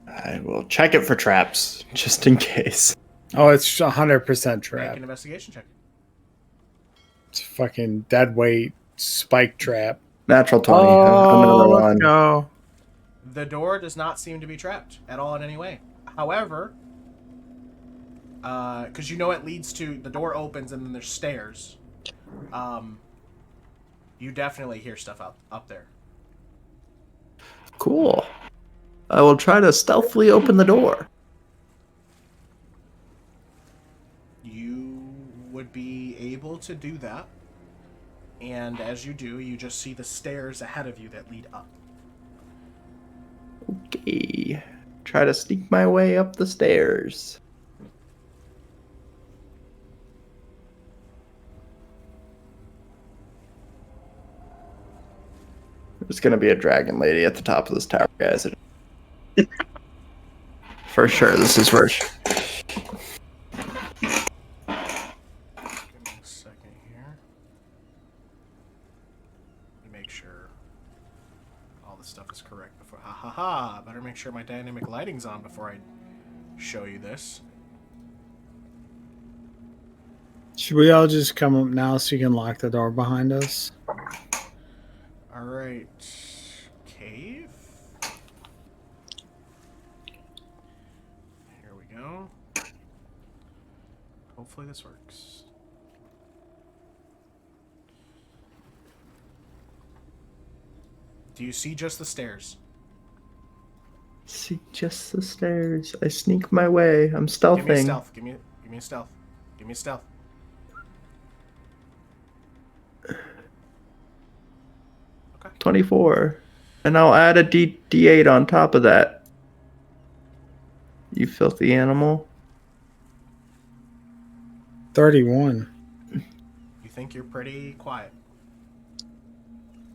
I will check it for traps, just in case. Oh, it's 100% Make trap. an investigation check. It's fucking dead weight spike trap. Natural 20. I'm Oh, another let's one. go. The door does not seem to be trapped at all in any way. However, because you know it leads to, the door opens and then there's stairs. You definitely hear stuff up there. Cool. I will try to stealthily open the door. You would be able to do that. And as you do, you just see the stairs ahead of you that lead up. Okay. Try to sneak my way up the stairs. There's gonna be a dragon lady at the top of this tower, guys. For sure, this is worse. Give me a second here. Let me make sure all the stuff is correct before. Ha ha ha! Better make sure my dynamic lighting's on before I show you this. Should we all just come up now so you can lock the door behind us? Alright. Cave. Here we go. Hopefully this works. Do you see just the stairs? See just the stairs. I sneak my way. I'm Give me a stealthing. stealth. Give me a stealth. Give me a stealth. Okay. 24. And I'll add a D8 on top of that. You filthy animal. 31. You think you're pretty quiet.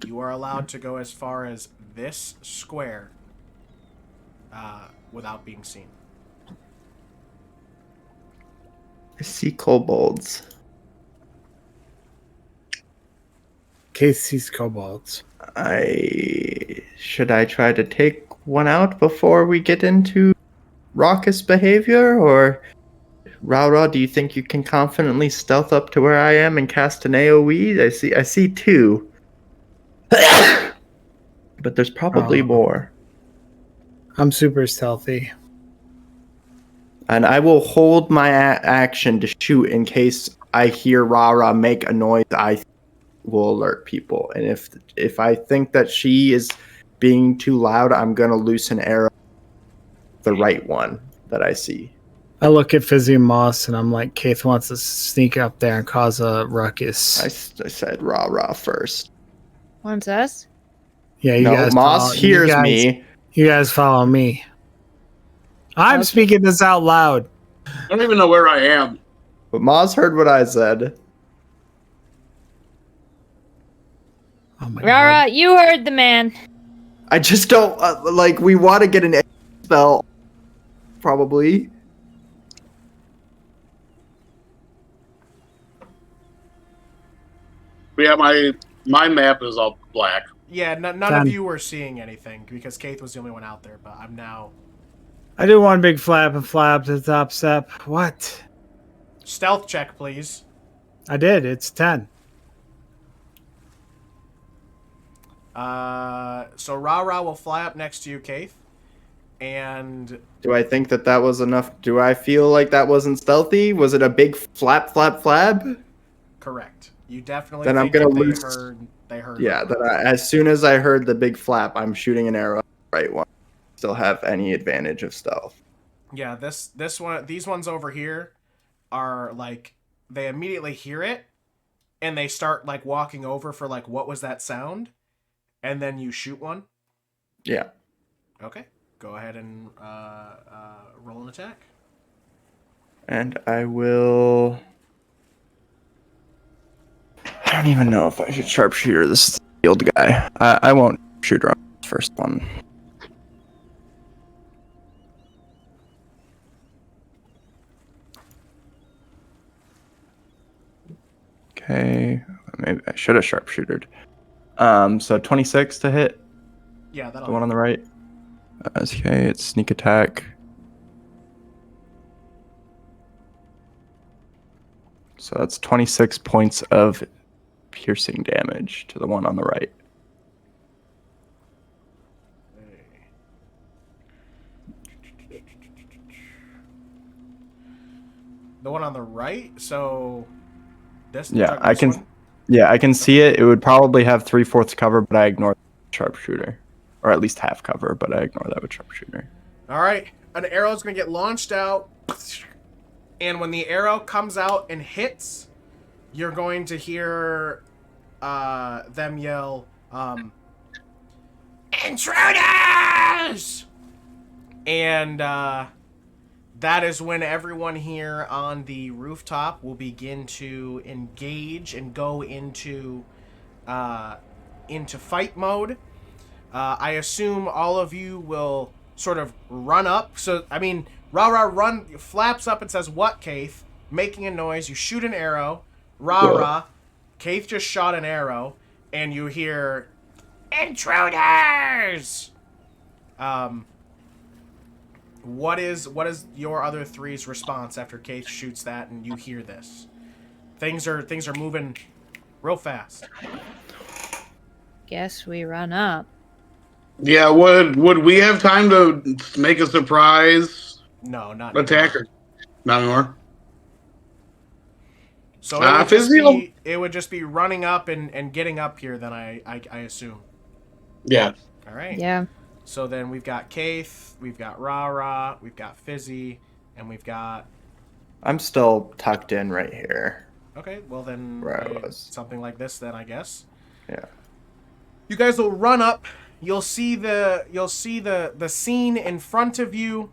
You are allowed to go as far as this square without being seen. I see kobolds. Kayth sees kobolds. Should I try to take one out before we get into raucous behavior, or RaRa, do you think you can confidently stealth up to where I am and cast an AoE? I see two. But there's probably more. I'm super stealthy. And I will hold my action to shoot in case I hear RaRa make a noise. I will alert people. And if I think that she is being too loud, I'm going to loose an arrow. The right one that I see. I look at Fizzi and Moss and I'm like, Kayth wants to sneak up there and cause a ruckus. I said RaRa first. Wants us? Yeah, you No, guys. Moss hears me. You guys follow me. I'm speaking this out loud. I don't even know where I am. But Moss heard what I said. Oh my RaRa, you heard the man. I just don't like. We want to get an spell, probably. Yeah, my map is all black. Yeah, none of you were seeing anything because Kayth was the only one out there, but I'm now... I do one big flap and flap to the top step. What? Stealth check, please. I did. It's 10. So RaRa will fly up next to you, Kayth. And... Do I think that was enough? Do I feel like that wasn't stealthy? Was it a big flap, flap, flab? Correct. You definitely Then I'm think gonna that lose. they heard. Yeah, as soon as I heard the big flap, I'm shooting an arrow at the right one. Still have any advantage of stealth. Yeah, this one, these ones over here are like, they immediately hear it and they start like walking over for like, what was that sound? And then you shoot one. Yeah. Okay. Go ahead and roll an attack. And I will... I don't even know if I should sharpshooter. This is the field guy. I won't shoot her on the first one. Okay. Maybe I should have sharpshootered. So 26 to hit. Yeah, that'll The one on the right. Okay, it's sneak attack. So that's 26 points of piercing damage to the one on the right. The one on the right? So this Yeah, this one? I can see it. It would probably have 3/4 cover, but I ignore sharpshooter. Or at least half cover, but I ignore that with sharpshooter. Alright. An arrow is going to get launched out. And when the arrow comes out and hits, you're going to hear them yell, "Intruders!" And that is when everyone here on the rooftop will begin to engage and go into fight mode. I assume all of you will sort of run up. So, I mean, RaRa flaps up and says, "What, Kayth?" Making a noise. You shoot an arrow. RaRa, Kayth just shot an arrow, and you hear, "Intruders!" What is your other three's response after Kayth shoots that and you hear this? Things are moving real fast. Guess we run up. Yeah, would we have time to make a surprise No, not attacker? Not anymore. So it would just be running up and getting up here, then I assume. Yeah. All right. Yeah. So then we've got Kayth, we've got RaRa, we've got Fizzi, and we've got... I'm still tucked in right here. Okay, well then something like this then, I guess. Yeah. You guys will run up. You'll see the scene in front of you.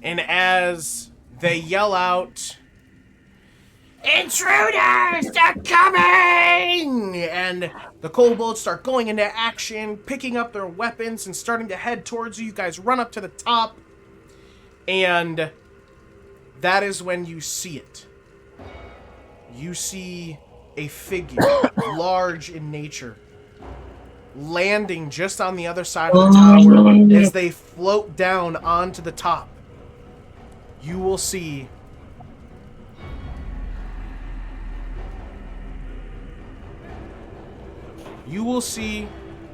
And as they yell out, "Intruders! They're coming!" And the kobolds start going into action, picking up their weapons and starting to head towards you. You guys run up to the top. And that is when you see it. You see a figure, large in nature, landing just on the other side of the tower as they float down onto the top. You will see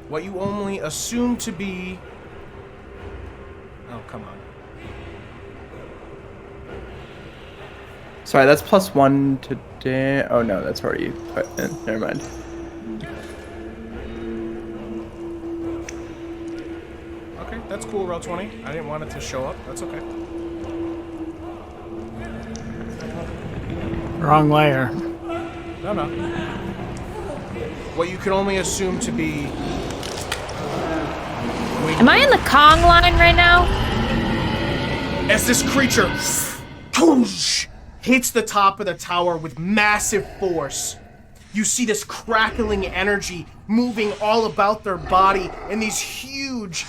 what you only assume to be... Oh, come on. Sorry, that's +1 to oh no, that's already put in. Never mind. Okay, that's cool, roll 20. I didn't want it to show up. That's okay. Wrong layer. No. What you can only assume to be... Am I in the Kong line right now? As this creature hits the top of the tower with massive force, you see this crackling energy moving all about their body in these huge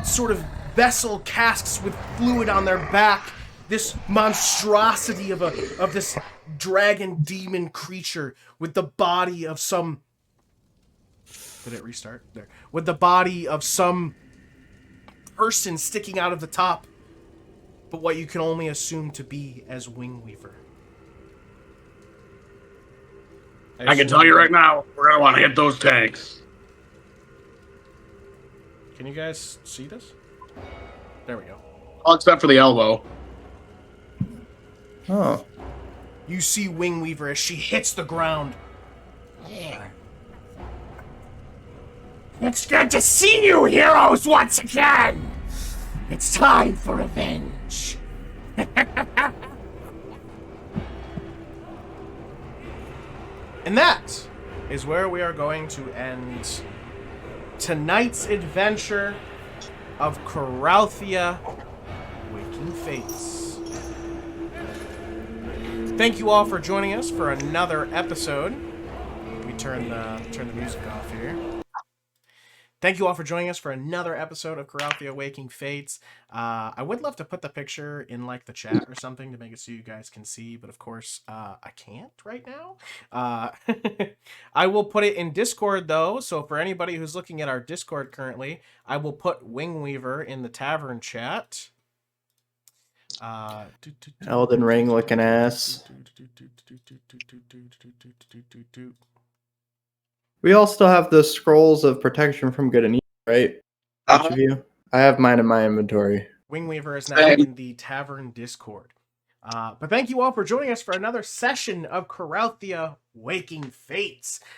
sort of vessel casks with fluid on their back. This monstrosity of this dragon demon creature with the body of some... Did it restart? There. With the body of some person sticking out of the top, but what you can only assume to be as Wingweaver. I can tell you right now, we're gonna want to hit those tanks. Can you guys see this? There we go. All except for the elbow. Oh. You see Wingweaver as she hits the ground. There. It's good to see you, heroes, once again! It's time for revenge. And that is where we are going to end tonight's adventure of Coralthea Waking Fates. Thank you all for joining us for another episode. We turn the music off here. Thank you all for joining us for another episode of Coralthea Waking Fates. I would love to put the picture in like the chat or something to make it so you guys can see, but of course I can't right now. I will put it in Discord though, so for anybody who's looking at our Discord currently, I will put Wingweaver in the tavern chat. Elden Ring looking ass. We all still have the scrolls of protection from good and evil, right? Each of you? I have mine in my inventory. Wingweaver is now in the tavern Discord. But thank you all for joining us for another session of Coralthea Waking Fates.